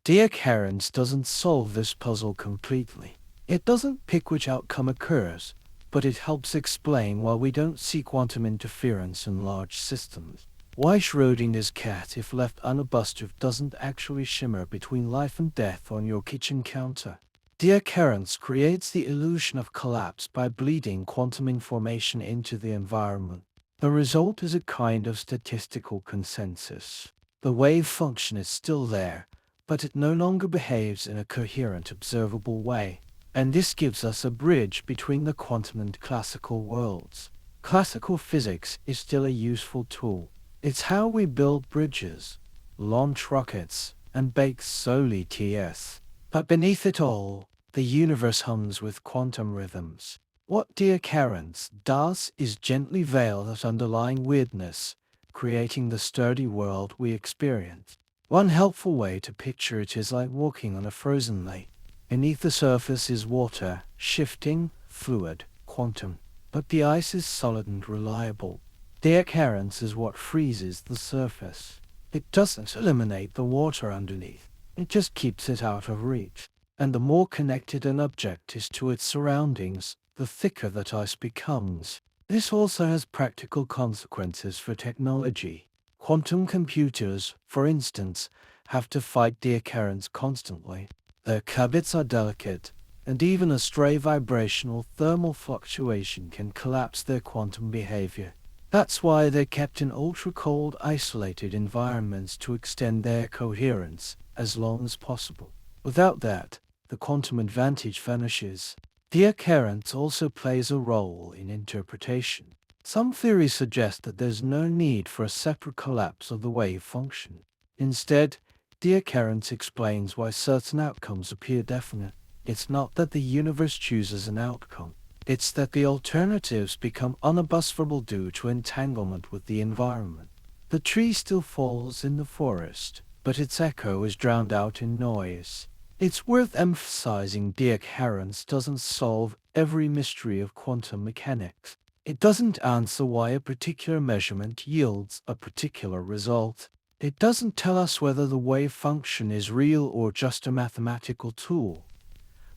The occurrence doesn't solve this puzzle completely. It doesn't pick which outcome occurs, but it helps explain why we don't see quantum interference in large systems. Why Schrodinger's cat, if left unobstructed, doesn't actually shimmer between life and death on your kitchen counter. The occurrence creates the illusion of collapse by bleeding quantum information into the environment. The result is a kind of statistical consensus. The wave function is still there, but it no longer behaves in a coherent, observable way. And this gives us a bridge between the quantum and classical worlds. Classical physics is still a useful tool. It's how we build bridges, launch rockets, and bake solely TS. But beneath it all, the universe hums with quantum rhythms. What the occurrence does is gently veil that underlying weirdness, creating the sturdy world we experience. One helpful way to picture it is like walking on a frozen lake. Beneath the surface is water, shifting, fluid, quantum. But the ice is solid and reliable. The occurrence is what freezes the surface. It doesn't eliminate the water underneath. It just keeps it out of reach. And the more connected an object is to its surroundings, the thicker that ice becomes. This also has practical consequences for technology. Quantum computers, for instance, have to fight the occurrence constantly. Their qubits are delicate, and even a stray vibrational thermal fluctuation can collapse their quantum behavior. That's why they're kept in ultra-cold, isolated environments to extend their coherence as long as possible. Without that, the quantum advantage vanishes. The occurrence also plays a role in interpretation. Some theories suggest that there's no need for a separate collapse of the wave function. Instead, the occurrence explains why certain outcomes appear definite. It's not that the universe chooses an outcome. It's that the alternatives become unobstructable due to entanglement with the environment. The tree still falls in the forest, but its echo is drowned out in noise. It's worth emphasizing the occurrence doesn't solve every mystery of quantum mechanics. It doesn't answer why a particular measurement yields a particular result. It doesn't tell us whether the wave function is real or just a mathematical tool.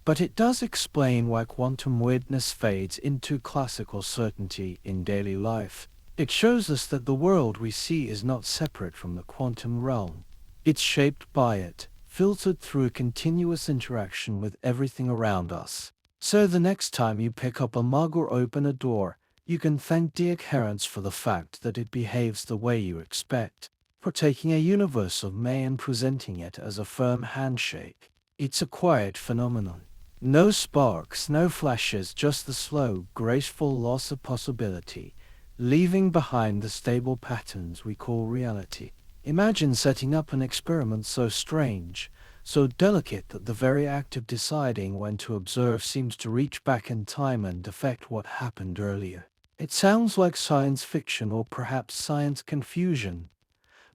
But it does explain why quantum weirdness fades into classical certainty in daily life. It shows us that the world we see is not separate from the quantum realm. It's shaped by it, filtered through a continuous interaction with everything around us. So the next time you pick up a mug or open a door, you can thank the occurrence for the fact that it behaves the way you expect, for taking a universe of May and presenting it as a firm handshake. It's a quiet phenomenon. No sparks, no flashes, just the slow, graceful loss of possibility, leaving behind the stable patterns we call reality. Imagine setting up an experiment so strange, so delicate that the very act of deciding when to observe seems to reach back in time and affect what happened earlier. It sounds like science fiction or perhaps science confusion,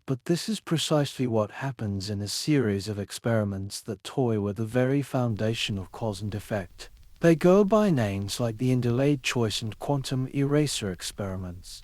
but this is precisely what happens in a series of experiments that toy with the very foundation of cause and effect. They go by names like the delayed choice and quantum eraser experiments.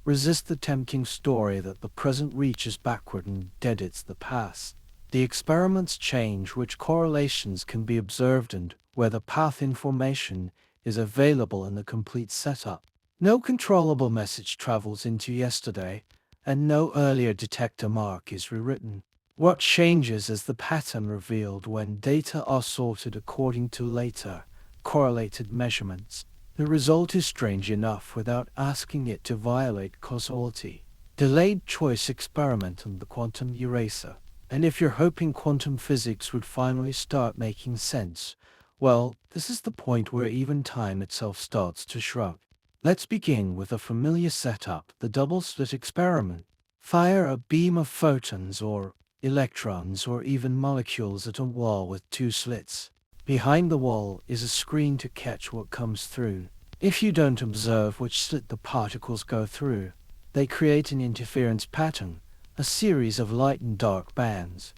Resist the tempting story that the present reaches backward and edits the past. The experiments change which correlations can be observed and whether path information is available in the complete setup. No controllable message travels into yesterday, and no earlier detector mark is rewritten. What changes is the pattern revealed when data are sorted according to later, correlated measurements. The result is strange enough without asking it to violate causality. Delayed choice experiment and the quantum eraser. And if you're hoping quantum physics would finally start making sense, well, this is the point where even time itself starts to shrug. Let's begin with a familiar setup, the double-slit experiment. Fire a beam of photons or electrons or even molecules at a wall with two slits. Behind the wall is a screen to catch what comes through. If you don't observe which slit the particles go through, they create an interference pattern, a series of light and dark bands,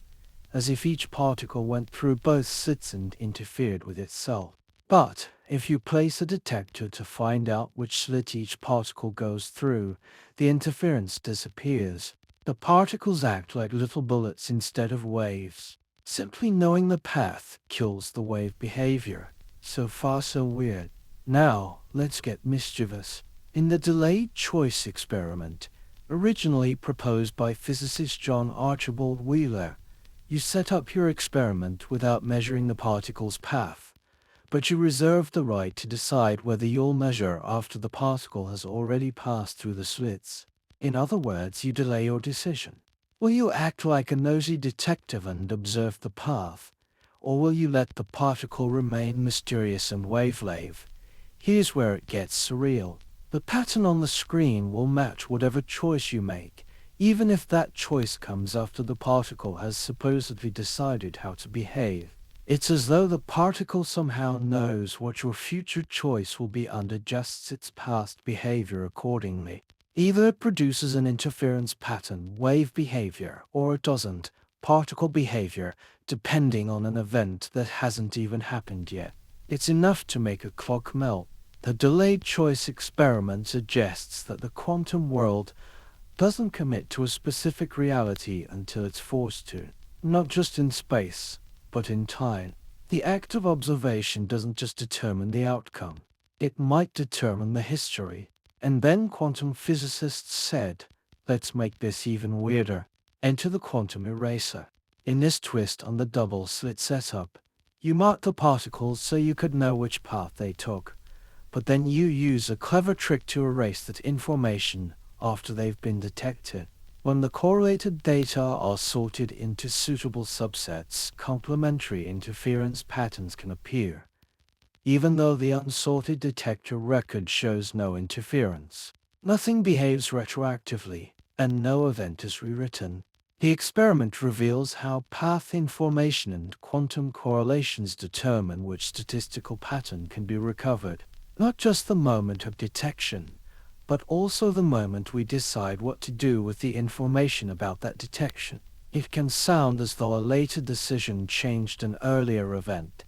as if each particle went through both slits and interfered with itself. But if you place a detector to find out which slit each particle goes through, the interference disappears. The particles act like little bullets instead of waves. Simply knowing the path kills the wave behavior. So far so weird. Now, let's get mischievous. In the delayed choice experiment, originally proposed by physicist John Archibald Wheeler, you set up your experiment without measuring the particle's path, but you reserve the right to decide whether you'll measure after the particle has already passed through the slits. In other words, you delay your decision. Will you act like a nosy detective and observe the path, or will you let the particle remain mysterious and wave-lave? Here's where it gets surreal. The pattern on the screen will match whatever choice you make, even if that choice comes after the particle has supposedly decided how to behave. It's as though the particle somehow knows what your future choice will be and adjusts its past behavior accordingly. Either it produces an interference pattern, wave behavior, or it doesn't, particle behavior, depending on an event that hasn't even happened yet. It's enough to make a clock melt. The delayed choice experiment suggests that the quantum world doesn't commit to a specific reality until it's forced to, not just in space, but in time. The act of observation doesn't just determine the outcome, it might determine the history. And then quantum physicists said, let's make this even weirder. Enter the quantum eraser. In this twist on the double-slit setup, you mark the particles so you could know which path they took, but then you use a clever trick to erase that information after they've been detected. When the correlated data are sorted into suitable subsets, complementary interference patterns can appear, even though the unsorted detector record shows no interference. Nothing behaves retroactively, and no event is rewritten. The experiment reveals how path information and quantum correlations determine which statistical pattern can be recovered. Not just the moment of detection, but also the moment we decide what to do with the information about that detection. It can sound as though a later decision changed an earlier event,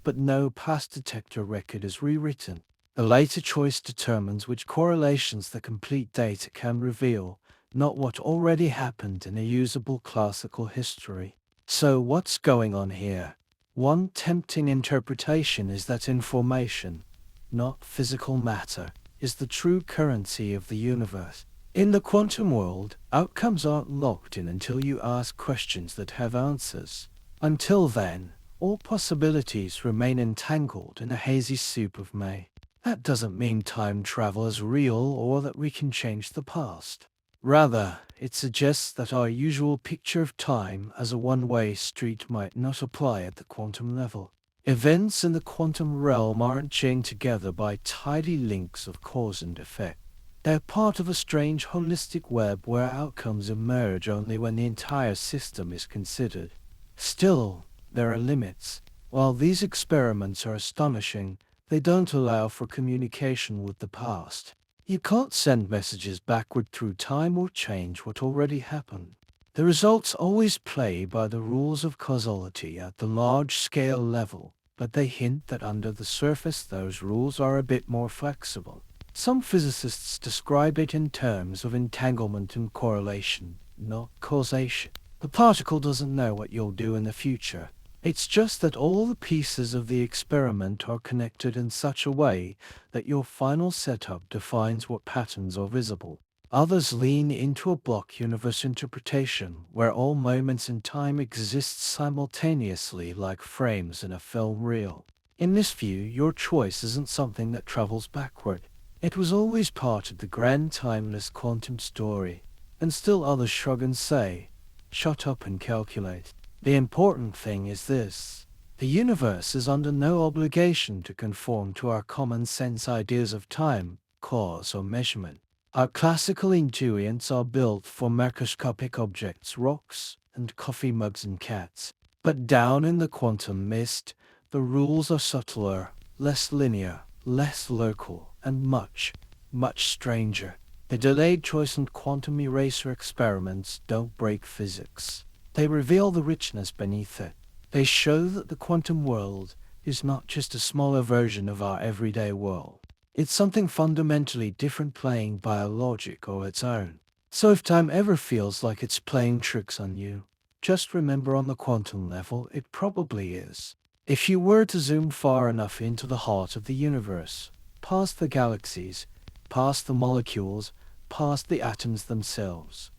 but no past detector record is rewritten. The later choice determines which correlations the complete data can reveal, not what already happened in a usable classical history. So what's going on here? One tempting interpretation is that information, not physical matter, is the true currency of the universe. In the quantum world, outcomes aren't locked in until you ask questions that have answers. Until then, all possibilities remain entangled in a hazy soup of may. That doesn't mean time travel is real or that we can change the past. Rather, it suggests that our usual picture of time as a one-way street might not apply at the quantum level. Events in the quantum realm aren't chained together by tidy links of cause and effect. They're part of a strange holistic web where outcomes emerge only when the entire system is considered. Still, there are limits. While these experiments are astonishing, they don't allow for communication with the past. You can't send messages backward through time or change what already happened. The results always play by the rules of causality at the large-scale level, but they hint that under the surface those rules are a bit more flexible. Some physicists describe it in terms of entanglement and correlation, not causation. The particle doesn't know what you'll do in the future. It's just that all the pieces of the experiment are connected in such a way that your final setup defines what patterns are visible. Others lean into a block universe interpretation, where all moments in time exist simultaneously like frames in a film reel. In this view, your choice isn't something that travels backward. It was always part of the grand timeless quantum story. And still others shrug and say, shut up and calculate. The important thing is this. The universe is under no obligation to conform to our common sense ideas of time, cause or measurement. Our classical intuitions are built for macroscopic objects, rocks, and coffee mugs and cats. But down in the quantum mist, the rules are subtler, less linear, less local, and much, much stranger. The delayed choice and quantum eraser experiments don't break physics. They reveal the richness beneath it. They show that the quantum world is not just a smaller version of our everyday world. It's something fundamentally different playing by a logic of its own. So if time ever feels like it's playing tricks on you, just remember on the quantum level it probably is. If you were to zoom far enough into the heart of the universe, past the galaxies, past the molecules, past the atoms themselves,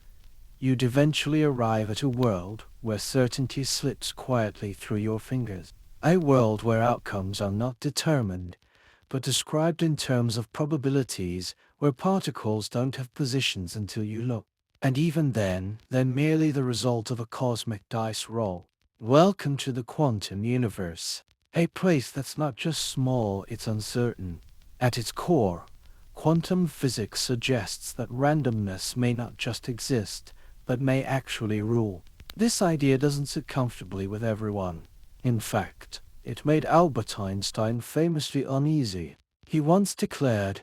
you'd eventually arrive at a world where certainty slips quietly through your fingers. A world where outcomes are not determined, but described in terms of probabilities, where particles don't have positions until you look. And even then, they're merely the result of a cosmic dice roll. Welcome to the quantum universe. A place that's not just small, it's uncertain. At its core, quantum physics suggests that randomness may not just exist, but may actually rule. This idea doesn't sit comfortably with everyone. In fact, it made Albert Einstein famously uneasy. He once declared,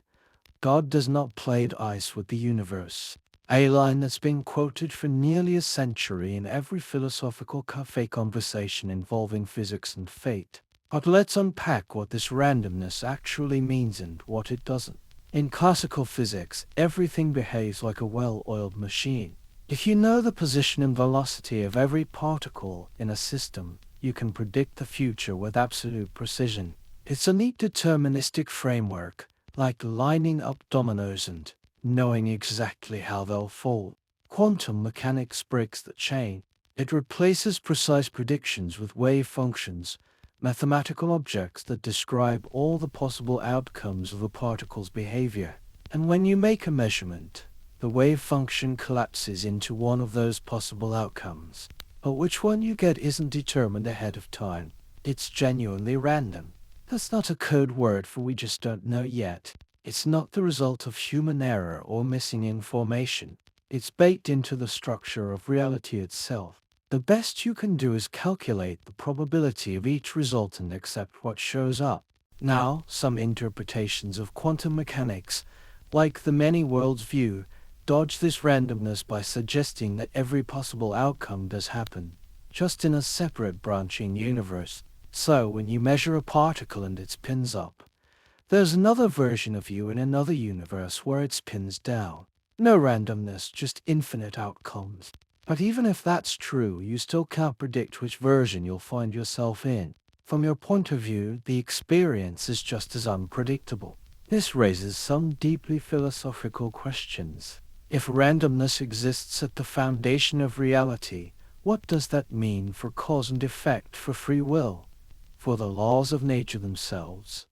"God does not play dice with the universe," a line that's been quoted for nearly a century in every philosophical cafe conversation involving physics and fate. But let's unpack what this randomness actually means and what it doesn't. In classical physics, everything behaves like a well-oiled machine. If you know the position and velocity of every particle in a system, you can predict the future with absolute precision. It's a neat deterministic framework, like lining up dominoes and knowing exactly how they'll fall. Quantum mechanics breaks the chain. It replaces precise predictions with wave functions, mathematical objects that describe all the possible outcomes of a particle's behavior. And when you make a measurement, the wave function collapses into one of those possible outcomes. But which one you get isn't determined ahead of time. It's genuinely random. That's not a code word for "we just don't know yet." It's not the result of human error or missing information. It's baked into the structure of reality itself. The best you can do is calculate the probability of each result and accept what shows up. Now, some interpretations of quantum mechanics, like the many worlds view, dodge this randomness by suggesting that every possible outcome does happen, just in a separate branching universe. So when you measure a particle and it spins up, there's another version of you in another universe where it spins down. No randomness, just infinite outcomes. But even if that's true, you still can't predict which version you'll find yourself in. From your point of view, the experience is just as unpredictable. This raises some deeply philosophical questions. If randomness exists at the foundation of reality, what does that mean for cause and effect, for free will, for the laws of nature themselves?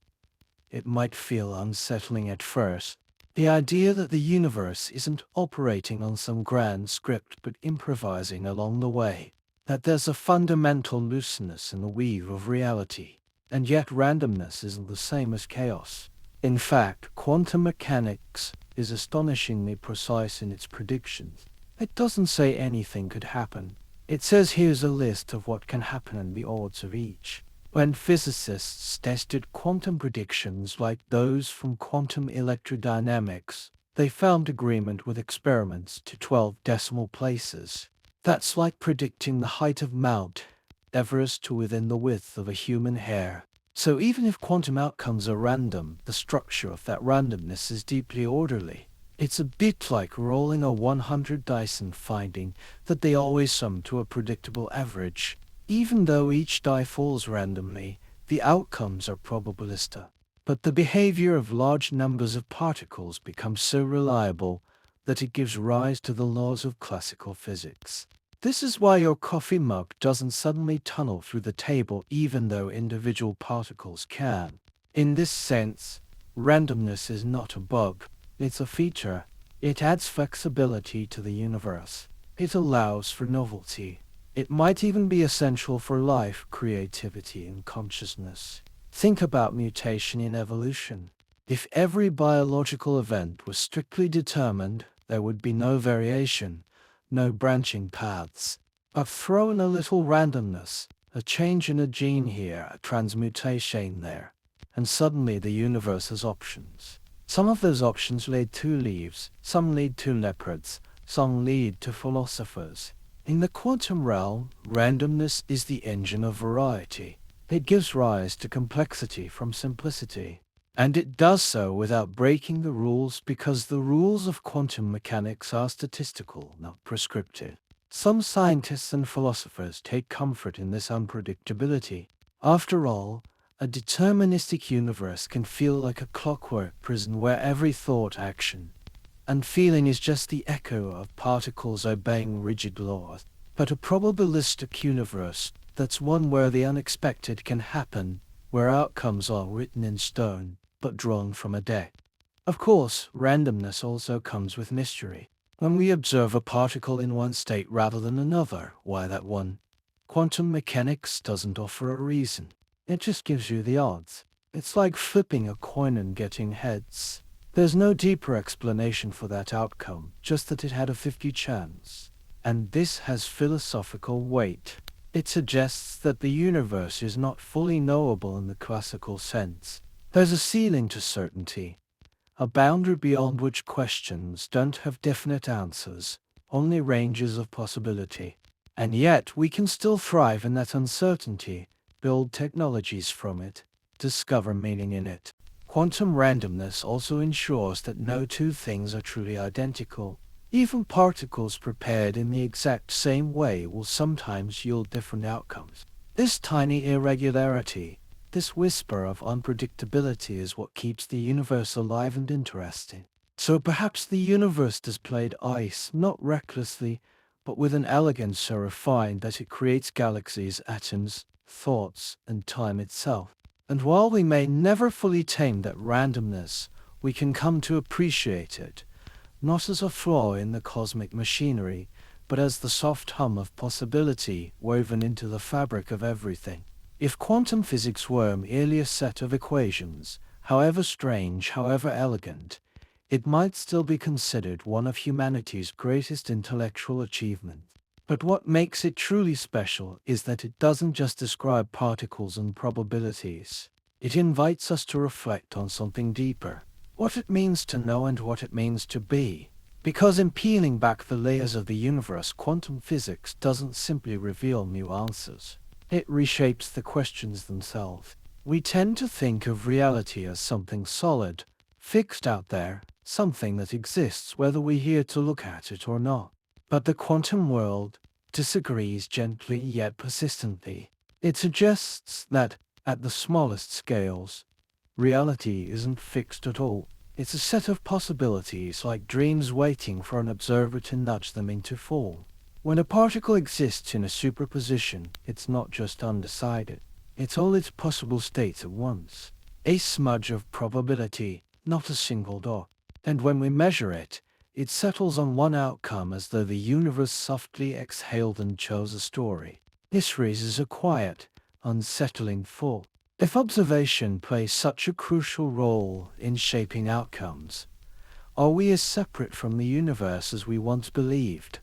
It might feel unsettling at first. The idea that the universe isn't operating on some grand script but improvising along the way. That there's a fundamental looseness in the weave of reality. And yet randomness isn't the same as chaos. In fact, quantum mechanics is astonishingly precise in its predictions. It doesn't say anything could happen. It says here's a list of what can happen and the odds of each. When physicists tested quantum predictions like those from quantum electrodynamics, they found agreement with experiments to 12 decimal places. That's like predicting the height of Mount Everest to within the width of a human hair. So even if quantum outcomes are random, the structure of that randomness is deeply orderly. It's a bit like rolling a 100 dice and finding that they always sum to a predictable average. Even though each die falls randomly, the outcomes are probabilistic. But the behavior of large numbers of particles becomes so reliable that it gives rise to the laws of classical physics. This is why your coffee mug doesn't suddenly tunnel through the table even though individual particles can. In this sense, randomness is not a bug, it's a feature. It adds flexibility to the universe. It allows for novelty. It might even be essential for life, creativity, and consciousness. Think about mutation in evolution. If every biological event was strictly determined, there would be no variation, no branching paths. But throw in a little randomness, a change in a gene here, a transmutation there, and suddenly the universe has options. Some of those options lead to leaves, some lead to leopards, some lead to philosophers. In the quantum realm, randomness is the engine of variety. It gives rise to complexity from simplicity. And it does so without breaking the rules, because the rules of quantum mechanics are statistical, not prescriptive. Some scientists and philosophers take comfort in this unpredictability. After all, a deterministic universe can feel like a clockwork prison where every thought, action, and feeling is just the echo of particles obeying rigid laws. But a probabilistic universe, that's one where the unexpected can happen, where outcomes are written in stone, but drawn from a deck. Of course, randomness also comes with mystery. When we observe a particle in one state rather than another, why that one? Quantum mechanics doesn't offer a reason. It just gives you the odds. It's like flipping a coin and getting heads. There's no deeper explanation for that outcome, just that it had a 50 chance. And this has philosophical weight. It suggests that the universe is not fully knowable in the classical sense. There's a ceiling to certainty, a boundary beyond which questions don't have definite answers, only ranges of possibility. And yet we can still thrive in that uncertainty, build technologies from it, discover meaning in it. Quantum randomness also ensures that no two things are truly identical. Even particles prepared in the exact same way will sometimes yield different outcomes. This tiny irregularity, this whisper of unpredictability, is what keeps the universe alive and interesting. So perhaps the universe displayed ice, not recklessly, but with an elegance so refined that it creates galaxies, atoms, thoughts, and time itself. And while we may never fully tame that randomness, we can come to appreciate it, not as a flaw in the cosmic machinery, but as the soft hum of possibility woven into the fabric of everything. If quantum physics were merely a set of equations, however strange, however elegant, it might still be considered one of humanity's greatest intellectual achievements. But what makes it truly special is that it doesn't just describe particles and probabilities. It invites us to reflect on something deeper, what it means to know and what it means to be. Because in peeling back the layers of the universe, quantum physics doesn't simply reveal new answers. It reshapes the questions themselves. We tend to think of reality as something solid, fixed out there, something that exists whether we're here to look at it or not. But the quantum world disagrees gently yet persistently. It suggests that, at the smallest scales, reality isn't fixed at all. It's a set of possibilities, like dreams waiting for an observer to nudge them into form. When a particle exists in a superposition, it's not just undecided. It's all its possible states at once. A smudge of probability, not a single dot. And when we measure it, it settles on one outcome, as though the universe softly exhaled and chose a story. This raises a quiet, unsettling thought. If observation plays such a crucial role in shaping outcomes, are we as separate from the universe as we once believed?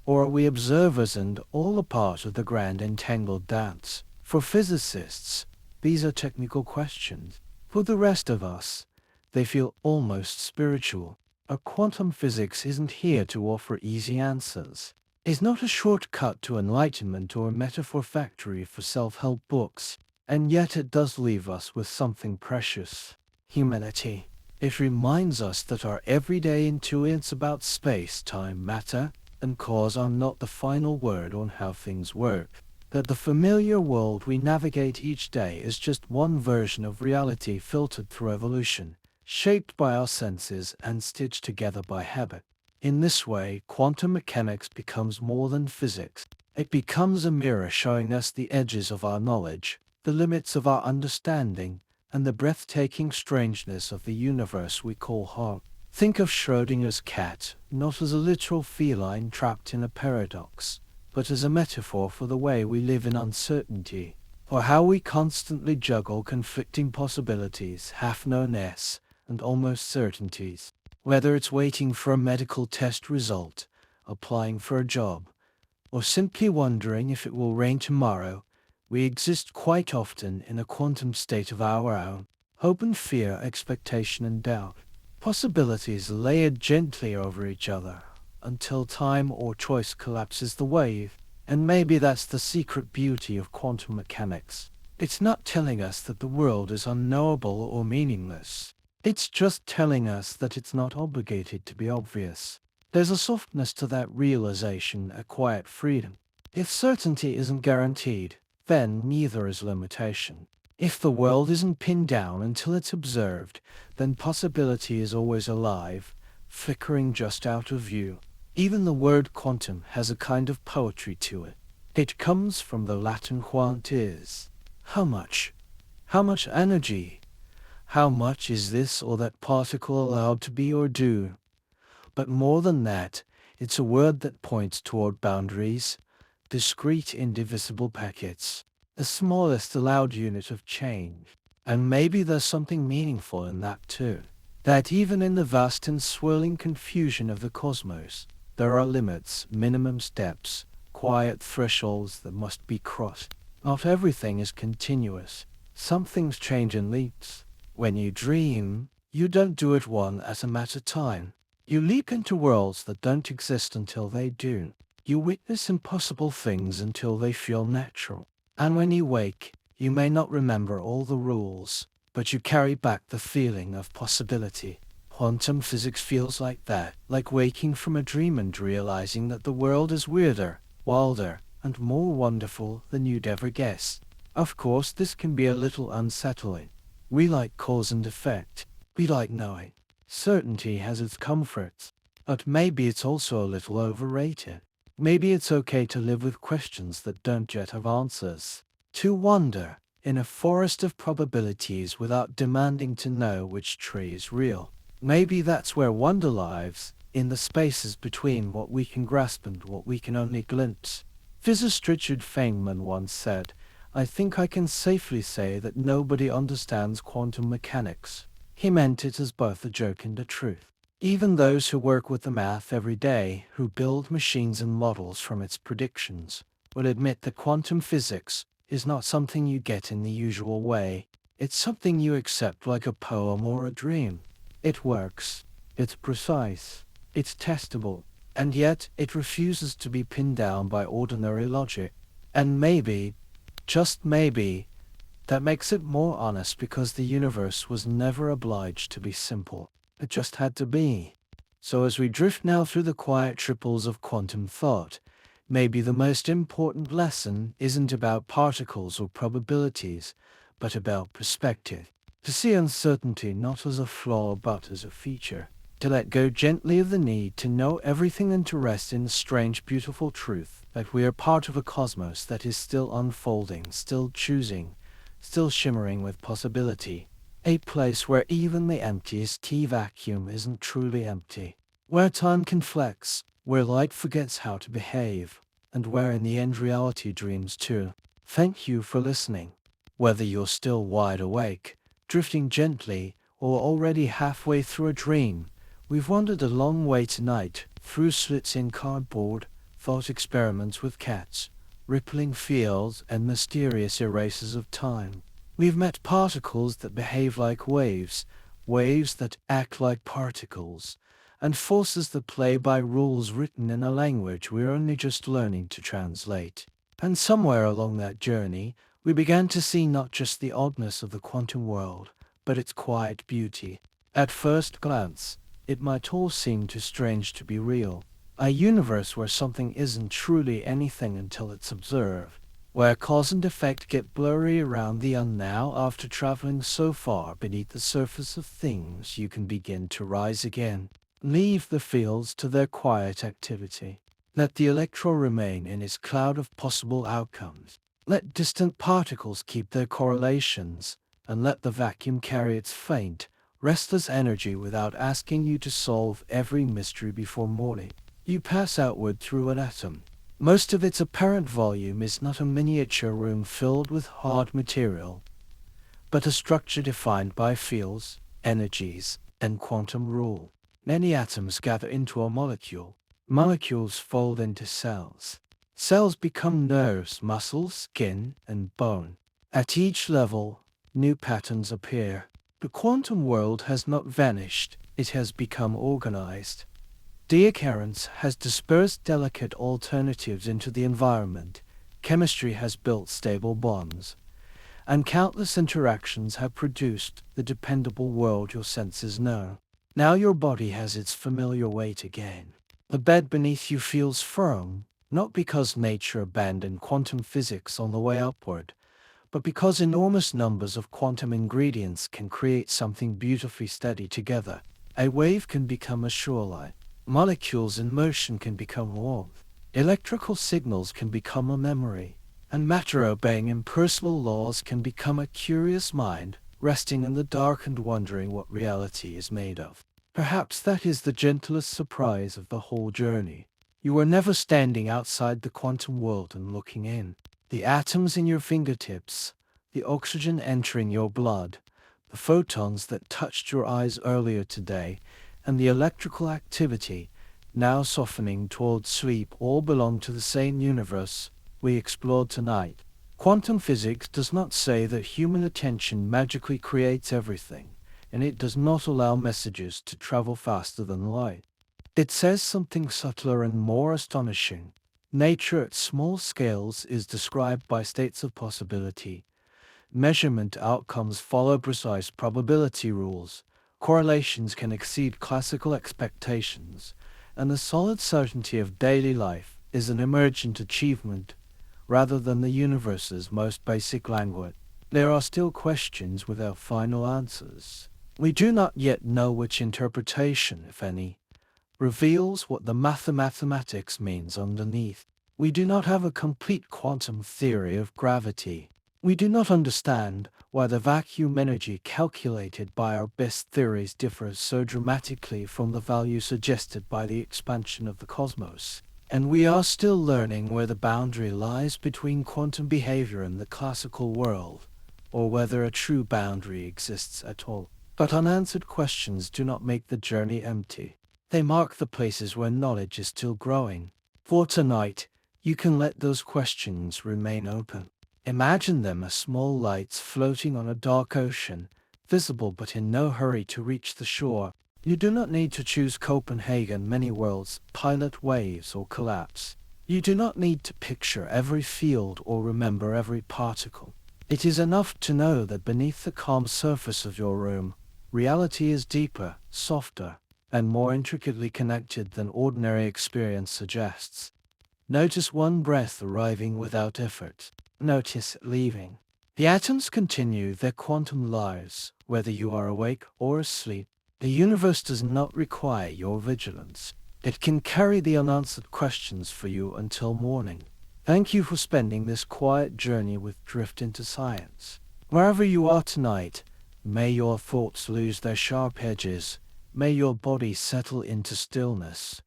Or are we observers and all a part of the grand entangled dance? For physicists, these are technical questions. For the rest of us, they feel almost spiritual. A quantum physics isn't here to offer easy answers. It's not a shortcut to enlightenment or a metaphor factory for self-help books. And yet it does leave us with something precious: humanity. It reminds us that our everyday intuitions about space, time, matter, and cause are not the final word on how things work. That the familiar world we navigate each day is just one version of reality filtered through evolution, shaped by our senses and stitched together by habit. In this way, quantum mechanics becomes more than physics. It becomes a mirror showing us the edges of our knowledge, the limits of our understanding, and the breathtaking strangeness of the universe we call heart. Think of Schrödinger's cat, not as a literal feline trapped in a paradox, but as a metaphor for the way we live in uncertainty, or how we constantly juggle conflicting possibilities, half-known-ness, and almost certainties. Whether it's waiting for a medical test result, applying for a job, or simply wondering if it will rain tomorrow, we exist quite often in a quantum state of our own. Hope and fear, expectation and doubt. Possibilities layered gently over each other until time or choice collapses the wave. And maybe that's the secret beauty of quantum mechanics. It's not telling us that the world is unknowable or meaningless. It's just telling us that it's not obligated to be obvious. There's a softness to that realization, a quiet freedom. If certainty isn't guaranteed, then neither is limitation. If the world isn't pinned down until it's observed, then possibility is always alive, flickering just out of view. Even the word quantum has a kind of poetry to it. It comes from the Latin quant is. How much? How much energy? How much is this or that particle allowed to be or do? But more than that, it's a word that points toward boundaries, discrete indivisible packets, the smallest allowed unit of change. And maybe there's something meaningful in that too. That even in the vast and swirling confusion of the cosmos, there are limits, minimum steps, quiet thresholds that must be crossed. Not everything is continuous. Some things change in leaps. When you dream, you don't do it one atom at a time. You leap into worlds that don't exist until they do. You witness impossible things until they feel natural. And when you wake, you may not remember all the rules, but you carry back the feeling of possibility. Quantum physics feels like that, like waking from a dream and realizing that the world is weirder, wilder, and more wonderful than you'd ever guess. Of course, this can be a little unsettling. We like cause and effect. We like knowing. Certainty has its comforts. But maybe it's also a little overrated. Maybe it's okay to live with questions that don't yet have answers. To wander in a forest of probabilities without demanding to know which tree is real. Maybe that's where wonder lives, in the spaces between what we can grasp and what we can only glimpse. Physicist Richard Feynman once said, "I think I can safely say that nobody understands quantum mechanics." He meant it as both a joke and a truth. Even those who work with the math every day, who build machines and models from its predictions, will admit that quantum physics is not something you get in the usual way. It's something you accept like a poem or a dream. It works. It's precise. It's testable. And yet it refuses to be pinned down by ordinary logic. And maybe, just maybe, that makes it more honest because the universe was never obliged to be simple. It just had to be. So as we drift now through the quiet triples of quantum thought, maybe the most important lesson isn't about particles or probabilities, but about perspective. To see uncertainty not as a flaw but as a feature. To let go gently of the need to know everything and to rest in the strange, beautiful truth that we are part of a cosmos that is still unfolding, still choosing, still shimmering with possibility. A place where even the emptiest T-vacuum isn't truly empty. Where time can flex, where light forgets how to behave, and where in the end reality dreams too. Thank you for listening. Whether you're still wide awake, drifting gently, or already halfway through a dream, we've wandered a long way tonight, through slits in cardboard, thought experiments with cats, rippling fields, and mysterious erasers of time. We've met particles that behave like waves, waves that act like particles, and forces that play by rules written in a language we're only just learning to translate. And somewhere along that journey, we began to see not just the oddness of the quantum world, but its quiet beauty. At first glance, it might all seem too strange to be real. A universe where something isn't truly anything until it's observed. Where cause and effect get blurry around the unknown. After traveling so far beneath the surface of things, you can begin to rise again. Leave the fields to their quiet activity. Let the electron remain in its cloud of possible outcomes. Let distant particles keep their correlations, and let the vacuum carry its faint, restless energy without asking you to solve every mystery before morning. You pass outward through an atom. Most of its apparent volume is not a miniature room filled with hard material, but a structure defined by fields, energies, and quantum rule. Many atoms gather into a molecule. Molecules fold into cells. Cells become nerves, muscles, skin, and bone. At each level, new patterns appear. The quantum world has not vanished, it has become organized. The occurrence has dispersed delicate alternatives into the environment. Chemistry has built stable bonds. And countless interactions have produced the dependable world your senses know. Now your body has its familiar weight again. The bed beneath you feels firm, not because nature abandoned quantum physics on the way upward, but because enormous numbers of quantum ingredients can create something beautifully steady together. A wave can become a shoreline. Molecules in motion can become warmth. Electrical signals can become a memory. And matter obeying impersonal laws can become a curious mind, resting in the dark and wondering what reality is made of. Perhaps that is the gentlest surprise of the whole journey. You are never standing outside the quantum world and looking in. The atoms in your fingertips, the oxygen entering your blood, the photons that touched your eyes earlier today, and the electrical activity, now softening toward sleep, all belong to the same universe we explored tonight. Quantum physics does not say that human attention magically creates everything, and it does not allow messages to travel faster than light. It says something subtler and more astonishing. Nature at small scales is described by states of possibility. Measurement outcomes follow precise probability rules. Correlations can exceed classical expectations, and the solid certainty of daily life is an emergent achievement rather than the universe's most basic language. There are still questions without final answers. We do not yet know which interpretation, if any, reveals what the mathematics means underneath. We do not have a complete quantum theory of gravity. We do not understand why the vacuum energy calculated by our best theories differs so dramatically from the value suggested by the expansion of the cosmos. And we are still learning where the boundary lies between quantum behavior and the classical world, or whether a true boundary exists at all. But unanswered questions do not make the journey empty. They mark the places where knowledge is still growing. For tonight, you can let those questions remain open. Imagine them as small lights floating on a dark ocean, visible but in no hurry to reach the shore. You do not need to choose Copenhagen, many worlds, pilot waves, or collapse. You do not need to picture every field or remember every particle. It is enough to know that beneath the calm surface of your room, reality is deeper, softer, and more intricately connected than ordinary experience suggests. Notice one breath arriving without effort. Notice it leaving. The atoms continue their quantum lives, whether you are awake or asleep. The universe does not require your vigilance. It can carry the unanswered questions for you until morning. Thank you for spending this quiet journey with Drift into Science. Wherever you are tonight, may your thoughts lose their sharp edges, may your body settle into stillness,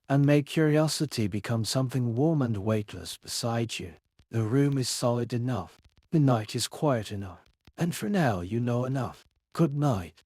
and may curiosity become something warm and weightless beside you. The room is solid enough, the night is quiet enough, and for now you know enough. Good night.